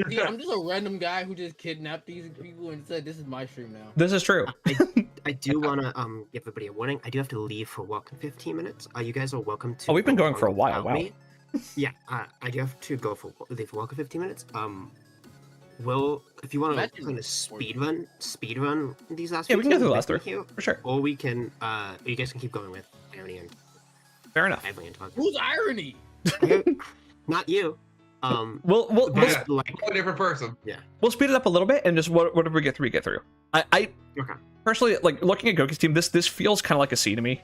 See, I'm just a random guy who just kidnapped these people and said, "This is my stream now." This is true. I do want to give everybody a warning. I do have to leave for work in 15 minutes. You guys are welcome to. Oh, we've been go going for a on while, without wow. me. Yeah, I do have to go leave for work in 15 minutes. If you want to Imagine- kind of speed run these last. Yeah, few we can go teams, through the I last think three here, for sure. or we can. You guys can keep going with Irony and Fair enough. Ivory and Tog. Who's irony? Not you. We'll Yeah. Like, A different person. we'll speed it up a little bit and just whatever we get through, we get through. I okay. personally like looking at Goki's team. This feels kind of like a C to me.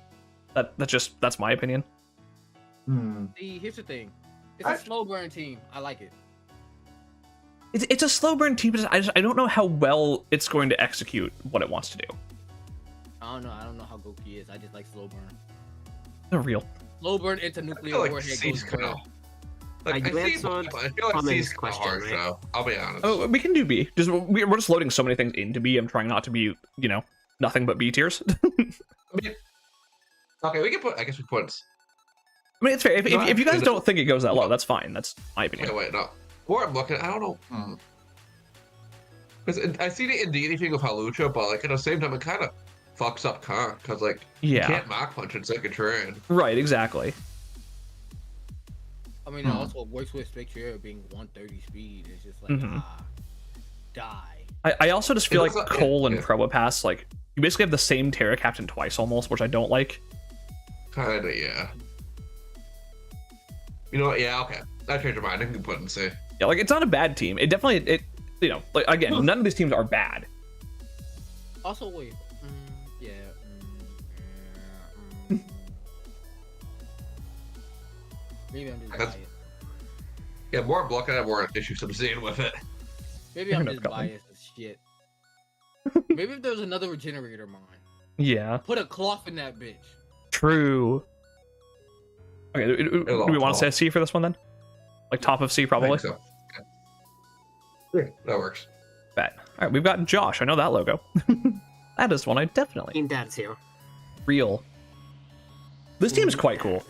That's my opinion. See, here's the thing. It's a slow burn team. I like it. It's a slow burn team, but I don't know how well it's going to execute what it wants to do. I don't know how Goki is. I just like slow burn. They're real. Slow burn into I nuclear feel like warhead C's goes kind well. of. Like, I I glanced on feel like Common's C's kind of question, harsh, right? though. I'll be honest. Oh, we can do B. We're just loading so many things into B. I'm trying not to be, nothing but B tiers. I mean, okay, we can put. I guess we put. I mean, it's fair. If you guys don't think it goes that low, that's fine. That's my opinion. Okay, wait, no. Where I'm looking, I don't know. Because I see the Indeedee thing with Halucha, but like at the same time, it kind of fucks up Khan because like you Yeah. can't mock punch in second train. Right. Exactly. I mean, it also works with Spectre being 130 speed. It's just like, die. I also just feel It like looks like- Cole and yeah. Probopass, like you basically have the same Terra Captain twice almost, which I don't like. Kinda, yeah. You know what? Yeah, okay. I changed my mind. I can put in C. Yeah, like it's not a bad team. It definitely like again, none of these teams are bad. Also, wait. Yeah. Maybe I'm just That's- biased. Yeah, more I'm looking at, more issues I'm seeing with it. Maybe I'm Fair just enough, Colin. biased as shit. Maybe if there was another regenerator mine, Yeah. put a cloth in that bitch. True. Okay, do we want to say C for this one then? Like top of C I probably. think so. Okay. Yeah, that works. Bet. All right, we've got Josh. I know that logo. That is one I definitely Team Dad's here. real. This team is quite cool.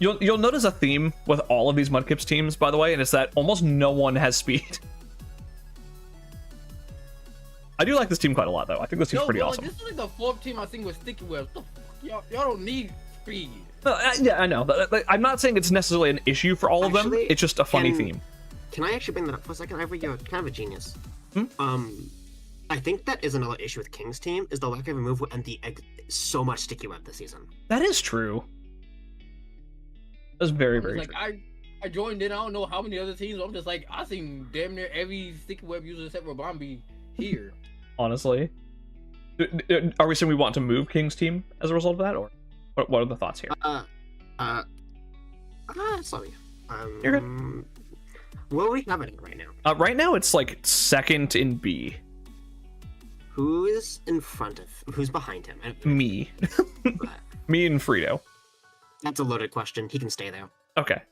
You'll notice a theme with all of these Mudkips teams, by the way, and it's that almost no one has speed. I do like this team quite a lot, though. I think this team's pretty bro, awesome. This is like the fourth team I think with sticky webs. What the fuck? Y'all don't need speed. Yeah, I know. But, like, I'm not saying it's necessarily an issue for all of them. Actually, It's just a funny can- theme. Can I actually bring that up for a second? I think you're kind of a genius. Hmm? I think that is another issue with King's team is the lack of a move and so much sticky web this season. That is true. That's very, very Like true. I joined in. I don't know how many other teams. I'm just like I seen damn near every sticky web user except for Bombi here. Honestly. Are we saying we want to move King's team as a result of that, or what are the thoughts here? Sorry. You're good. What are we having it right now? Right now, it's like second in B. Who is in front of? Who's behind him? Me. Me and Frito. That's a loaded question. He can stay there. Okay.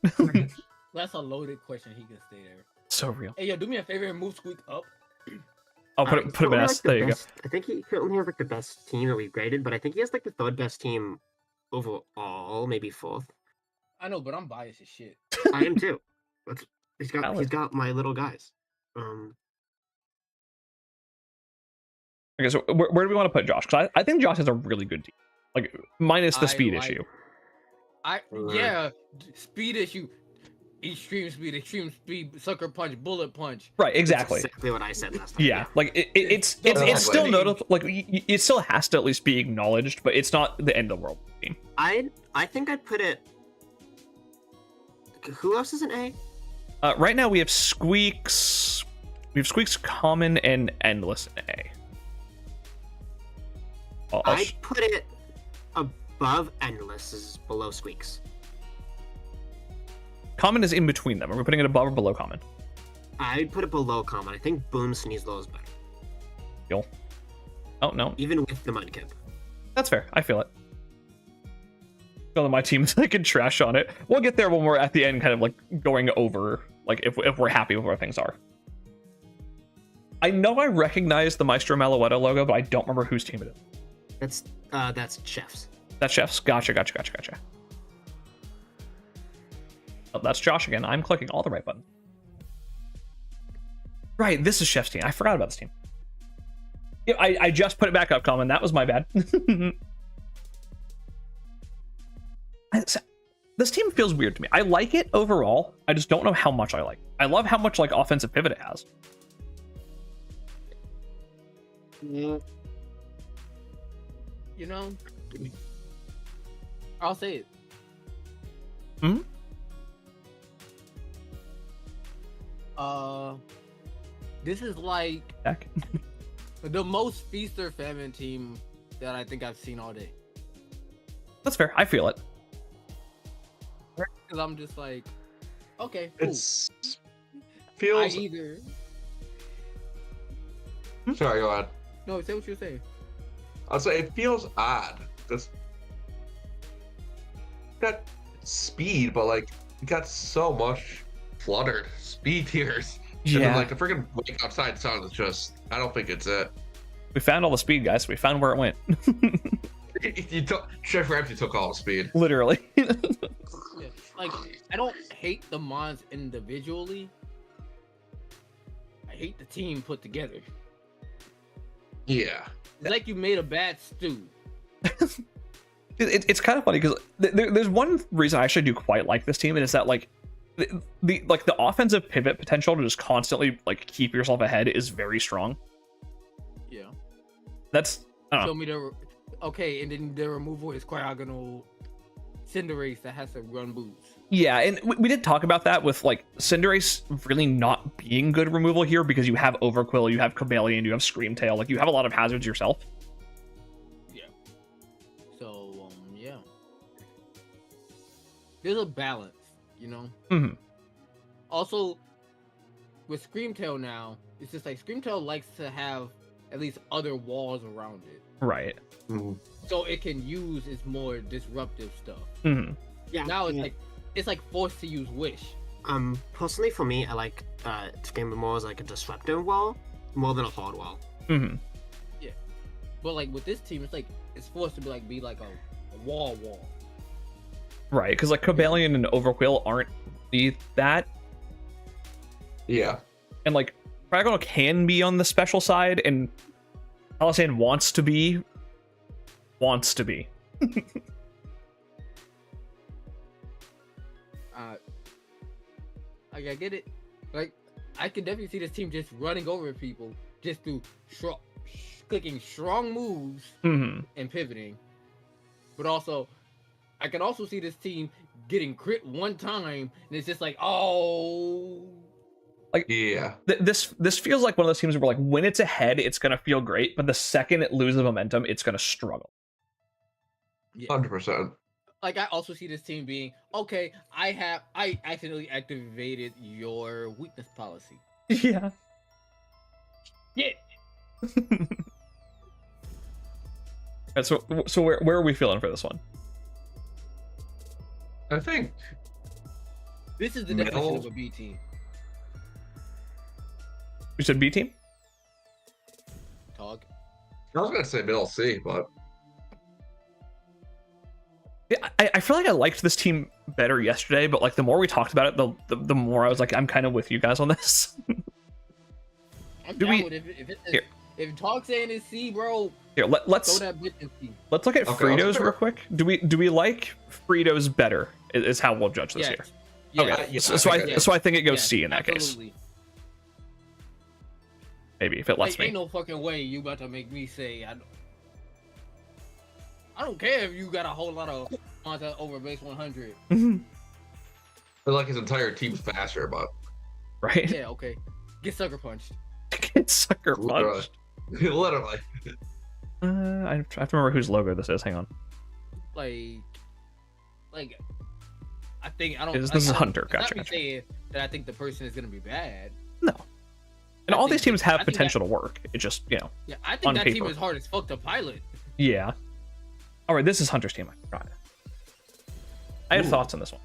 That's a loaded question. He can stay there. So real. Hey, yo, do me a favor and move Squeak up. I'll put it in S. There you go. I think he currently has like the best team that we've graded, but I think he has like the third best team overall, maybe fourth. I know, but I'm biased as shit. I am too. He's Valid. got my little guys. Okay, so where do we want to put Josh? Because I think Josh has a really good team. Like, minus the I speed like- issue. Yeah, speed issue. Extreme speed, sucker punch, bullet punch. Right, That's exactly. exactly what I said last time. Yeah, like it's It's still like- notable. Like it still has to at least be acknowledged, but it's not the end of the world team. I think I'd put it. Who else is an A? Right now we have Squeaks. We have Squeaks, Common, and Endless in A. I'd put it above Endless, is below Squeaks. Common is in between them. Are we putting it above or below Common? I'd put it below Common. I think Boom Sneeze Low is better, Deal. Oh no, even with the Mudkip. that's fair. I feel it. Feel that my team I can trash on it. We'll get there when we're at the end, kind of like going over, like if we're happy with where things are. I know I recognize the Maestro Malouetto logo, but I don't remember whose team it is. That's Chef's. That's Chef's. Gotcha. Oh, that's Josh again. I'm clicking all the right buttons. Right, this is Chef's team. I forgot about this team. Yeah, I just put it back up, Common. That was my bad. This team feels weird to me. I like it overall. I just don't know how much I like. I love how much like offensive pivot it has. You know, I'll say it. Hmm? This is like Heck. the most feaster famine team that I think I've seen all day. That's fair. I feel it. Because I'm just like, okay, cool. It's I feels. either Sorry, go on. No, say what you're saying. I'll say it feels odd because got speed, but like you got so much fluttered speed tiers. And then, Yeah. like the freaking wake outside sound is just, I don't think it's it. We found all the speed, guys. We found where it went. You took Chef Ramsay took all the speed. Literally. Yeah. Like, I don't hate the mods individually. I hate the team put together. Yeah. It's like you made a bad stew. It's kind of funny because there's one reason I actually do quite like this team, and it's that like the offensive pivot potential to just constantly like keep yourself ahead is very strong. Yeah. That's I don't Show know. me the okay, and then the removal is Cryogonal Cinderace that has to run boots. Yeah, and we did talk about that with like Cinderace really not being good removal here because you have Overquill, you have Cobalion, you have Screamtail, like you have a lot of hazards yourself. Yeah. So yeah. There's a balance, you know. Mm-hmm. Also, with Screamtail now, it's just like Screamtail likes to have at least other walls around it, Right. so it can use its more disruptive stuff. Mm-hmm. Yeah. Now it's like forced to use Wish. Personally, for me, I like Scream more as like a disruptive wall more than a hard wall. Mm-hmm. But like with this team, it's like it's forced to be like a wall. Right, because like Cobalion and Overquill aren't really that, Yeah. and like Cryogonal can be on the special side, and Palisade wants to be. Like I get it. Like I can definitely see this team just running over people just through clicking strong moves Mm-hmm. and pivoting. But also, I can also see this team getting crit one time, and it's just like, oh, Yeah. This feels like one of those teams where like when it's ahead, it's gonna feel great, but the second it loses momentum, it's gonna struggle. yeah. 100%. Like I also see this team being okay. I accidentally activated your weakness policy. Yeah. Yeah. So where are we feeling for this one? I think This is the Middle. definition of a B team. You said B team? Tog. I was gonna say middle C, but Yeah, I feel like I liked this team better yesterday, but like the more we talked about it, the more I was like, I'm kind of with you guys on this. I'm Do down we- with it. Here. If Tog saying it's C, bro, Here, throw let's that bitch in C. look at Okay, Fritos let's- real quick. Do we like Fritos better? Is how we'll judge this Yes. here. Yes. Okay, yeah, so I think it goes Yes, C in that case. absolutely. Maybe if it lets Like, ain't me. no fucking way you about to make me say I don't care if you got a whole lot of content over base 100. Mhm. I feel like his entire team's faster, but Right? Yeah, okay. Get sucker punched. Get sucker Literally. punched. literally. I have to remember whose logo this is. Hang on. Like I think I don't. This like, is I don't- Hunter. it's not Gotcha. me saying that I think the person is gonna be bad. No. And I all think- these teams I have think that- potential to work. It just, Yeah, I think On that paper. team is hard as fuck to pilot. yeah. All right, this is Hunter's team. I forgot. I have Ooh. thoughts on this one.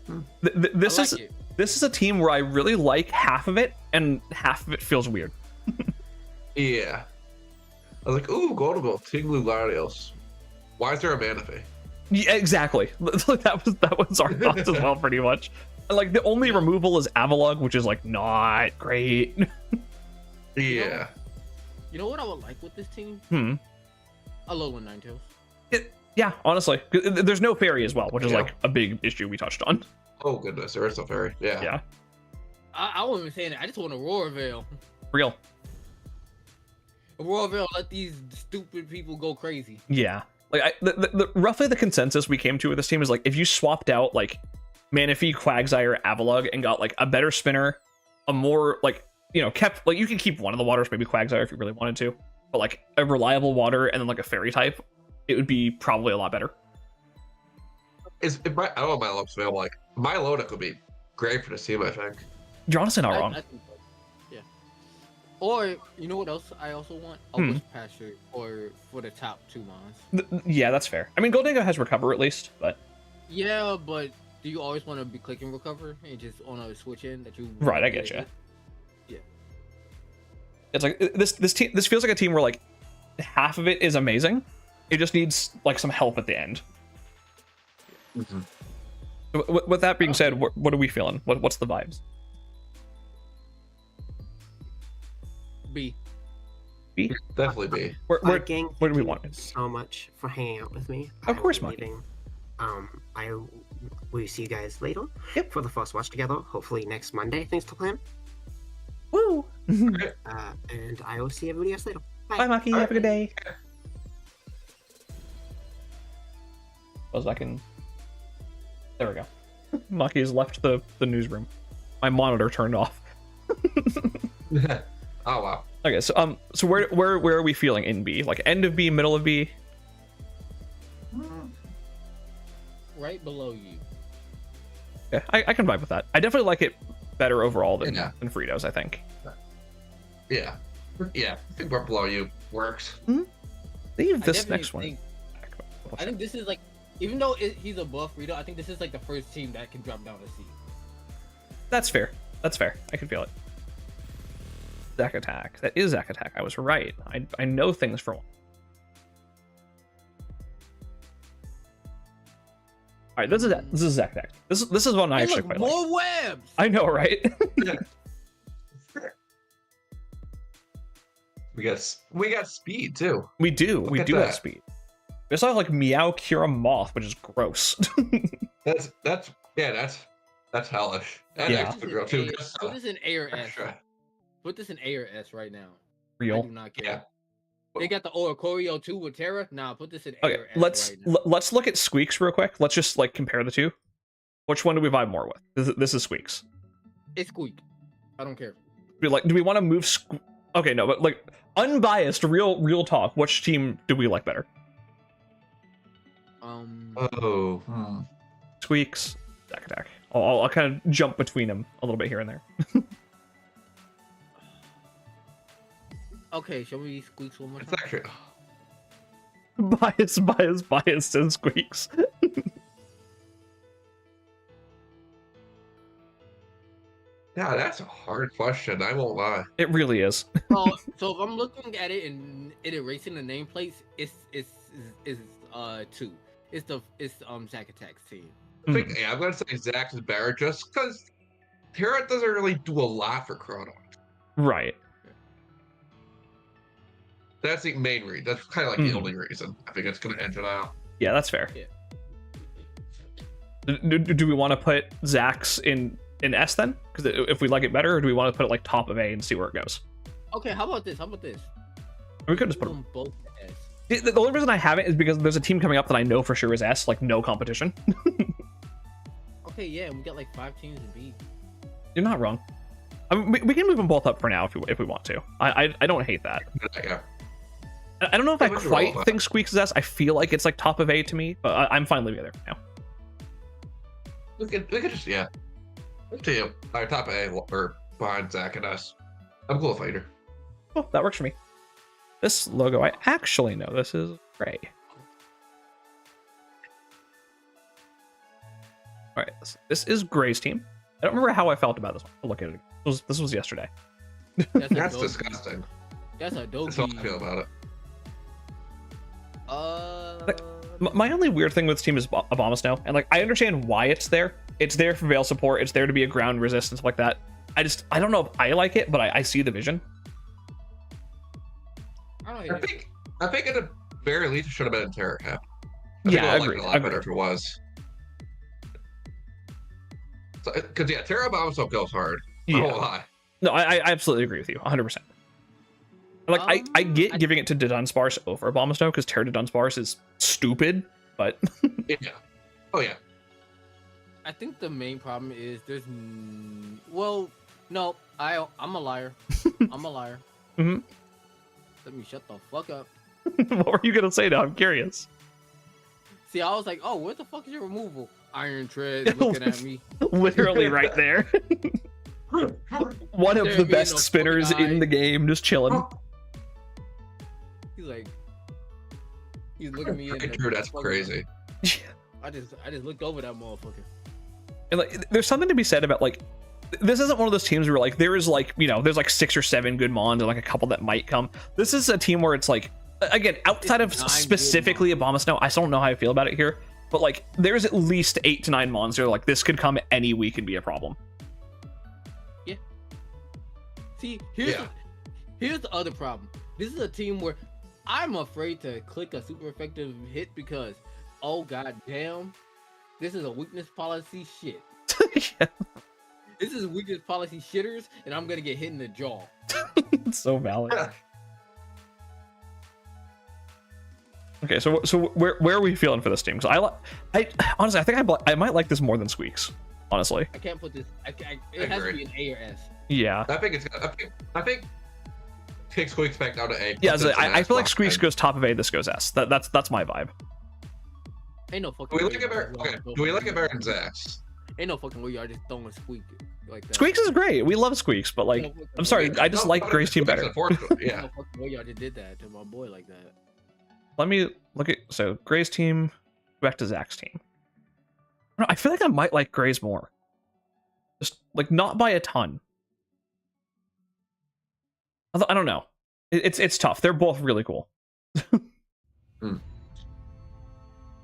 Hmm. This I is like it. this is a team where I really like half of it, and half of it feels weird. Yeah. I was like, ooh, Golden Gold, Tinglu Larios. Why is there a Manaphy? Yeah, exactly. that was our thoughts as well, pretty much. Like the only removal is Avalugg, which is like not great. Yeah. You know what I would like with this team? Hmm. A Alolan Ninetales. Yeah, honestly, there's no fairy as well, which is Yeah. like a big issue we touched on. Oh goodness, there is no fairy. Yeah. Yeah, I wasn't even saying it. I just want a Roar Veil. real. A Roar Veil let these stupid people go crazy. Yeah, like roughly the consensus we came to with this team is like if you swapped out like Manaphy, Quagsire, Avalugg, and got like a better spinner, a more like kept like you can keep one of the waters, maybe Quagsire if you really wanted to, but like a reliable water and then like a fairy type, it would be probably a lot better. I don't know my looks available. Like Milotic would be great for this team, I think. You're honestly not wrong. I think so. Yeah. Or you know what else I also want? A Hmm. Wisp Pasture for the top 2 mons. Yeah, that's fair. I mean, Goldingo has recover at least, but Yeah, but do you always want to be clicking recover and just on a switch in that you? right, I get you. Yeah. It's like this team. This feels like a team where like half of it is amazing. It just needs like some help at the end. With that being said, what are we feeling? What's the vibes? B. B? Definitely B. Gang, where do we thank want you it? so much for hanging out with me. Of course, I will be Monkey. leaving. I will see you guys later. Yep. For the first watch together. Hopefully next Monday. Things to plan. Woo! And I will see everybody else later. Bye, Maki. Have a good day. I can. There we go. Maki has left the newsroom. My monitor turned off. Oh wow. Okay, so where are we feeling in B? Like end of B, middle of B? Right below you. Yeah, I can vibe with that. I definitely like it better overall than Yeah. Fritos, I think. Yeah. Yeah. I think we're below you works. Leave this definitely next one. think- I think this is like, even though he's above Frito, I think this is like the first team that can drop down to C. That's fair. That's fair. I can feel it. Zack Attack. That is Zack Attack. I was right. I know things for one. All right, this is Zack Attack. This is one I Hey, actually look, quite more like. webs. I know, right? We got speed too. we do. We at do have that. speed. We also have like Meow Kira Moth, which is gross. That's hellish. And Yeah. extra girl too. Put this in A or S. Extra. Put this in A or S right now. I Real. do not care. Yeah. They got the Oricorio too with Terra. Nah, put this in A Okay, or S let's right now. let's look at Squeaks real quick. Let's just like compare the two. Which one do we vibe more with? This is Squeaks. It's Squeak. I don't care. Do we want to move? Okay, no, but like unbiased, real talk. Which team do we like better? Oh. Squeaks, Zack Attack. I'll kind of jump between them a little bit here and there. Okay, show me Squeaks one more It's time. actually. bias, and Squeaks. Yeah, that's a hard question. I won't lie. It really is. So if I'm looking at it and it erasing the nameplates, it's 2. It's Zack Attack's team. I think I'm gonna say Zach is better just because Terra doesn't really do a lot for Chrono. Right. That's the main reason. That's kind of like the only reason. I think it's gonna end it out. Yeah, that's fair. Yeah. Do we want to put Zach's in S then? Because if we like it better, or do we want to put it like top of A and see where it goes? Okay, how about this? We could just put Put them. them both in S. The only reason I haven't is because there's a team coming up that I know for sure is S, like no competition. Okay, yeah, we got like 5 teams in B. You're not wrong. I mean, we can move them both up for now if we want to. I don't hate that. Yeah. I don't know if Yeah, I we can quite roll that. think Squeaks is S. I feel like it's like top of A to me, but I'm fine leaving it there for now. We could just Up to you. All right, top A or behind Zach and us. I'm cool with Fighter. Oh, that works for me. This logo, I actually know this is gray. All right, this is Gray's team. I don't remember how I felt about this one. I'll look at it. This was yesterday. That's, That's a dope. disgusting. That's a dope. That's how I feel about it. My only weird thing with this team is Abomasnow, and like I understand why it's there. It's there for Veil support. It's there to be a ground resistance like that. I don't know if I like it, but I see the vision. I don't hate I it. think at the very least it should have been in Terror Cap. Yeah, I like agreed, it a lot agreed. better if it was. Because yeah, Terra Abomasnow goes hard. I Yeah. won't lie. No, I absolutely agree with you, 100%. Like I get I- giving it to Dunsparce over Abomasnow because Terra Dunsparce is stupid, but Yeah. Oh yeah. I think the main problem is well, no, I'm a liar. I'm a liar. Mhm. Let me shut the fuck up. what were you gonna say now? I'm curious. See, I was like, oh, what the fuck is your removal? Iron Tread looking at me. Literally right there. One of There the being best no spinners fucking in the game, just chilling. He's like, he's looking me in. Drew, that's crazy. I just looked over that motherfucker. And like, there's something to be said about like, this isn't one of those teams where like there is like, you know, there's like 6 or 7 good mons and like a couple that might come. This is a team where it's like, again, outside of specifically Abomasnow, I still don't know how I feel about it here, but like there's at least 8 to 9 mons that are like, this could come any week and be a problem. Yeah. See, here's the other problem. This is a team where I'm afraid to click a super effective hit because, oh god damn, this is a weakness policy shit. Yeah. This is weakness policy shitters, and I'm gonna get hit in the jaw. It's so valid. Okay, so where are we feeling for this team? Because I honestly, I think I might like this more than Squeaks. Honestly, I can't put this. It has to be an A or S. Yeah. I think take Squeaks back down to A. Yeah, so I feel like Squeaks goes top of A. This goes S. That's my vibe. Ain't no fucking. Do we like it better than Zax? Ain't no fucking way y'all just throwing Squeak like that. Squeaks is great. We love Squeaks, but like, I'm sorry, I just like Gray's team better. Yeah. Ain't no fucking way y'all just did that to my boy like that. Let me look at Gray's team. Back to Zach's team. I feel like I might like Gray's more. Just like not by a ton. I don't know. It's tough. They're both really cool. I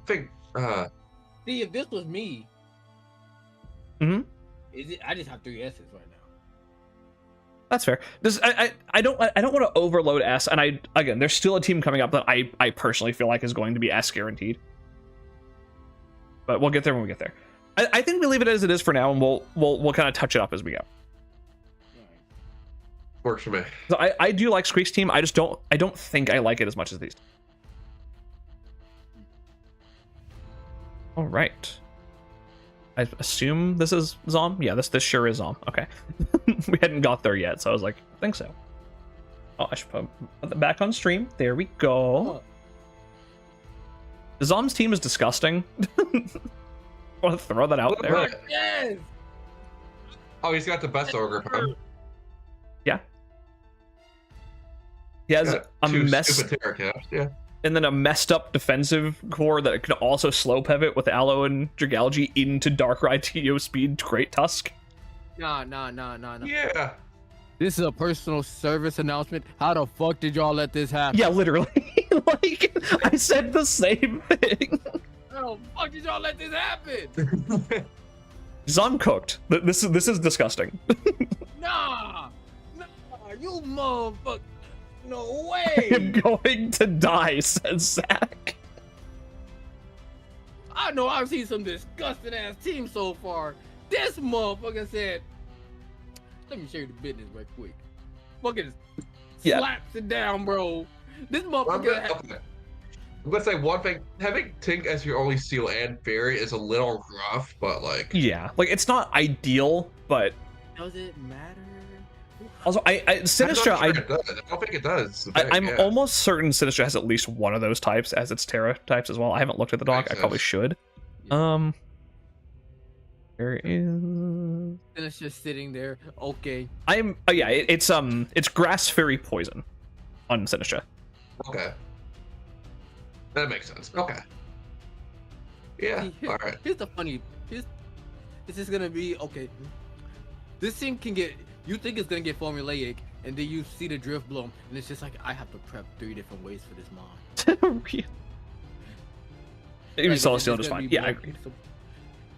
think. See, if this was me, I just have 3 S's right now. That's fair. I don't want to overload S, and again, there's still a team coming up that I personally feel like is going to be S guaranteed. But we'll get there when we get there. I think we leave it as it is for now, and we'll kind of touch it up as we go. Works for me. So I do like Squeak's team. I just don't think I like it as much as these. All right. I assume this is Zom. Yeah, this sure is Zom. Okay. We hadn't got there yet, so I was like, I think so. Oh, I should put that back on stream. There we go. Zom's team is disgusting. I want to throw that out there. Yes. Oh, he's got the best ogre, huh? Yeah. He has a stupid terror caps, yeah. And then a messed up defensive core that can also slow pivot with Aloe and Dragalge into Darkrai TO speed Great Tusk. Nah. Yeah. This is a personal service announcement. How the fuck did y'all let this happen? Yeah, literally. Like, I said the same thing. How the fuck did y'all let this happen? Zom cooked. This is disgusting. Nah, you motherfucker. No way. I am going to die, says Zach. I know I've seen some disgusting ass teams so far. This motherfucker said, let me show you the business right quick. Fucking slaps it down, bro. This motherfucker. I'm gonna say one thing. Having Tink as your only Steel and Fairy is a little rough, but like. Yeah, like it's not ideal, but. Does it matter? Also, Sinistra, I don't think it does. I'm almost certain Sinistra has at least one of those types as its Terra types as well. I haven't looked at the doc. I probably should. Yeah. There is. Sinistra's sitting there. Okay. It's Grass Fairy Poison on Sinistra. Okay. That makes sense. Okay. Yeah. All right. Here's the funny. This is gonna be okay. This thing can get. You think it's gonna get formulaic, and then you see the drift bloom, and it's just like I have to prep 3 different ways for this mod. Even Celestial is fine. Yeah, I agree.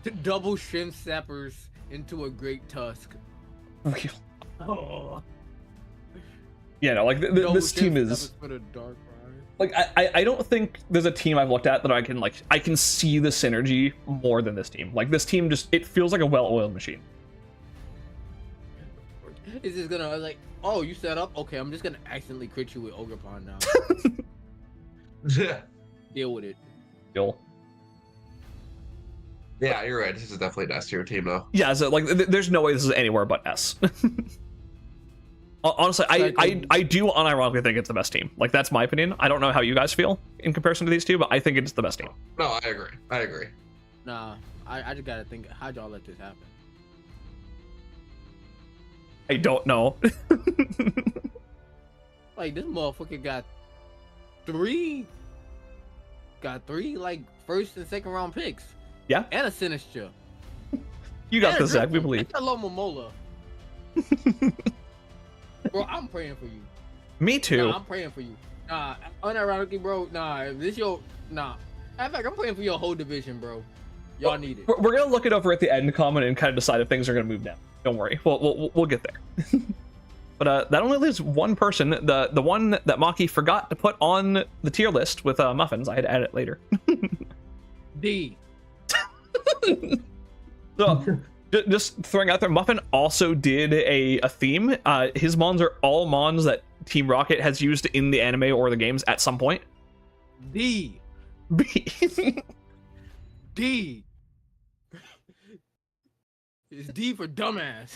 To double Shrimp Sappers into a Great Tusk. Oh. Yeah, no, like this team is. Like I don't think there's a team I've looked at that I can see the synergy more than this team. Like this team it feels like a well-oiled machine. Is just gonna like, oh, you set up? Okay, I'm just gonna accidentally crit you with Ogre Pond now. Yeah. Deal with it. Deal. Yeah, you're right. This is definitely an S tier team though. Yeah, so like there's no way this is anywhere but S. Honestly, I do unironically think it's the best team. Like that's my opinion. I don't know how you guys feel in comparison to these two, but I think it's the best team. No, I agree. Nah, I just gotta think, how'd y'all let this happen? I don't know. Like this motherfucker got three like first and second round picks. Yeah. And a sinister. You got this, Zach. We believe. Hello, Momola. Bro, I'm praying for you. Me too. Nah, I'm praying for you. Nah, unironically, bro. Nah, if this your nah. In fact, I'm praying for your whole division, bro. Y'all need it. We're gonna look it over at the end comment and kind of decide if things are gonna move down. Don't worry. We'll get there. But that only leaves one person, the one that Maki forgot to put on the tier list with muffins. I had to add it later. D. So just throwing out there, Muffin also did a theme. His mons are all mons that Team Rocket has used in the anime or the games at some point. D. B. D. It's D for dumbass.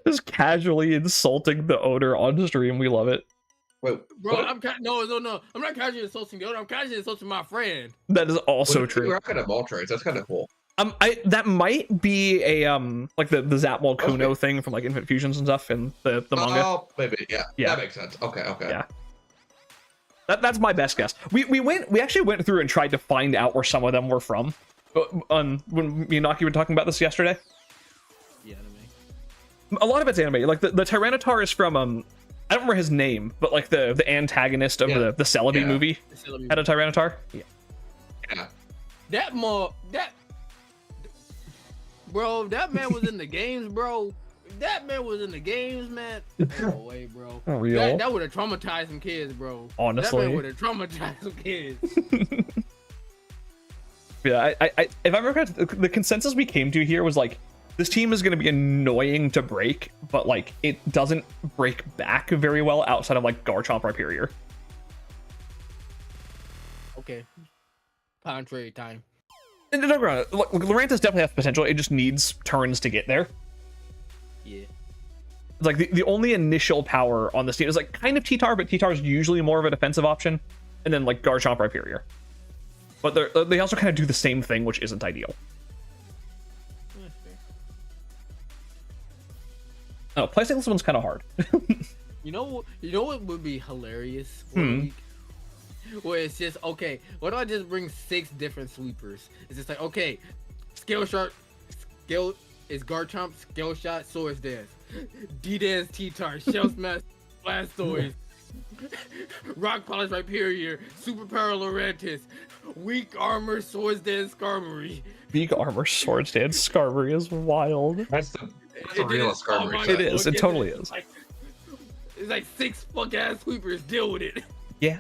Just casually insulting the owner on stream. We love it. Wait, Bro, what? no. I'm not casually insulting the owner. I'm casually insulting my friend. That is also What if true. We're kind of traits. That's kind of cool. That might be a like the Zapwall Kuno thing from like Infant Fusions and stuff in the manga. Oh, maybe. Yeah. Yeah. That makes sense. Okay. Yeah. That's my best guess. We actually went through and tried to find out where some of them were from. When me and Naki were talking about this yesterday. Yeah, A lot of it's anime. Like the Tyranitar is from I don't remember his name, but like the antagonist of the Celebi movie had a Tyranitar. Yeah. Bro, that man was in the games, bro. That man was in the games, man. No way, bro. Real. That would have traumatized some kids, bro. Honestly. That man would have traumatized some kids. Yeah, I if I remember correctly, the consensus we came to here was like, this team is going to be annoying to break, but like it doesn't break back very well outside of like Garchomp Rhyperior. Okay. Contrary time. And don't get me wrong, look, Lurantis definitely has potential. It just needs turns to get there. Yeah. It's like the only initial power on this team is like kind of T-Tar, but T-Tar is usually more of a defensive option, and then like Garchomp Rhyperior. But they also kind of do the same thing, which isn't ideal. Oh, placing this one's kind of hard. You know what would be hilarious? Where it's just, okay, what do I just bring 6 different sweepers? It's just like, okay, Scale Shot, Scale is Garchomp, Scale Shot, Swords Dance, D-Dance, T-Tar, Shell Smash, Blastoise, Rock Polish Rhyperior, Super Power Lurantis, Weak Armor, Swords Dance, Skarmory. Weak Armor, Swords Dance, Skarmory is wild. That's a real Skarmory. It is. It totally is. It's like 6 fuck ass sweepers. Deal with it. Yeah.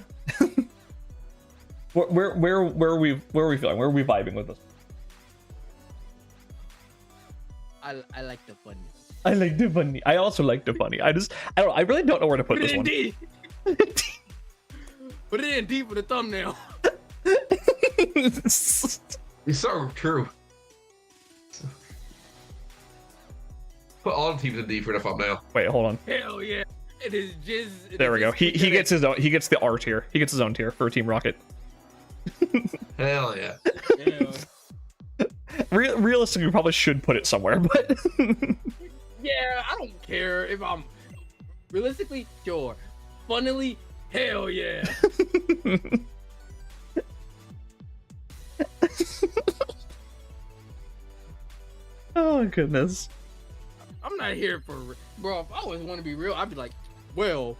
where are we feeling? Where are we vibing with this? I like the funny. I like the funny. I also like the funny. I really don't know where to put this one. D. Put it in D for the thumbnail. It's so true. Put all the teams in D for the thumbnail. Wait, hold on. Hell yeah. It is just. There we go. He gets his own. He gets the R tier. He gets his own tier for Team Rocket. Hell yeah. Yeah. Realistically, we probably should put it somewhere, but Yeah, I don't care if I'm realistically sure. Funnily, hell yeah. oh goodness. I'm not here for bro. If I always want to be real, I'd be like, well,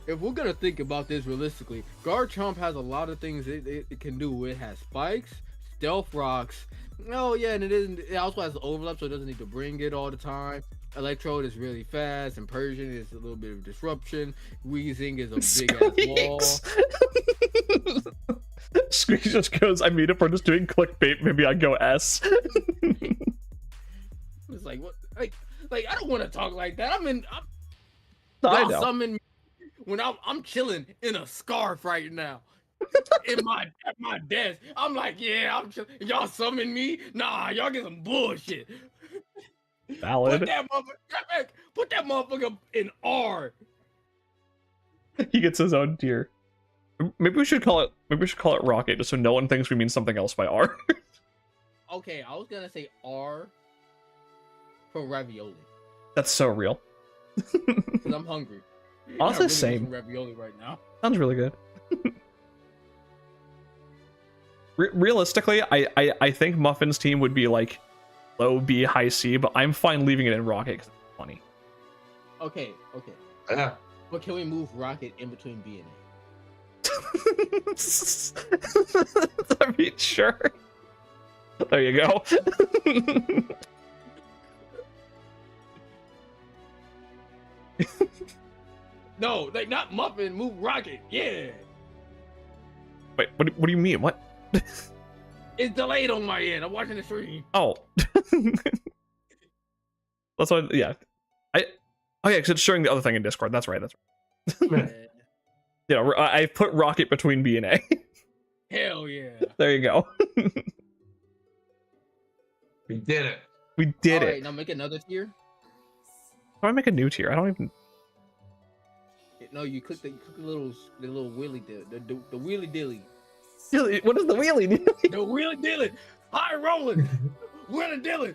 if we're gonna think about this realistically, Garchomp has a lot of things it can do. It has spikes, stealth rocks. Oh yeah, and it also has overlap, so it doesn't need to bring it all the time. Electrode is really fast, and Persian is a little bit of disruption. Wheezing is a big ass wall. Squeak just goes, I mean, if we're just doing clickbait, maybe I'd go S. It's like what? Like I don't want to talk like that. I y'all know. summon me when I'm chilling in a scarf right now. At my desk, I'm like, yeah, I'm chilling. Y'all summon me? Nah, y'all get some bullshit. Valid. Put that motherfucker in R. He gets his own tier. Maybe we should call it Rocket, just so no one thinks we mean something else by R. Okay, I was gonna say R. for ravioli. That's so real. Because I'm hungry. Honestly, I really want same. some ravioli right now. Sounds really good. Realistically, I think Muffin's team would be like low B, high C, but I'm fine leaving it in Rocket because it's funny. Okay. Yeah. But can we move Rocket in between B and A? I mean, sure. There you go. No, like not Muffin, move Rocket. Yeah. Wait, what do you mean? What? It's delayed on my end. I'm watching the stream. Oh. That's why, yeah. Oh yeah, because it's showing the other thing in Discord. That's right. Yeah, I put Rocket between B and A. Hell yeah. There you go. We did it. We did All it. right, now make another tier. How do I make a new tier? I don't even. No, you click the little wheelie the wheelie dilly. What is the wheelie? The wheelie dilly. High rolling. Wheelie dilly.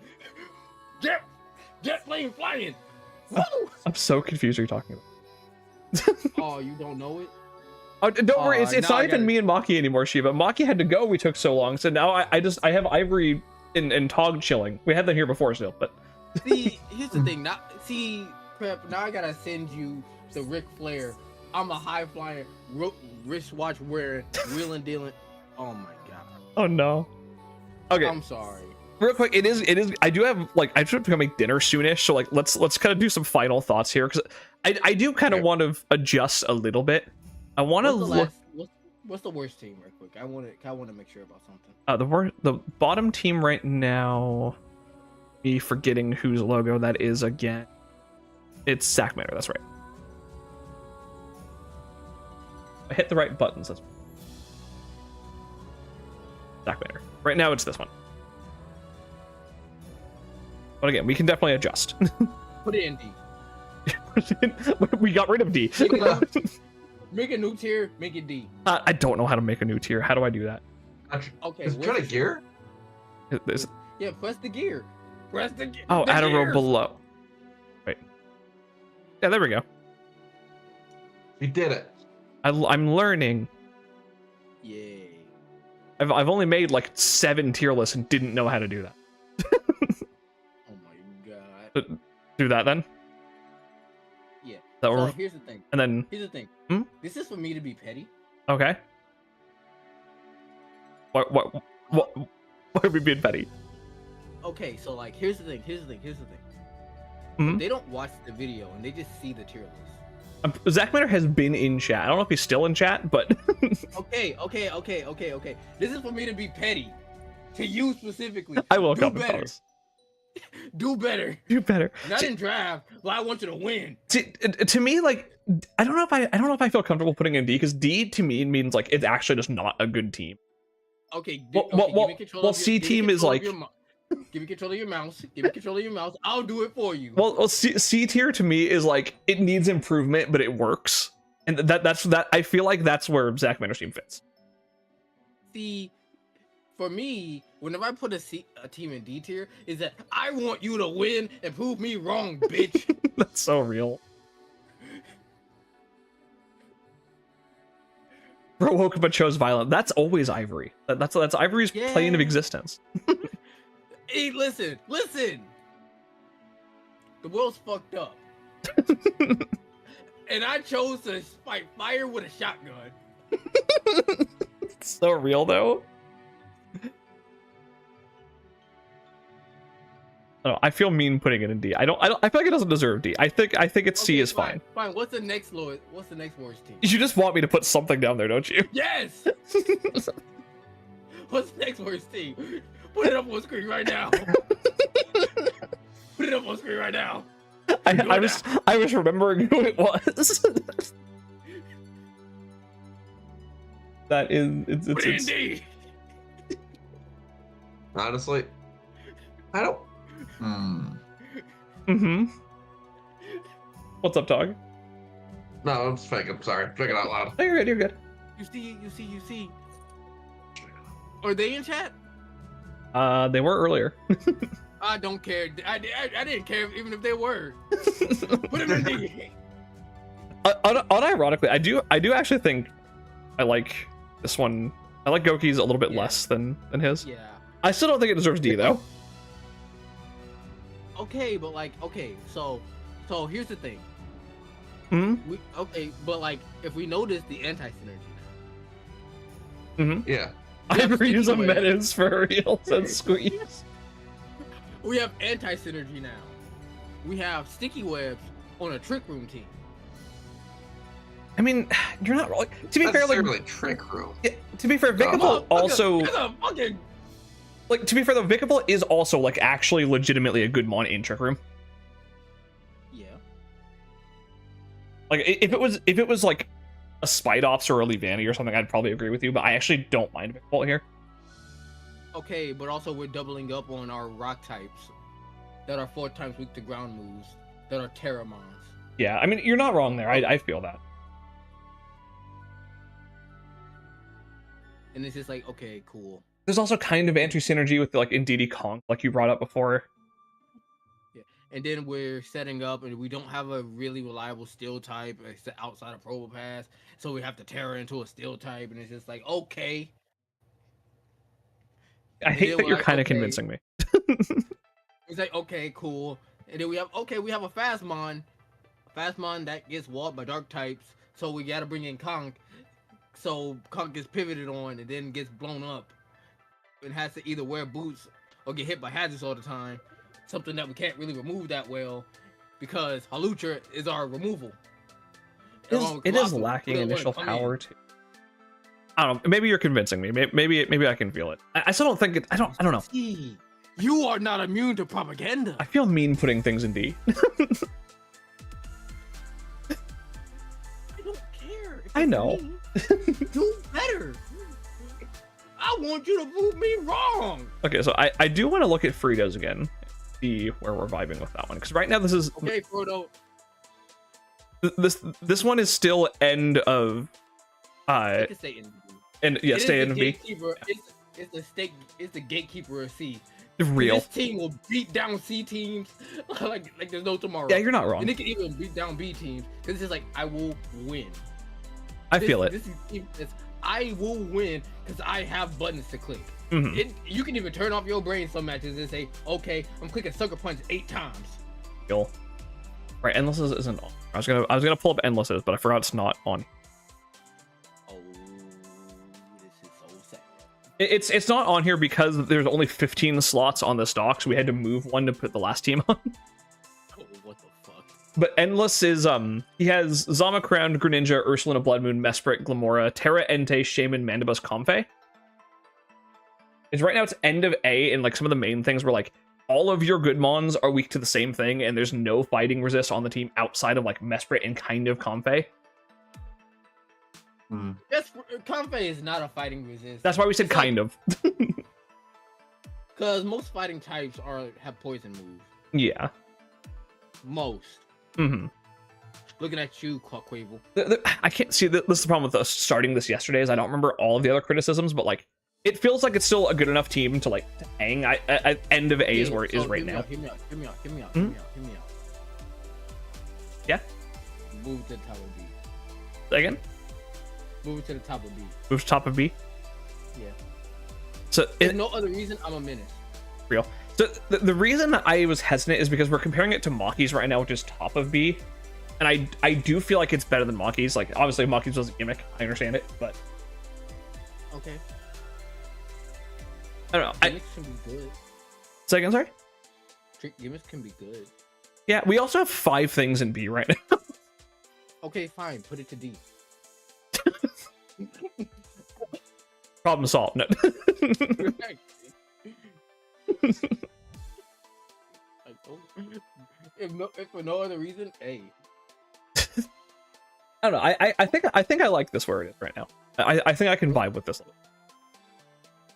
Jet plane flying. Woo! I'm so confused what you're talking about. Oh, you don't know it? Oh, don't worry, it's now not I even gotta- me and Maki anymore, Shiva. Maki had to go, we took so long, so now I have Ivory and Tog chilling. We had them here before still, but See, here's the thing. Prep, now I gotta send you the Ric Flair. I'm a high flyer, wristwatch wearing, wheeling dealing. Oh my god. oh no. Okay, I'm sorry. real quick, it is I do have like I should make dinner soonish, so like let's kind of do some final thoughts here because I do kind of want to adjust a little bit. I want to look. What's the worst team, real quick? I want to make sure about something. The bottom team right now. Me forgetting whose logo that is again. It's Sackmatter. That's right. I hit the right buttons. That's Sackmatter. Right now it's this one. But again, we can definitely adjust. Put it in D. We got rid of D. Make a new tier. Make it D. I don't know how to make a new tier. How do I do that? Okay. Is it trying to gear? Yeah, press the gear. Press the gear. Oh, the add a row gears. below. Wait. Yeah, there we go. We did it. I'm learning. Yay. I've only made like 7 tier lists and didn't know how to do that. Oh my god. Do that then. Yeah. That So were- here's the thing. and then Here's the thing. Hmm? This is for me to be petty. okay. What are we being petty? Okay, so like here's the thing. Mhm. They don't watch the video and they just see the tier list. Zachmatter has been in chat. I don't know if he's still in chat, but Okay. This is for me to be petty. To you specifically. I will Do come better. close. Do better. Do better. Not in draft, but I want you to win. To me, like I don't know if I feel comfortable putting in D because D to me means like it's actually just not a good team. Okay. Well, give me control of C give me team is control of like- your give me control of your mouse. Give me control of your mouse. I'll do it for you. Well, C tier to me is like it needs improvement, but it works, and that's I feel like that's where Zachmatter's team fits. See, for me, whenever I put a team in D tier, is that I want you to win and prove me wrong, bitch. That's so real. Bro woke up and chose violent. That's always Ivory. That's Ivory's plane of Yeah. existence. Hey, listen. The world's fucked up. And I chose to fight fire with a shotgun. It's so real though. I feel mean putting it in D. I feel like it doesn't deserve D. I think it's C is fine. Fine. What's the next worst team? You just want me to put something down there, don't you? Yes. What's the next worst team? Put it up on screen right now. Put it up on screen right now. I was remembering who it was. That is Put it in it's D. Honestly, I don't. mm-hmm. What's up, Tog? No, I'm just faking. Sorry, thinking out loud. Oh, you're good. You see. Are they in chat? They were earlier. I don't care. I didn't care even if they were. Put him in D. Unironically, I do actually think I like this one. I like Goki's a little bit less than his. Yeah. I still don't think it deserves D though. Okay, but like, okay, so here's the thing. Hmm. But like, if we notice the anti-synergy Mm-hmm. Yeah. I have reuse a sticky menace for real and squeeze. we have anti-synergy now. We have sticky webs on a trick room team. I mean, you're not wrong. To be fair, like Trick Room. yeah, to be fair, Vikable also That's a fucking like to be fair though, Vikable is also like actually legitimately a good mon in Trick Room. yeah. Like if it was like a Spite Ops or a Levanti or something, I'd probably agree with you, but I actually don't mind Vikable here. Okay, but also we're doubling up on our rock types that are 4 times weak to ground moves that are Terramons. Yeah, I mean you're not wrong there. I feel that. And it's just like, okay, cool. There's also kind of anti-synergy with like Indeedee Kong, like you brought up before. Yeah. And then we're setting up and we don't have a really reliable steel type outside of Probopass. So we have to Terra into a steel type and it's just like, okay. I hate that you're kind of convincing me. It's like, okay, cool. And then we have a Phasmon that gets walled by dark types. So we gotta bring in Conk. So Conk gets pivoted on and then gets blown up. And has to either wear boots or get hit by hazards all the time. Something that we can't really remove that well. Because Halucha is our removal. It is lacking initial power too. I don't know. Maybe you're convincing me. Maybe I can feel it. I still don't think it. I don't know. You are not immune to propaganda. I feel mean putting things in D. I don't care. I know. Do better. I want you to prove me wrong. Okay, so I do want to look at Frida's again, see where we're vibing with that one, because right now this is okay, Frodo. This one is still end of It can stay in B. And yeah, stay in B. It's the gatekeeper of C. Real. This team will beat down C teams like there's no tomorrow. Yeah, you're not wrong. And it can even beat down B teams because it's just like I will win. I feel it. I will win because I have buttons to click. Mm-hmm. You can even turn off your brain some matches and say, okay, I'm clicking Sucker Punch 8 times. Cool. Right, Endlesses isn't on. I was gonna pull up Endlesses, but I forgot it's not on. Oh, this is so sad. It's not on here because there's only 15 slots on this dock, so we had to move one to put the last team on. Oh, what the fuck? But Endless is he has Zama Crowned, Greninja, Ursulina Blood Moon, Mesprit, Glamora, Terra Entei, Shaman, Mandibus, Comfey. It's right now it's end of A, and like some of the main things were like all of your good mons are weak to the same thing, and there's no fighting resist on the team outside of like Mesprit and kind of Comfey. Comfey is not a fighting resist. That's why we said kind of. Because most fighting types have poison moves. Yeah. Most. Mm-hmm. Looking at you, Quavel. I can't see this is the problem with us starting this yesterday is I don't remember all of the other criticisms, but like it feels like it's still a good enough team to like to hang. End of A is where it is right now. Hear me out. Yeah. Move to the top of B. Again? Move to the top of B. Move to top of B. Yeah. So there's no other reason I'm a menace. Real. So the reason I was hesitant is because we're comparing it to Maki's right now, which is top of B. And I do feel like it's better than Maki's. Like, obviously, Maki's was a gimmick. I understand it, but... Okay. I don't know. Gimmicks can be good. Say again, sorry? Gimmicks can be good. Yeah, we also have 5 things in B right now. Okay, fine. Put it to D. Problem solved. No. If for no other reason, A. I don't know. I think I like this where it is right now. I think I can vibe with this.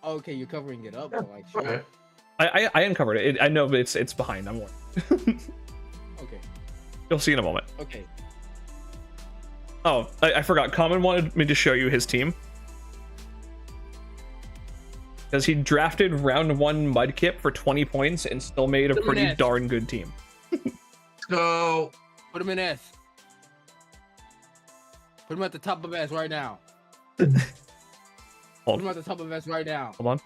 Okay, you're covering it up. Like, sure. Okay. I uncovered it. I know, but it's behind. I'm worried. Okay. You'll see in a moment. Okay. Oh, I forgot. Common wanted me to show you his team. because he drafted round 1 Mudkip for 20 points and still made a Put him in pretty S. darn good team. So Put him in S. Put him at the top of S right now. Hold Put him at the top of S right now. Hold on.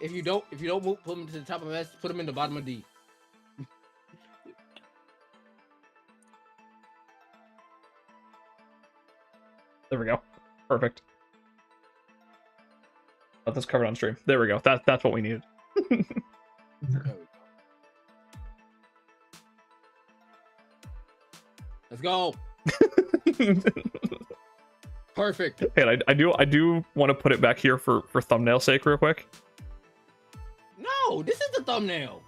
If you don't move, put him to the top of S. Put him in the bottom of D. There we go. Perfect. Got this covered on stream. There we go. That's what we needed. There we go. Let's go. Perfect. And I do want to put it back here for thumbnail sake real quick. No, this is the thumbnail.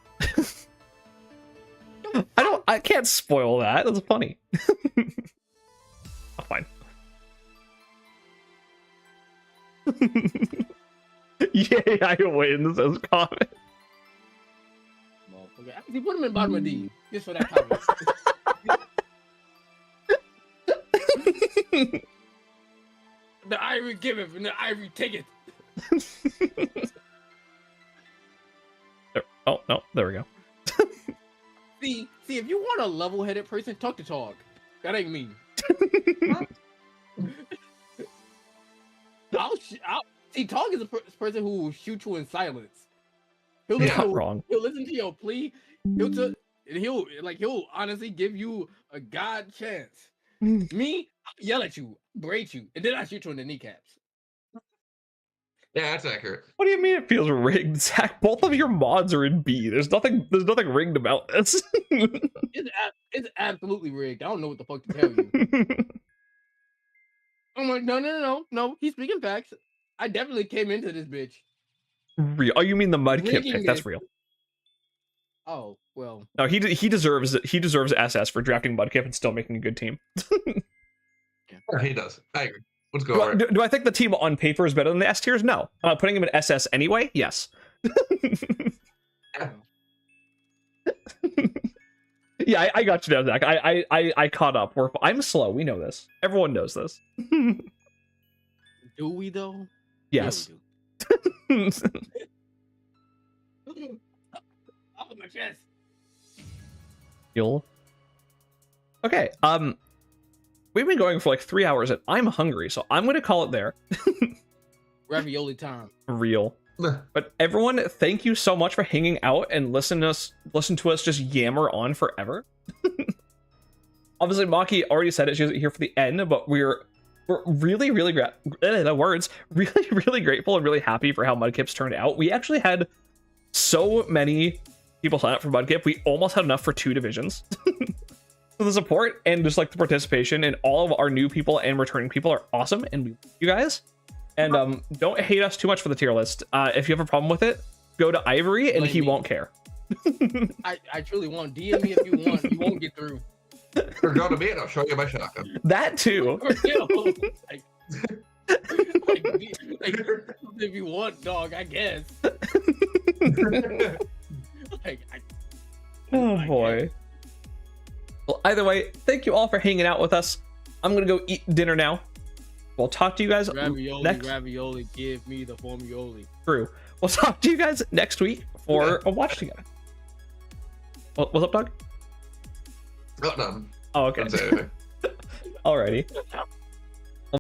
I can't spoil that. That's funny. Oh, fine. Yay, I win, says comment. Okay, actually put him in bottom of D. Just for that comment. The ivory giveth and the ivory taketh. Oh, no, there we go. See, if you want a level-headed person, talk to Tog. That ain't me. See, Tog is a person who will shoot you in silence. He'll Not wrong. He'll listen to your plea. He'll honestly give you a god chance. Me, I'll yell at you, berate you, and then I shoot you in the kneecaps. yeah, that's accurate. What do you mean it feels rigged, Zach? Both of your mods are in B. There's nothing rigged about this. It's absolutely rigged. I don't know what the fuck to tell you. I'm like, no. He's speaking facts. I definitely came into this bitch. Real. Oh, you mean the Mudkip Rigging pick? That's this. real. Oh, well. No, he deserves SS for drafting Mudkip and still making a good team. Yeah, he does. I agree. Let's go. Right. Do I think the team on paper is better than the S tiers? No. Putting him in SS anyway? Yes. Yeah, I got you now, Zach. I caught up. I'm slow. We know this. Everyone knows this. Do we though? Yes. Yeah, we do. Off of my chest. You'll. Okay. We've been going for like 3 hours and I'm hungry, so I'm gonna call it there. Ravioli time. Real. But everyone, thank you so much for hanging out and listen to us just yammer on forever. Obviously, Maki already said it; she wasn't here for the end, but we're really, really really grateful and really happy for how Mudkip's turned out. We actually had so many people sign up for Mudkip. We almost had enough for 2 divisions. So the support and just like the participation and all of our new people and returning people are awesome, and we love you guys. And don't hate us too much for the tier list. If you have a problem with it, go to Ivory and he won't care. I truly won't. DM me if you want. You won't get through. Or go to me and I'll show you my shotgun. That too. Like, if you want, dog, I guess. Oh boy. Well, either way, thank you all for hanging out with us. I'm gonna go eat dinner now. We'll talk to you guys Ravioli, give me the formioli. True. We'll talk to you guys next week for a watch together. What's up, Doug? Oh, no. Oh, okay. Don't say anything. Alrighty.